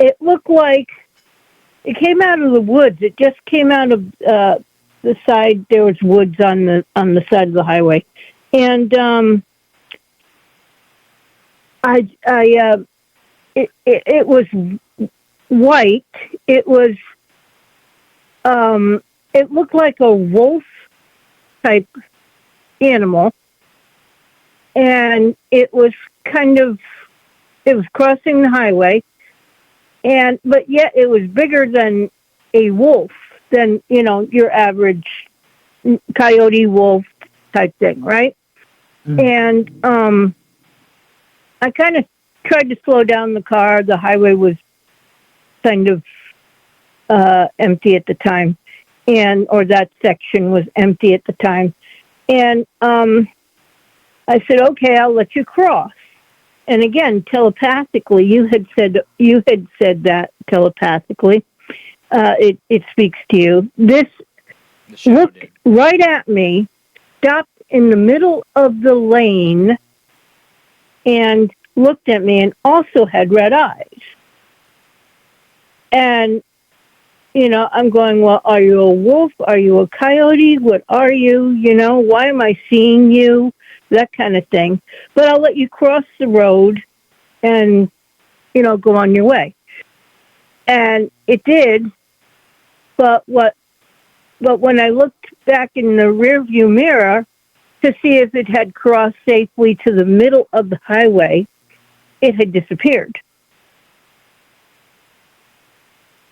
it looked like it came out of the woods. It just came out of the side. There was woods on the side of the highway, and it was white. It was it looked like a wolf type animal, and it was crossing the highway, but yet it was bigger than a wolf, than your average coyote wolf type thing, right? And I kind of tried to slow down the car. The highway was kind of empty at the time, or that section was empty at the time. And I said, okay, I'll let you cross. And again, telepathically, you had said that telepathically. It speaks to you. This The shadow looked did. right at me, stopped in the middle of the lane, and looked at me, and also had red eyes. And, I'm going, well, are you a wolf? Are you a coyote? What are you? Why am I seeing you? That kind of thing. But I'll let you cross the road and, go on your way. And it did. But when I looked back in the rearview mirror to see if it had crossed safely to the middle of the highway, it had disappeared.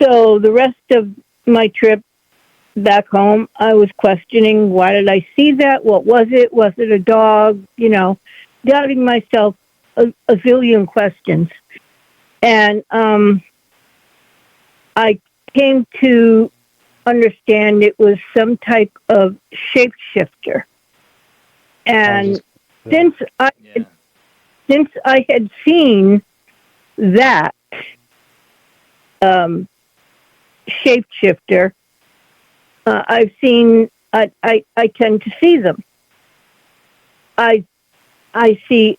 So the rest of my trip back home, I was questioning, why did I see that? What was it? Was it a dog? Doubting myself a zillion questions. And I came to understand it was some type of shapeshifter. And since I had seen that shapeshifter, I tend to see them. I've seen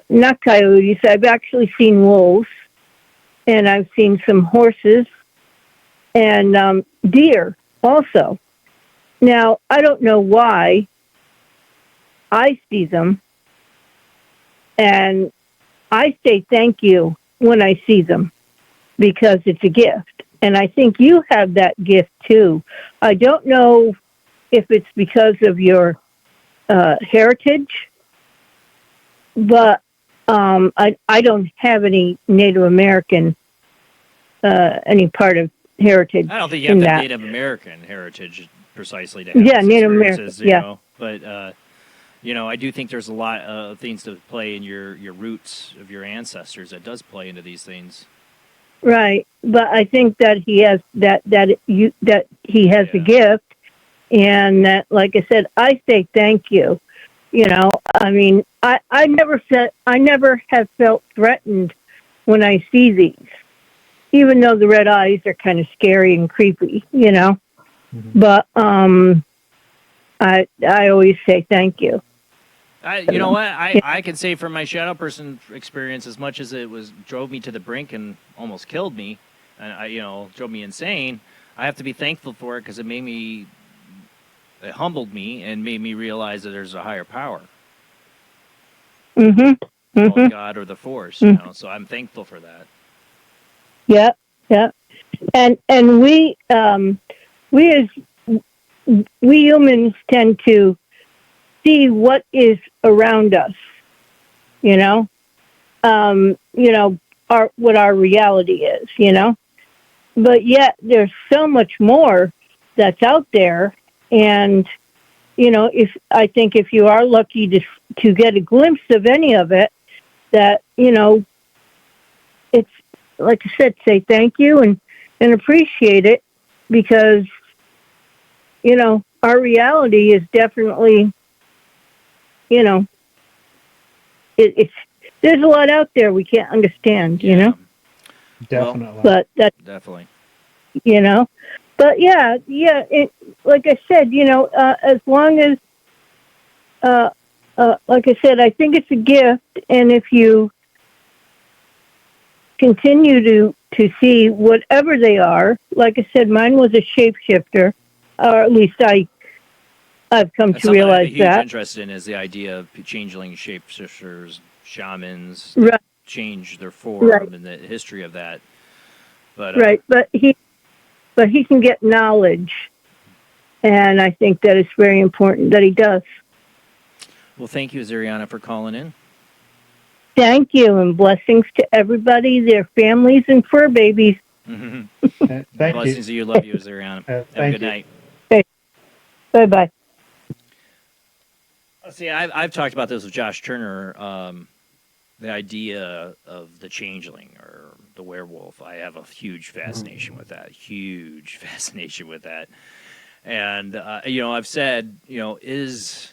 not coyotes. I've actually seen wolves, and I've seen some horses and deer also. Now, I don't know why I see them, and I say thank you when I see them because it's a gift. And I think you have that gift too. I don't know if it's because of your heritage, but I don't have any Native American, any part of heritage. I don't think you have the that. Native American heritage precisely to have these Native American. experiences, Yeah. But I do think there's a lot of things to play in your roots of your ancestors that does play into these things. Right, but I think that he has that he has a gift, and that, like I said, I say thank you. I mean, I never have felt threatened when I see these, even though the red eyes are kind of scary and creepy. Mm-hmm. But I always say thank you. You know what? I can say from my shadow person experience, as much as it drove me to the brink and almost killed me, and drove me insane. I have to be thankful for it because it humbled me and made me realize that there's a higher power. Mm-hmm. Call Mm-hmm. it God or the Force, Mm-hmm. So I'm thankful for that. Yeah, yeah, and we humans tend to see what is around us, what our reality is, but yet there's so much more that's out there. And, if you are lucky to get a glimpse of any of it, that, it's, like I said, say thank you and appreciate it because, our reality is definitely, it's there's a lot out there we can't understand, Definitely. But that Definitely. But yeah, like I said, as long as, like I said, I think it's a gift, and if you continue to see whatever they are, like I said, mine was a shapeshifter, or at least I've come to Something I have a realize huge that. interest in is the idea of changeling shapeshifters, shamans, Right. change their form and the history of that. But right, but he can get knowledge, and I think that it's very important that he does. Well, thank you, Zariana, for calling in. Thank you, and blessings to everybody, their families, and fur babies. Thank Blessings to you. Love you, Zariana. Have a good night. Okay. Bye-bye. See, I've talked about this with Josh Turner, the idea of the changeling or the werewolf. I have a huge fascination with that. Huge fascination with that. And, I've said, is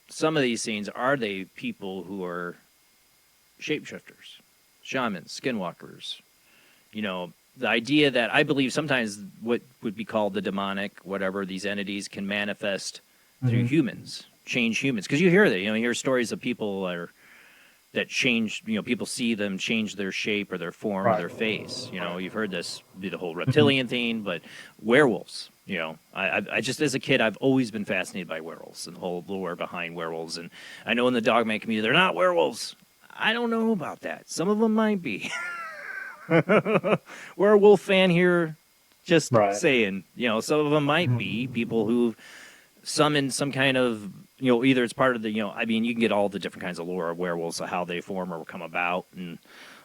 some of these scenes, are they people who are shapeshifters, shamans, skinwalkers, the idea that I believe sometimes what would be called the demonic, whatever, these entities can manifest through humans, change humans. Because you hear that, you hear stories of people that change, people see them change their shape or their form or their face. You've heard this, the whole reptilian thing, but werewolves, I just, as a kid, I've always been fascinated by werewolves and the whole lore behind werewolves. And I know in the Dogman community, they're not werewolves. I don't know about that. Some of them might be. We're a wolf fan here, just saying. Some of them might be people who summon some kind of, either it's part of the, you can get all the different kinds of lore of werewolves, how they form or come about and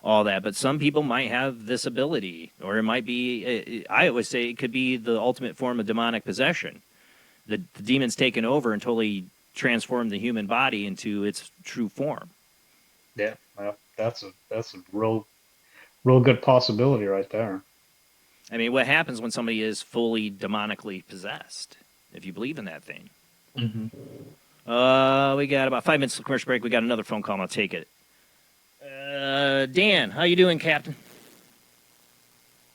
all that. But some people might have this ability, or it might be, I always say it could be the ultimate form of demonic possession. The demon's taken over and totally transformed the human body into its true form. Yeah, well, that's a real good possibility right there. I mean, what happens when somebody is fully demonically possessed, if you believe in that thing? We got about 5 minutes to commercial break. We got another phone call. I'll take it. Dan, how you doing, Captain?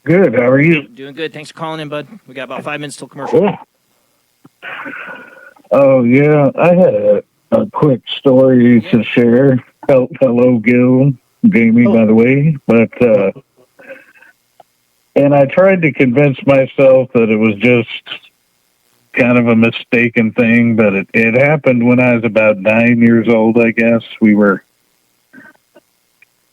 Good. How are you? Doing good. Thanks for calling in, bud. We got about 5 minutes till commercial. Cool. Oh, yeah. I had a quick story to share. Hello, Gil. Jamie, by the way. But, and I tried to convince myself that it was just kind of a mistaken thing, but it happened when I was about 9 years old, I guess. We were,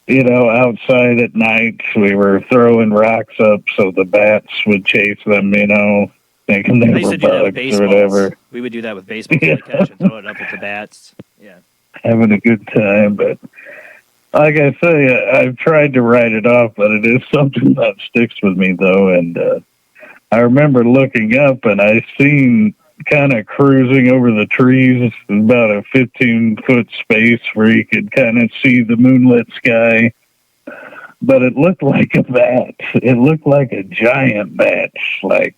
outside at night. We were throwing rocks up so the bats would chase them, thinking they were bugs or whatever. We would do that with baseball. Catch and throw it up at the bats. Yeah. Having a good time, but like I say, I've tried to write it off, but it is something that sticks with me, though. And I remember looking up, and I seen kind of cruising over the trees, about a 15-foot space where you could kind of see the moonlit sky. But it looked like a bat. It looked like a giant bat. Like,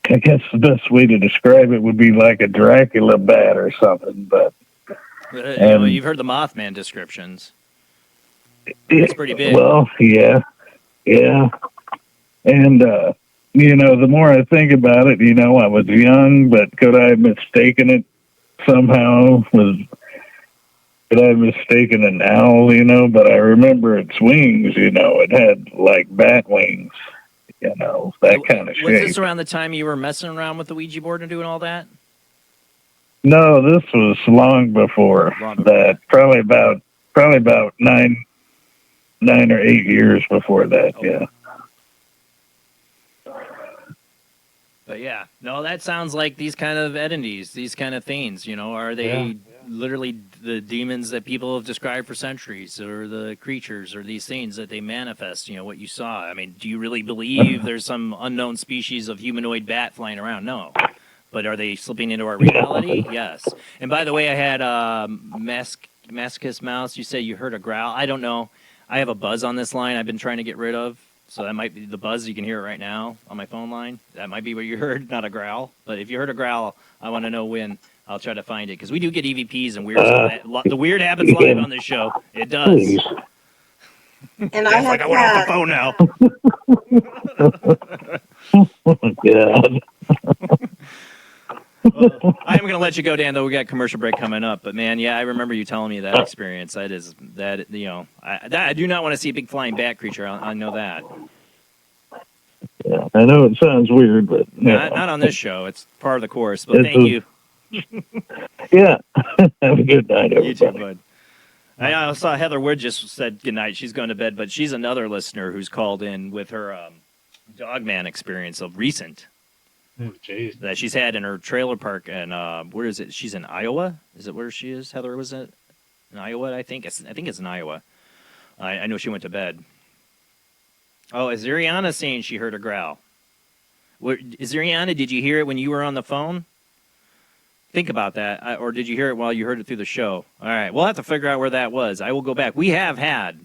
I guess the best way to describe it would be like a Dracula bat or something. But you've heard the Mothman descriptions. It's pretty big. Well, yeah. And, the more I think about it, I was young, but could I have mistaken it somehow? Could I have mistaken an owl, But I remember its wings, it had like bat wings, that kind of shape. Was this around the time you were messing around with the Ouija board and doing all that? No, this was long before that. Probably about 9 or 8 years before that. Okay. Yeah. But yeah, no, that sounds like these kind of entities, these kind of things. Are they literally the demons that people have described for centuries, or the creatures, or these things that they manifest? What you saw. I mean, do you really believe there's some unknown species of humanoid bat flying around? No. But are they slipping into our reality? Yes. And by the way, I had Masochist Mouse. You say you heard a growl. I don't know. I have a buzz on this line I've been trying to get rid of. So that might be the buzz. You can hear it right now on my phone line. That might be what you heard, not a growl. But if you heard a growl, I want to know when. I'll try to find it, because we do get EVPs and weird stuff. The weird happens live on this show. It does. And I like I went off the phone now. Oh, God. I'm going to let you go, Dan, though. We got commercial break coming up. But, man, yeah, I remember you telling me that experience. I do not want to see a big flying bat creature. I know that. Yeah, I know it sounds weird, but... Not on this show. It's part of the course. But thank you. Yeah. Have a good night, everybody. You too, bud. I saw Heather Wood just said good night. She's going to bed, but she's another listener who's called in with her Dogman experience of recent. Oh, jeez. That she's had in her trailer park, and where is it? She's in Iowa. Is it where she is? Heather, was it in Iowa? I think it's in Iowa. I know she went to bed. Oh, is Ariana saying she heard a growl? Is Ariana? Did you hear it when you were on the phone? Think about that, or did you hear it while you heard it through the show? All right, we'll have to figure out where that was. I will go back. We have had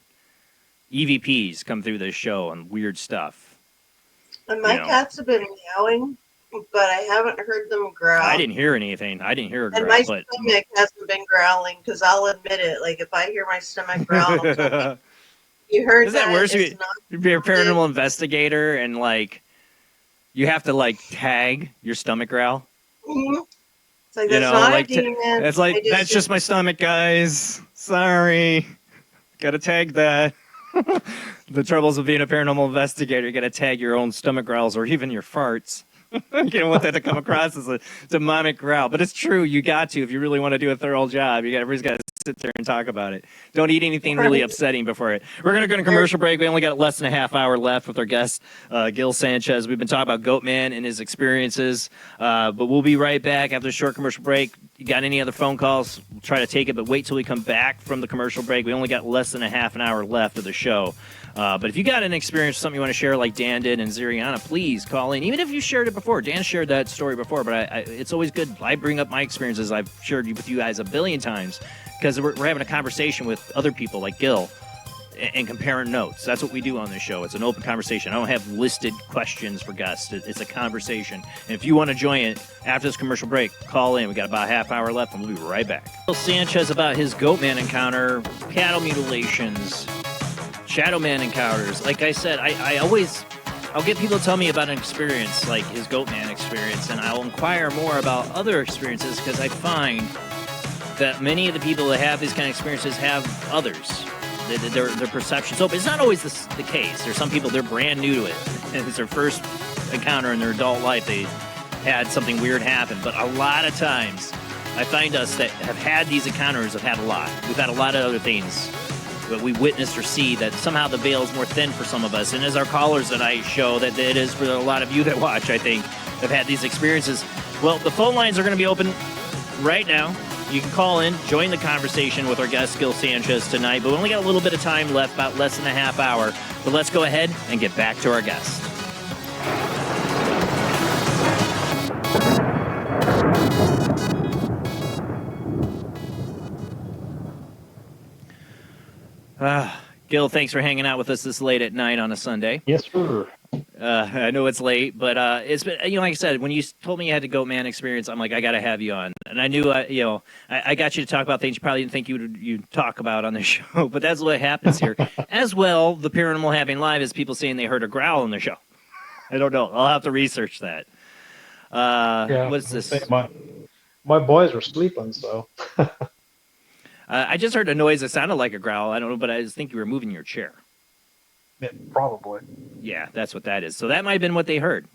EVPs come through this show and weird stuff. And my cats have been meowing, but I haven't heard them growl. I didn't hear anything. I didn't hear a growl. And my stomach hasn't been growling, because I'll admit it. Like, if I hear my stomach growl, You heard Isn't that worse? It's You'd be a paranormal investigator and like you have to like tag your stomach growl. It's like, You that's know, not like a demon. it's like I that's just my stomach, guys. Sorry, gotta tag that. The troubles of being a paranormal investigator, you gotta tag your own stomach growls or even your farts. You don't want that to come across as a demonic growl, but it's true. You got to if you really want to do a thorough job. Everybody's got to sit there and talk about it. Don't eat anything really upsetting before it. We're gonna go to commercial break. We only got less than a half hour left with our guest Gil Sanchez. We've been talking about Goatman and his experiences, but we'll be right back after a short commercial break. You got any other phone calls? We'll try to take it, but wait till we come back from the commercial break. We only got less than a half an hour left of the show. But if you got an experience, something you want to share like Dan did and Ziriana, please call in. Even if you shared it before. Dan shared that story before, but it's always good. I bring up my experiences I've shared with you guys a billion times because we're having a conversation with other people like Gil and comparing notes. That's what we do on this show. It's an open conversation. I don't have listed questions for guests. It's a conversation. And if you want to join it after this commercial break, call in. We got about a half hour left, and we'll be right back. Gil Sanchez about his Goatman encounter, cattle mutilations, Shadow Man encounters. Like I said, I'll get people to tell me about an experience like his Goatman experience, and I'll inquire more about other experiences because I find that many of the people that have these kind of experiences have others. Their perception's open. It's not always the case. There's some people, they're brand new to it, and it's their first encounter in their adult life. They had something weird happen, but a lot of times I find us that have had these encounters have had a lot. We've had a lot of other things that we witness or see that somehow the veil is more thin for some of us. And as our callers that I show, that it is for a lot of you that watch, I think, have had these experiences. Well, the phone lines are going to be open right now. You can call in, join the conversation with our guest, Gil Sanchez, tonight. But we only got a little bit of time left, about less than a half hour. But let's go ahead and get back to our guest. Gil, thanks for hanging out with us this late at night on a Sunday. Yes, sir. I know it's late, but it's been, like I said, when you told me you had a Goatman experience, I'm like, I got to have you on. And I knew, I got you to talk about things you probably didn't think you'd talk about on the show, but that's what happens here. As well, the Paranormal Having Live is people saying they heard a growl on the show. I don't know. I'll have to research that. What's this? My boys were sleeping, so. I just heard a noise that sounded like a growl. I don't know, but I just think you were moving your chair. Yeah, probably. Yeah, that's what that is. So that might have been what they heard.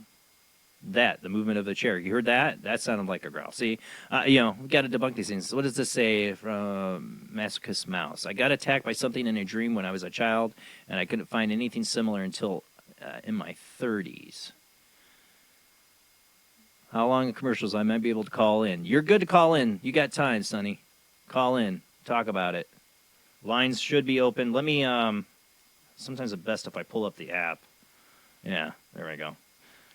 The movement of the chair. You heard that? That sounded like a growl. See, we got to debunk these things. What does this say from Masochist Mouse? I got attacked by something in a dream when I was a child, and I couldn't find anything similar until in my 30s. How long in commercials? I might be able to call in. You're good to call in. You got time, Sonny. Call in. Talk about it. Lines should be open. Let me, sometimes it's best if I pull up the app. Yeah, there we go.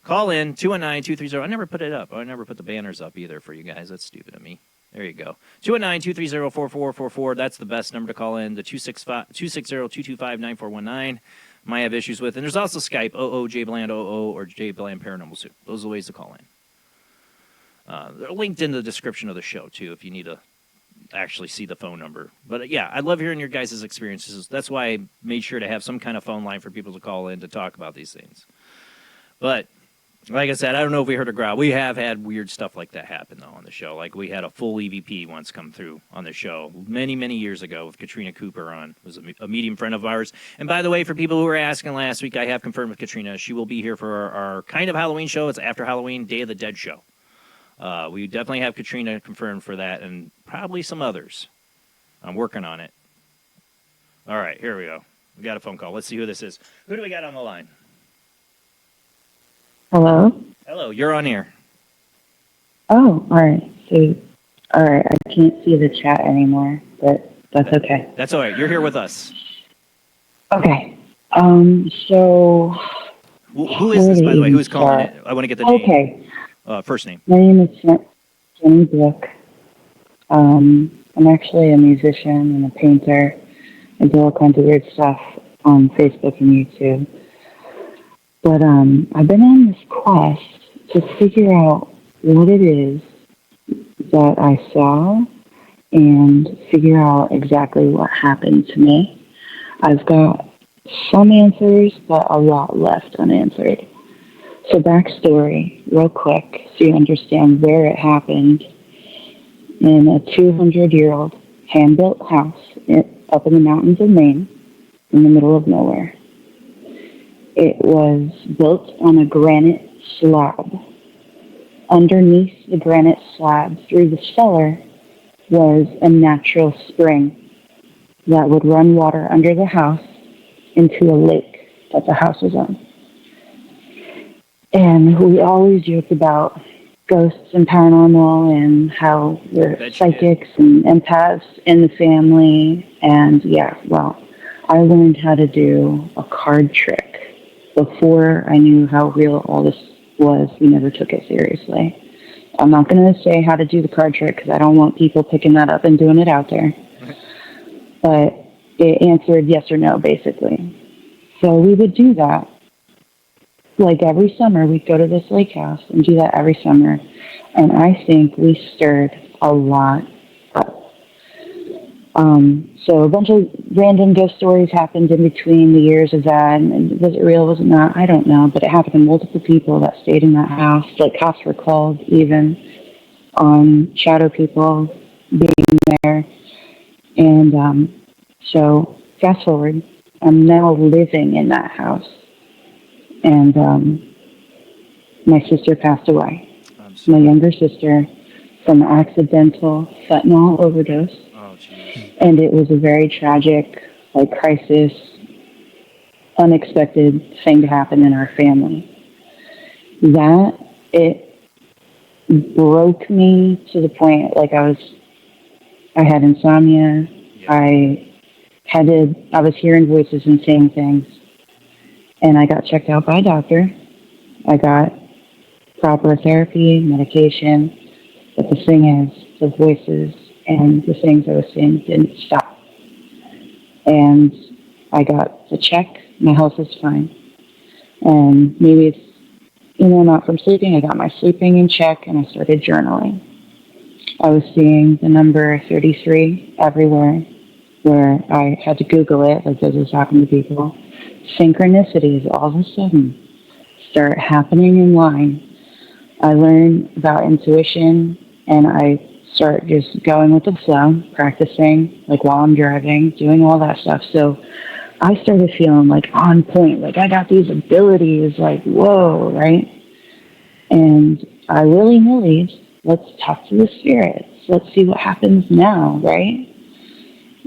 Call in, 219-230. I never put it up. I never put the banners up either for you guys. That's stupid of me. There you go. 219-230-4444. That's the best number to call in. The 260-225-9419. Might have issues with. And there's also Skype, OO, or J Bland Paranormal Soup. Those are the ways to call in. They're linked in the description of the show, too, if you need to actually see the phone number. But yeah, I love hearing your guys' experiences. That's why I made sure to have some kind of phone line for people to call in to talk about these things. But like I said, I don't know if we heard a growl. We have had weird stuff like that happen, though, on the show. Like we had a full EVP once come through on the show many, many years ago with Katrina Cooper on. It was a medium friend of ours. And by the way, for people who were asking last week, I have confirmed with Katrina. She will be here for our kind of Halloween show. It's after Halloween, Day of the Dead show. We definitely have Katrina confirmed for that and probably some others. I'm working on it. All right, here we go. We got a phone call. Let's see who this is. Who do we got on the line? Hello? Hello, you're on air. Oh, all right. So, all right, I can't see the chat anymore, but that's okay. That's all right. You're here with us. Okay. So... Who is this, by the way? Who's calling it? I want to get the name. Okay. First name. My name is Jenny Brook. I'm actually a musician and a painter. I do all kinds of weird stuff on Facebook and YouTube. But I've been on this quest to figure out what it is that I saw and figure out exactly what happened to me. I've got some answers, but a lot left unanswered. So backstory, real quick, so you understand where it happened. In a 200-year-old hand-built house up in the mountains of Maine, in the middle of nowhere. It was built on a granite slab. Underneath the granite slab, through the cellar, was a natural spring that would run water under the house into a lake that the house was on. And we always joke about ghosts and paranormal and how we're psychics and empaths in the family. And yeah, well, I learned how to do a card trick before I knew how real all this was. We never took it seriously. I'm not going to say how to do the card trick because I don't want people picking that up and doing it out there. But it answered yes or no, basically. So we would do that. Like every summer, we'd go to this lake house and do that every summer. And I think we stirred a lot up. So a bunch of random ghost stories happened in between the years of that. And was it real? Was it not? I don't know. But it happened to multiple people that stayed in that house. Like cops were called even on shadow people being there. And so fast forward, I'm now living in that house. And my sister passed away. My younger sister from an accidental fentanyl overdose. Oh, jeez. And it was a very tragic, like, crisis, unexpected thing to happen in our family. That, it broke me to the point, like, I had insomnia. Yeah. I was hearing voices and seeing things. And I got checked out by a doctor. I got proper therapy, medication. But the thing is, the voices and the things I was seeing didn't stop. And I got the check. My health is fine. And maybe it's, not from sleeping. I got my sleeping in check and I started journaling. I was seeing the number 33 everywhere where I had to Google it, like, does this happen to people? Synchronicities all of a sudden start happening in line. I learn about intuition and I start just going with the flow, practicing, like while I'm driving, doing all that stuff. So I started feeling like on point, like I got these abilities, like, whoa, right? And I willy-nilly, let's talk to the spirits. Let's see what happens now, right?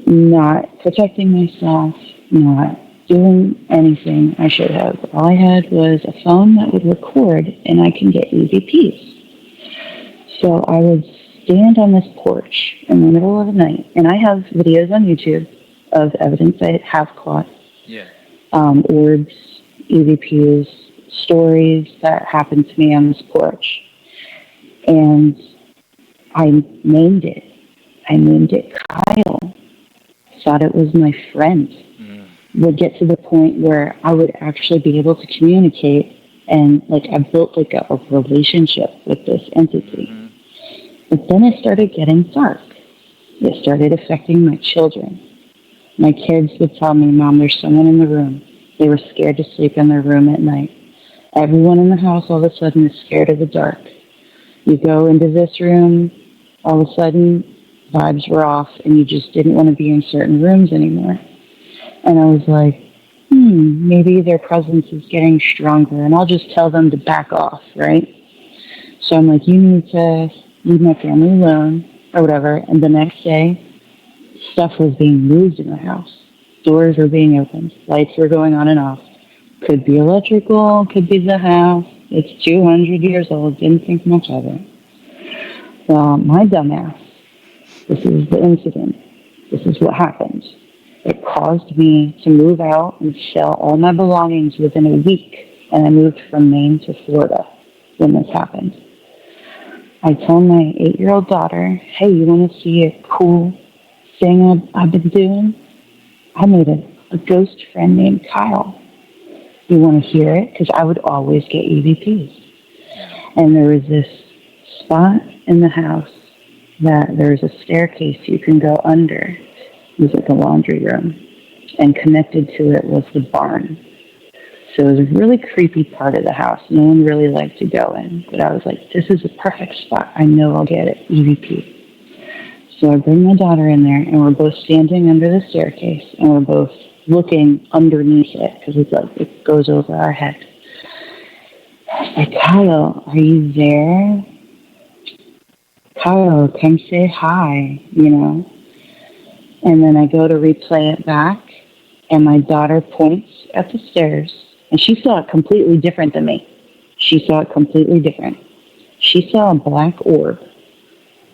Not protecting myself, not doing anything I should have. All I had was a phone that would record and I can get EVPs. So I would stand on this porch in the middle of the night, and I have videos on YouTube of evidence I have caught. Yeah. Orbs, EVPs, stories that happened to me on this porch. And I named it. I named it Kyle. Thought it was my friend. Would get to the point where I would actually be able to communicate, and like I built like a relationship with this entity. But then it started getting dark. It started affecting my children. My kids would tell me, Mom, there's someone in the room. They were scared to sleep in their room at night. Everyone in the house all of a sudden is scared of the dark. You go into this room, all of a sudden vibes were off and you just didn't want to be in certain rooms anymore. And I was like, maybe their presence is getting stronger, and I'll just tell them to back off, right? So I'm like, you need to leave my family alone, or whatever. And the next day, stuff was being moved in the house. Doors were being opened. Lights were going on and off. Could be electrical, could be the house. It's 200 years old, didn't think much of it. Well, my dumbass, this is the incident. This is what happened. It caused me to move out and sell all my belongings within a week, and I moved from Maine to Florida when this happened. I told my 8-year-old daughter, hey, you want to see a cool thing I've been doing? I made a ghost friend named Kyle. You want to hear it? Because I would always get EVPs. And there was this spot in the house that there's a staircase you can go under. It was like a laundry room. and connected to it was the barn. So it was a really creepy part of the house. No one really liked to go in, but I was like, this is a perfect spot. I know I'll get it, EVP. So I bring my daughter in there, and we're both standing under the staircase, and we're both looking underneath it because it goes over our head. I said, Kyle, are you there? Kyle, come say hi, you know? And then I go to replay it back, and my daughter points at the stairs, and she saw it completely different than me. She saw it completely different. She saw a black orb,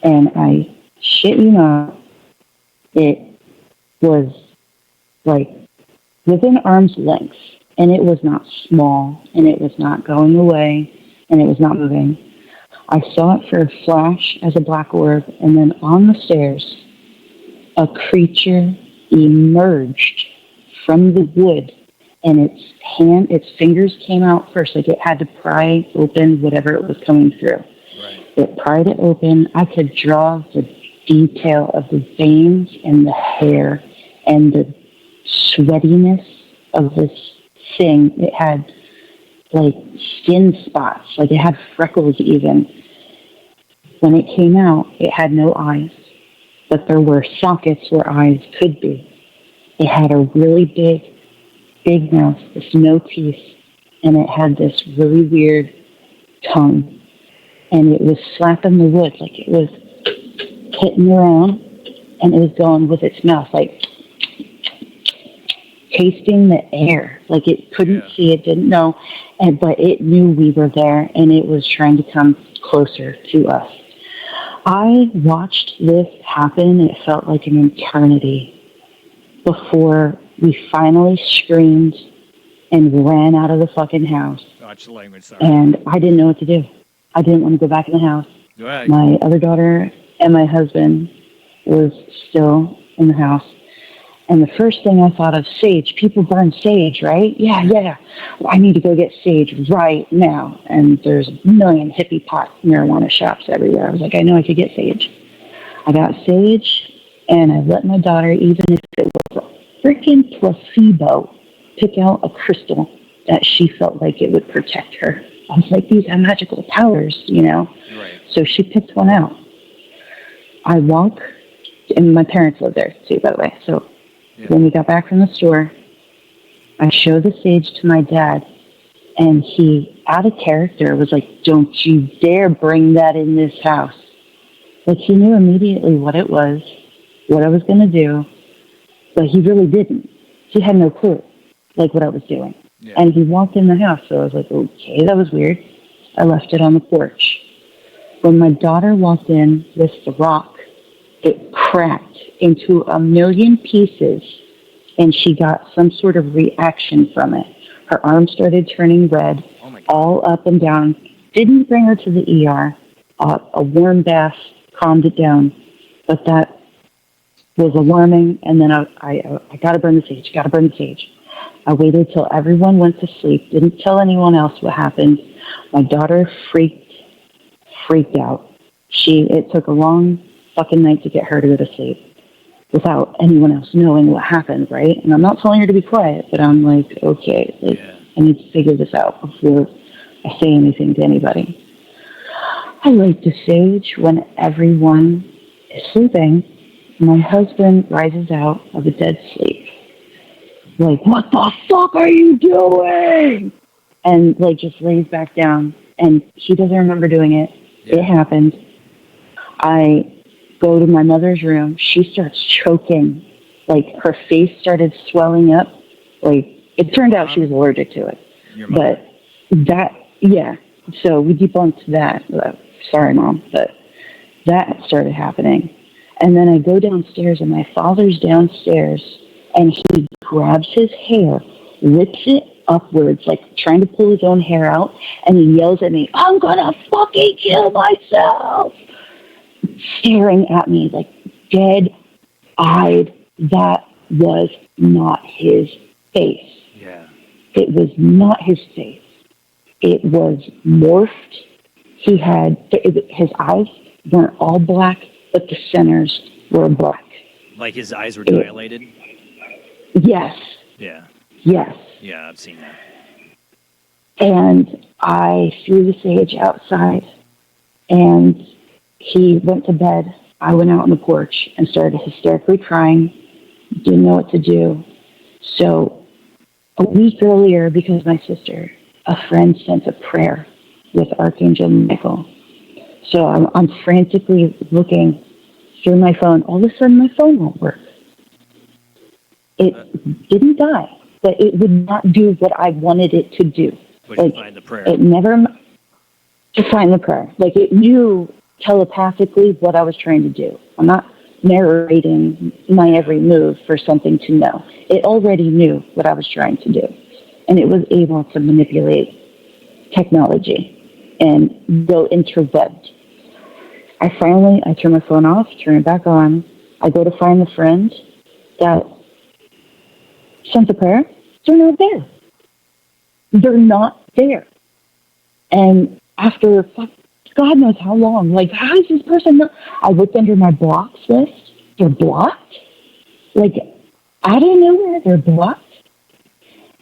and I shit you not, it was like within arm's length, and it was not small, and it was not going away, and it was not moving. I saw it for a flash as a black orb, and then on the stairs, a creature emerged from the wood, and its fingers came out first, like it had to pry open whatever it was coming through. Right. It pried it open. I could draw the detail of the veins and the hair and the sweatiness of this thing. It had like skin spots, like it had freckles even. When it came out, it had no eyes, but there were sockets where eyes could be. It had a really big mouth with no teeth, and it had this really weird tongue, and it was slapping the wood, like it was hitting around, and it was going with its mouth, like tasting the air, like it couldn't see, it didn't know, but it knew we were there, and it was trying to come closer to us. I watched this happen. It felt like an eternity before we finally screamed and ran out of the fucking house. Watch the language, sorry. And I didn't know what to do. I didn't want to go back in the house. Right. My other daughter and my husband was still in the house. And the first thing I thought of, sage. People burn sage, right? Yeah. Well, I need to go get sage right now. And there's a million hippie pot marijuana shops everywhere. I was like, I know I could get sage. I got sage, and I let my daughter, even if it was a freaking placebo, pick out a crystal that she felt like it would protect her. I was like, these have magical powers, you know? Right. So she picked one out. I walk, and my parents live there too, by the way. So when we got back from the store, I showed the sage to my dad, and he, out of character, was like, don't you dare bring that in this house. Like, he knew immediately what it was, what I was going to do, but he really didn't. He had no clue, like, what I was doing. Yeah. And he walked in the house, so I was like, okay, that was weird. I left it on the porch. When my daughter walked in with the rock, it cracked into a million pieces, and she got some sort of reaction from it. Her arm started turning red, all up and down. Didn't bring her to the ER. A warm bath calmed it down, but that was alarming. And then I got to burn the sage. I waited till everyone went to sleep. Didn't tell anyone else what happened. My daughter freaked out. It took a long fucking night to get her to go to sleep without anyone else knowing what happened, right? And I'm not telling her to be quiet, but I'm like, okay, I need to figure this out before I say anything to anybody. I light the sage when everyone is sleeping. My husband rises out of a dead sleep. Like, what the fuck are you doing? And like just lays back down, and he doesn't remember doing it. It happened. I go to my mother's room. She starts choking. Like, her face started swelling up. Like, it turned out she was allergic to it. But so we debunked that. Sorry, Mom, but that started happening. And then I go downstairs, and my father's downstairs, and he grabs his hair, whips it upwards, like trying to pull his own hair out, and he yells at me, I'm gonna fucking kill myself! Staring at me, like, dead-eyed. That was not his face. Yeah. It was not his face. It was morphed. He had, his eyes weren't all black, but the centers were black. Like his eyes were dilated? Yes. Yeah. Yes. Yeah, I've seen that. And I threw the sage outside, and he went to bed. I went out on the porch and started hysterically crying. Didn't know what to do. So a week earlier, because my sister, a friend sent a prayer with Archangel Michael. So I'm frantically looking through my phone. All of a sudden, my phone won't work. It didn't die, but it would not do what I wanted it to do. Would you find the prayer? It never to find the prayer. Like it knew telepathically what I was trying to do. I'm not narrating my every move for something to know. It already knew what I was trying to do, and it was able to manipulate technology and go interwebbed. I turn my phone off, turn it back on. I go to find the friend that sent the prayer. They're not there. They're not there. And after God knows how long, like, how is this person not? I looked under my blocks list. They're blocked? Like, out of nowhere, they're blocked?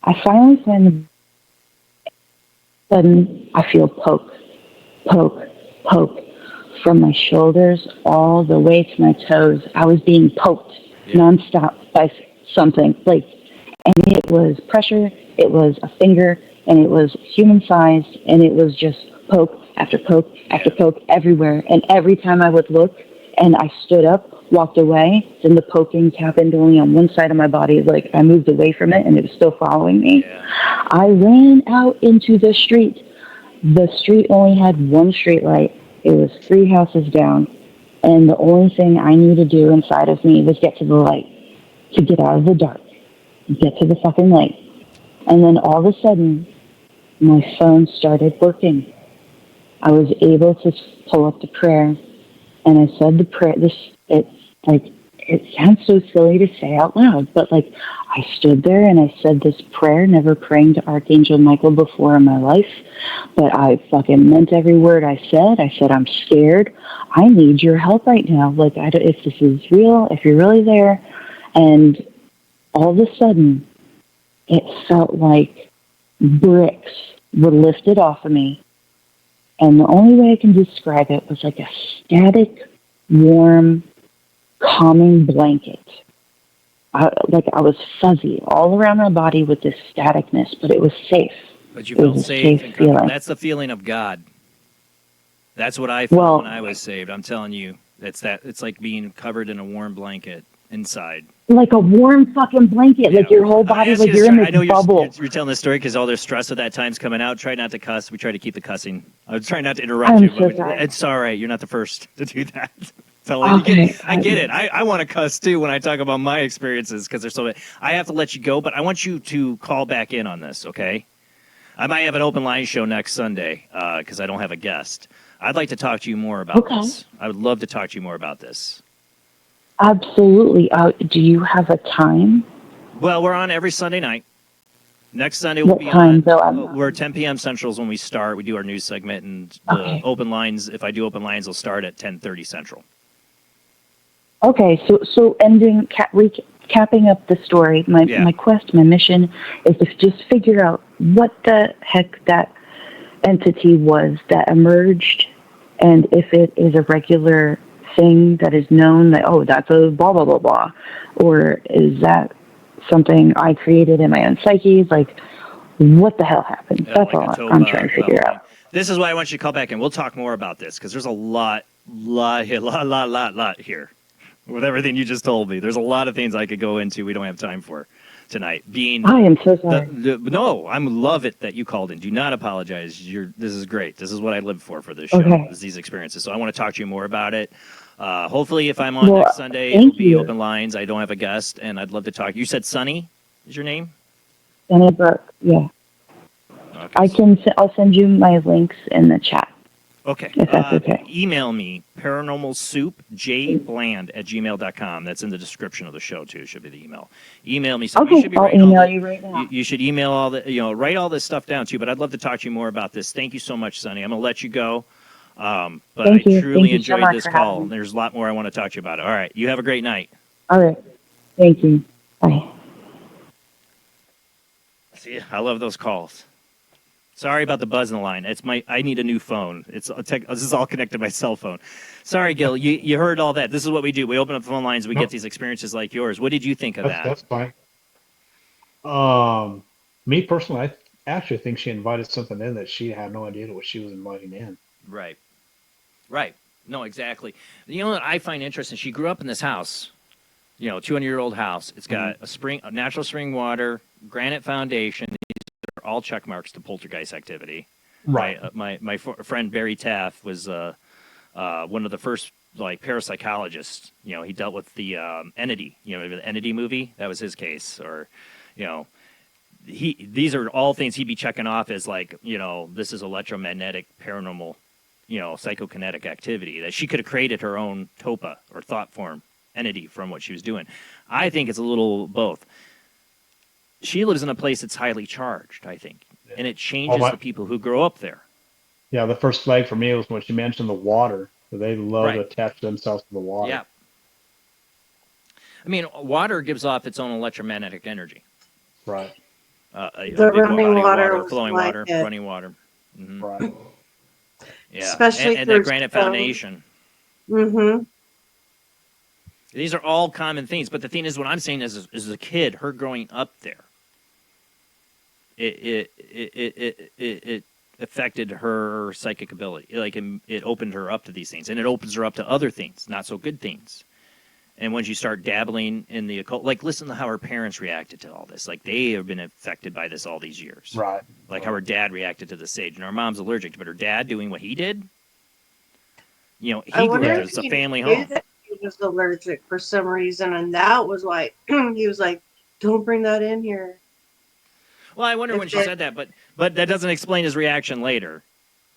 I finally find them. Sudden, I feel poke, from my shoulders all the way to my toes. I was being poked nonstop by something. Like, and it was pressure, it was a finger, and it was human-sized, and it was just poke after poke after poke everywhere. And every time I would look, and I stood up, walked away, then the pokings happened only on one side of my body. Like, I moved away from it, and it was still following me. Yeah. I ran out into the street. The street only had one street light. It was 3 houses down, and the only thing I knew to do inside of me was get to the light, to get out of the dark, get to the fucking light. And then all of a sudden, my phone started working. I was able to pull up the prayer, and I said the prayer. It sounds so silly to say out loud, but like, I stood there and I said this prayer, never praying to Archangel Michael before in my life, but I fucking meant every word I said. I said, I'm scared. I need your help right now. Like, if this is real, if you're really there. And all of a sudden, it felt like bricks were lifted off of me. And the only way I can describe it was like a static, warm, calming blanket. I was fuzzy all around my body with this staticness, but it was safe. But you felt safe and comfortable. That's the feeling of God. That's what I felt when I was saved. I'm telling you, it's like being covered in a warm blanket inside. Like a warm fucking blanket, like your whole body, like you're in this bubble. You're telling this story because all their stress at that time's coming out. Try not to cuss. We try to keep the cussing. I was trying not to interrupt you, but it's all right. You're not the first to do that. Okay. I get it. I want to cuss too when I talk about my experiences because there's so many. I have to let you go, but I want you to call back in on this, okay? I might have an open line show next Sunday because I don't have a guest. I'd like to talk to you more about this. I would love to talk to you more about this. Absolutely. Do you have a time? Well, we're on every Sunday night. Next Sunday we'll be on. We're 10 p.m. Central's when we start. We do our news segment, and the open lines. If I do open lines, they'll start at 10:30 Central. Okay, so ending, capping up the story, my mission is to just figure out what the heck that entity was that emerged, and if it is a regular thing that is known that, oh, that's a blah, blah, blah, blah, or is that something I created in my own psyche? Like, what the hell happened? That's all I'm trying to figure out. This is why I want you to call back, and we'll talk more about this, because there's a lot here. With everything you just told me, there's a lot of things I could go into. We don't have time for tonight. I am so sorry. No, I love it that you called in. Do not apologize. This is great. This is what I live for this show. Is these experiences. So I want to talk to you more about it. Hopefully, if I'm on next Sunday, it'll be open lines. I don't have a guest, and I'd love to talk. You said Sunny is your name? Sunny Brooke. Yeah. Okay. I'll send you my links in the chat. Okay. If that's okay. Email me, paranormalsoupjbland@gmail.com. That's in the description of the show, too. Should be the email. Email me. So okay, I'll email you right now. You should email write all this stuff down, too. But I'd love to talk to you more about this. Thank you so much, Sonny. I'm going to let you go. But I truly enjoyed this call. There's a lot more I want to talk to you about. All right. You have a great night. All right. Thank you. Bye. See, I love those calls. Sorry about the buzz in the line. I need a new phone. This is all connected to my cell phone. Sorry, Gil. You heard all that. This is what we do. We open up the phone lines. We get these experiences like yours. What did you think of that? That's fine. Me personally, I actually think she invited something in that she had no idea what she was inviting in. Right. Right. No, exactly. You know what I find interesting? She grew up in this house, 200-year-old house. It's got a natural spring water, granite foundation. These are all check marks to poltergeist activity. Right. My friend Barry Taff was one of the first parapsychologists. He dealt with the Entity. The Entity movie. That was his case. Or, these are all things he'd be checking off as this is electromagnetic paranormal, psychokinetic activity, that she could have created her own TOPA or thought form entity from what she was doing. I think it's a little both. She lives in a place that's highly charged, I think, and it changes the people who grow up there. Yeah, the first flag for me was when she mentioned the water. They love to attach themselves to the water. Yeah. I mean, water gives off its own electromagnetic energy. Right. The running water, flowing water, running water. Mm-hmm. Right. Yeah. Especially and that granite foundation. Mm-hmm. These are all common things, but the thing is, what I'm saying is, as a kid, her growing up there, it affected her psychic ability. It opened her up to these things, and it opens her up to other things, not so good things. And once you start dabbling in the occult, listen to how her parents reacted to all this. They have been affected by this all these years. Right. How her dad reacted to the sage. And her mom's allergic, but her dad doing what he did, he grew up as a family home. He was allergic for some reason, and that was why he was like, don't bring that in here. Well, I wonder when she said that, but that doesn't explain his reaction later.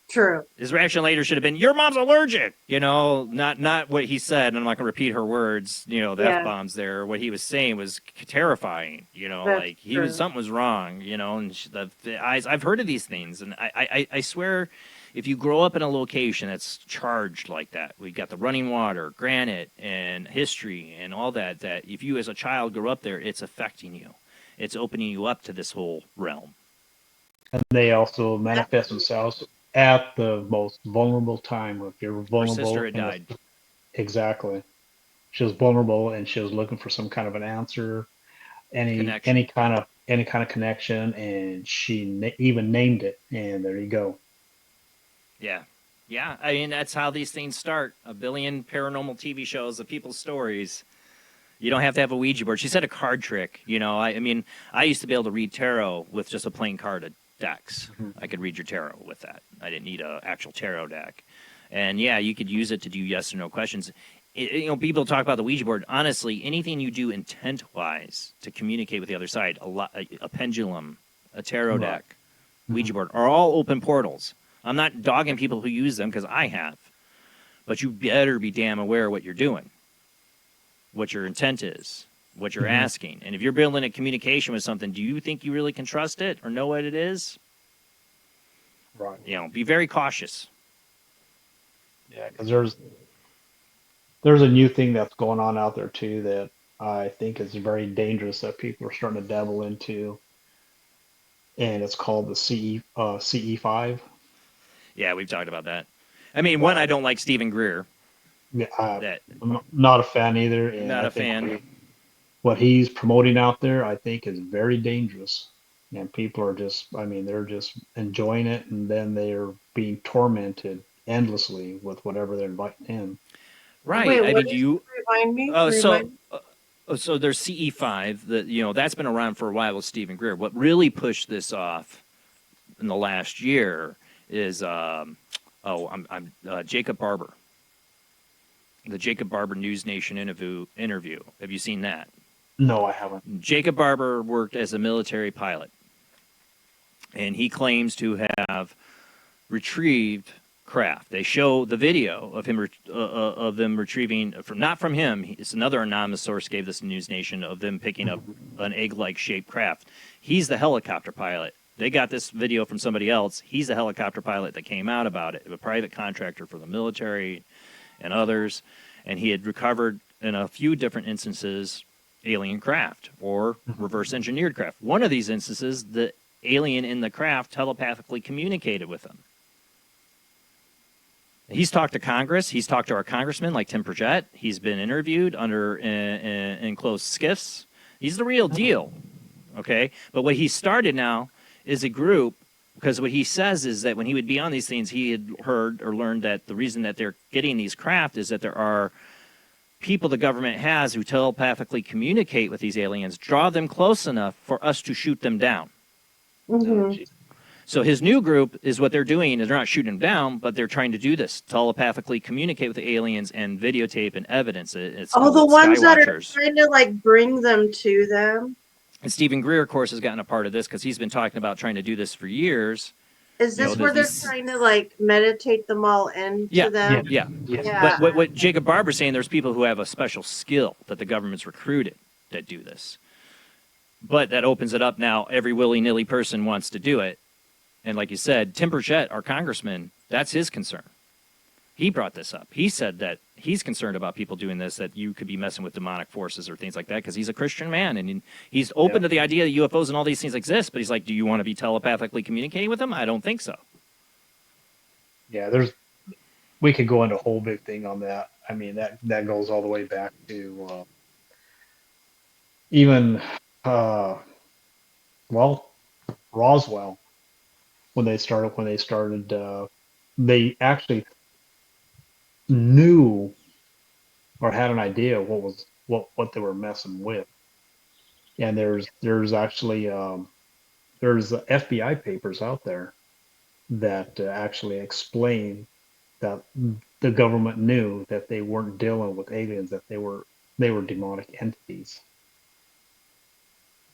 True. His reaction later should have been, your mom's allergic, not what he said. And I'm not going to repeat her words, the F-bombs there. What he was saying was terrifying, something was wrong, and the eyes, I've heard of these things. And I swear, if you grow up in a location that's charged like that, we got the running water, granite, and history and all that if you as a child grow up there, it's affecting you. It's opening you up to this whole realm. And they also manifest themselves at the most vulnerable time. If you're vulnerable, her sister had died. Exactly. She was vulnerable, and she was looking for some kind of an answer, any kind of connection, and she even named it. And there you go. Yeah. I mean, that's how these things start. A billion paranormal TV shows of people's stories. You don't have to have a Ouija board. She said a card trick. I mean, I used to be able to read tarot with just a plain card of decks. Mm-hmm. I could read your tarot with that. I didn't need an actual tarot deck. And yeah, you could use it to do yes or no questions. People talk about the Ouija board. Honestly, anything you do intent-wise to communicate with the other side, a pendulum, a tarot deck, Ouija board, are all open portals. I'm not dogging people who use them because I have. But you better be damn aware of what you're doing, what your intent is, what you're asking. And if you're building a communication with something, do you think you really can trust it or know what it is? Right. Be very cautious. Yeah, because there's a new thing that's going on out there too that I think is very dangerous that people are starting to dabble into, and it's called the CE5. Yeah, we've talked about that. I mean, I don't like Stephen Greer. Yeah, I'm not a fan either. And not a fan. What he's promoting out there, I think, is very dangerous. And people are they're just enjoying it, and then they're being tormented endlessly with whatever they're inviting in. Right. Wait, I mean, do you remind me? So there's CE5 that that's been around for a while with Stephen Greer. What really pushed this off in the last year is Jacob Barber. The Jacob Barber News Nation interview. Have you seen that? No, I haven't. Jacob Barber worked as a military pilot, and he claims to have retrieved craft. They show the video of him of them retrieving not from him. It's another anonymous source gave this News Nation of them picking up an egg-like shaped craft. He's the helicopter pilot. They got this video from somebody else. He's the helicopter pilot that came out about it, a private contractor for the military and others, and he had recovered in a few different instances alien craft or reverse engineered craft. One of these instances, the alien in the craft telepathically communicated with them. He's talked to Congress. He's talked to our congressman like Tim Pritchett. He's been interviewed under enclosed skiffs. He's the real deal, okay? But what he started now is a group, because what he says is that when he would be on these things, he had heard or learned that the reason that they're getting these craft is that there are people the government has who telepathically communicate with these aliens, draw them close enough for us to shoot them down. Mm-hmm. So his new group is what they're doing is they're not shooting them down, but they're trying to do this, telepathically communicate with the aliens and videotape and evidence. It's Oh, called the ones that are Skywatchers. trying to like bring them to them. And Stephen Greer, of course, has gotten a part of this because he's been talking about trying to do this for years. Is this where they're trying to like meditate them all into them? Yeah. Yeah. But what Jacob Barber's saying, there's people who have a special skill that the government's recruited that do this. But that opens it up now. Every willy-nilly person wants to do it. And like you said, Tim Pritchett, our congressman, that's his concern. He brought this up. He said that he's concerned about people doing this, that you could be messing with demonic forces or things like that, because he's a Christian man, and he's open to the idea that UFOs and all these things exist, but he's like, do you want to be telepathically communicating with them? I don't think so. Yeah, we could go into a whole big thing on that. I mean, that goes all the way back to even Roswell. When they started, they actually knew or had an idea what they were messing with. And there's actually there's FBI papers out there that actually explain that the government knew that they weren't dealing with aliens, that they were demonic entities.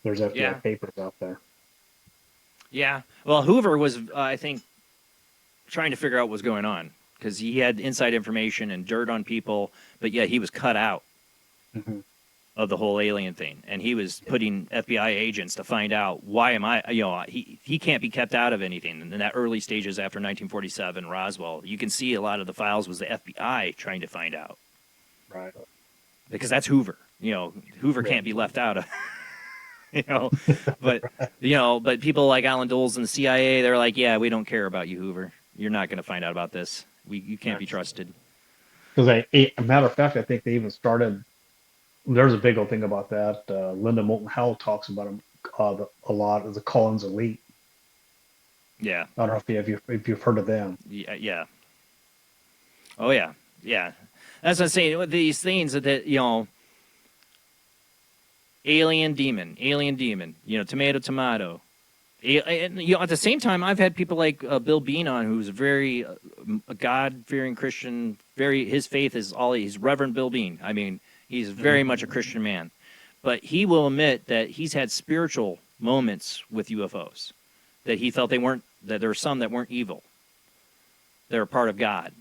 There's FBI papers out there. Yeah. Well, Hoover was, I think, trying to figure out what was going on because he had inside information and dirt on people, but yet he was cut out of the whole alien thing. And he was putting FBI agents to find out why am I, he can't be kept out of anything. And in that early stages after 1947, Roswell, you can see a lot of the files was the FBI trying to find out. Right. Because that's Hoover. Hoover can't be left out of but people like Alan Dulles and the CIA, they're like, yeah, we don't care about you, Hoover. You're not going to find out about this. You can't be trusted. Because a matter of fact, I think they even started. There's a big old thing about that. Linda Moulton Howe talks about them a lot as the Collins Elite. Yeah. I don't know if you've heard of them. Yeah. Oh yeah. That's what I'm saying. These things that alien demon, tomato. And, at the same time, I've had people like Bill Bean on, who's very a God-fearing Christian. His faith is he's Reverend Bill Bean. I mean, he's very much a Christian man, but he will admit that he's had spiritual moments with UFOs, that he felt that there were some that weren't evil, that are part of God,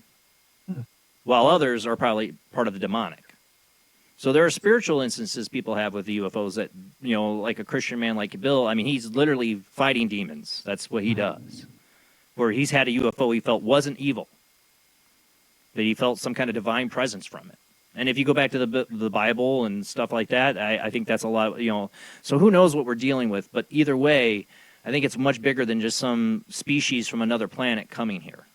while others are probably part of the demonic. So there are spiritual instances people have with the UFOs that, like a Christian man like Bill, I mean, he's literally fighting demons. That's what he does. Where he's had a UFO he felt wasn't evil, that he felt some kind of divine presence from it. And if you go back to the Bible and stuff like that, I think that's a lot, So who knows what we're dealing with? But either way, I think it's much bigger than just some species from another planet coming here.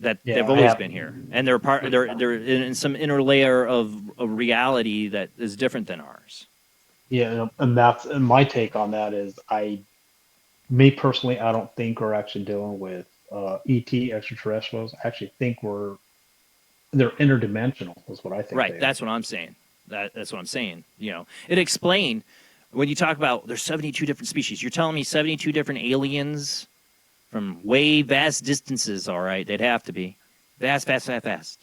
That they've always been here, and they're in some inner layer of a reality that is different than ours. Yeah, and my take on that is, me personally, I don't think we're actually dealing with ET extraterrestrials. I actually think they're interdimensional. Is what I think. Right, that's what I'm saying. That's what I'm saying. It explained when you talk about there's 72 different species. You're telling me 72 different aliens. From way vast distances, all right, they'd have to be. Vast.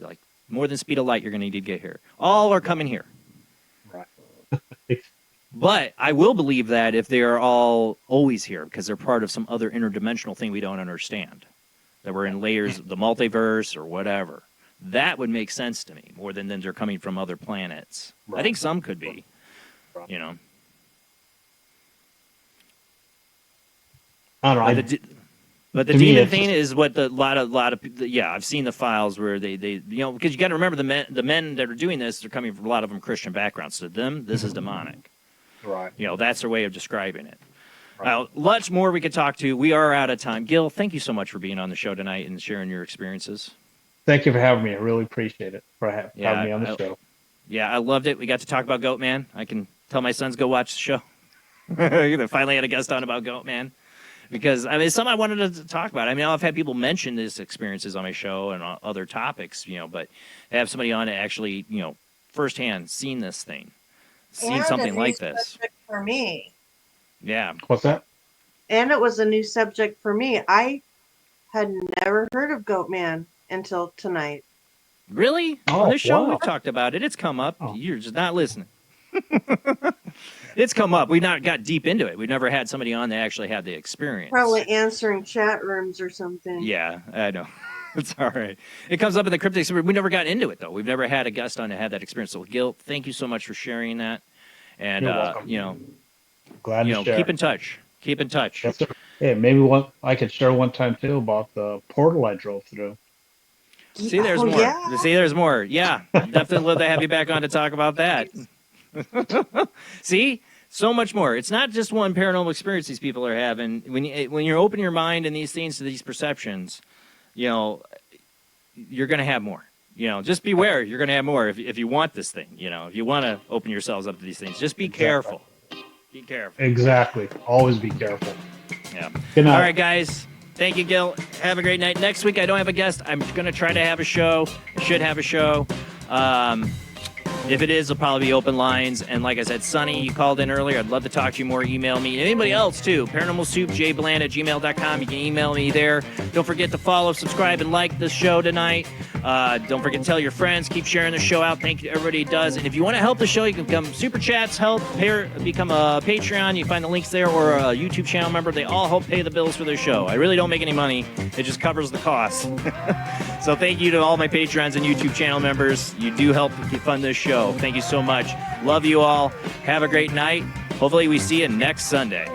Like more than speed of light you're going to need to get here. All are coming here. Right. But I will believe that if they are all always here, because they're part of some other interdimensional thing we don't understand. That we're in layers of the multiverse or whatever. That would make sense to me, more than they're coming from other planets. Right. I think some could be, I don't know. But the To me, demon it's thing just- is what a lot of yeah, I've seen the files where they because you got to remember the men that are doing this, they're coming from a lot of them Christian backgrounds. To them, this is demonic. Right. That's their way of describing it. Right. Lots more we could talk to. We are out of time. Gil, thank you so much for being on the show tonight and sharing your experiences. Thank you for having me. I really appreciate it for having me on the show. Yeah, I loved it. We got to talk about Goatman. I can tell my sons go watch the show. They finally had a guest on about Goatman. Because, it's something I wanted to talk about. I've had people mention these experiences on my show and on other topics, but to have somebody on to actually, firsthand seen this thing, seen something like this. Subject for me. Yeah. What's that? And it was a new subject for me. I had never heard of Goatman until tonight. Really? Oh, on this show, wow. we've talked about it. It's come up. Oh. You're just not listening. It's come up. We've not got deep into it. We've never had somebody on that actually had the experience. Probably answering chat rooms or something. Yeah, I know. It's all right. It comes up in the cryptic. We never got into it, though. We've never had a guest on to have that experience. So, Gil, thank you so much for sharing that. And, You're welcome. Glad to share. keep in touch. Keep in touch. Yes, sir. Hey, maybe I could share one time, too, about the portal I drove through. See, there's more. Yeah. See, there's more. Yeah, definitely love to have you back on to talk about that. See, so much more. It's not just one paranormal experience these people are having. When you open your mind and these things to these perceptions, you're going to have more. Just beware. You're going to have more if you want this thing. If you want to open yourselves up to these things, just be careful. Be careful. Exactly. Always be careful. Yeah. Good night. All right, guys. Thank you, Gil. Have a great night. Next week, I don't have a guest. I'm going to try to have a show. I should have a show. If it is, it'll probably be open lines. And like I said, Sonny, you called in earlier. I'd love to talk to you more. Email me. And anybody else, too. ParanormalSoupJBland@gmail.com. You can email me there. Don't forget to follow, subscribe, and like the show tonight. Don't forget to tell your friends. Keep sharing the show out. Thank you to everybody who does. And if you want to help the show, you can become Super Chats, become a Patreon. You can find the links there, or a YouTube channel member. They all help pay the bills for their show. I really don't make any money. It just covers the costs. So thank you to all my Patreons and YouTube channel members. You do help fund this show. Thank you so much. Love you all. Have a great night. Hopefully we see you next Sunday.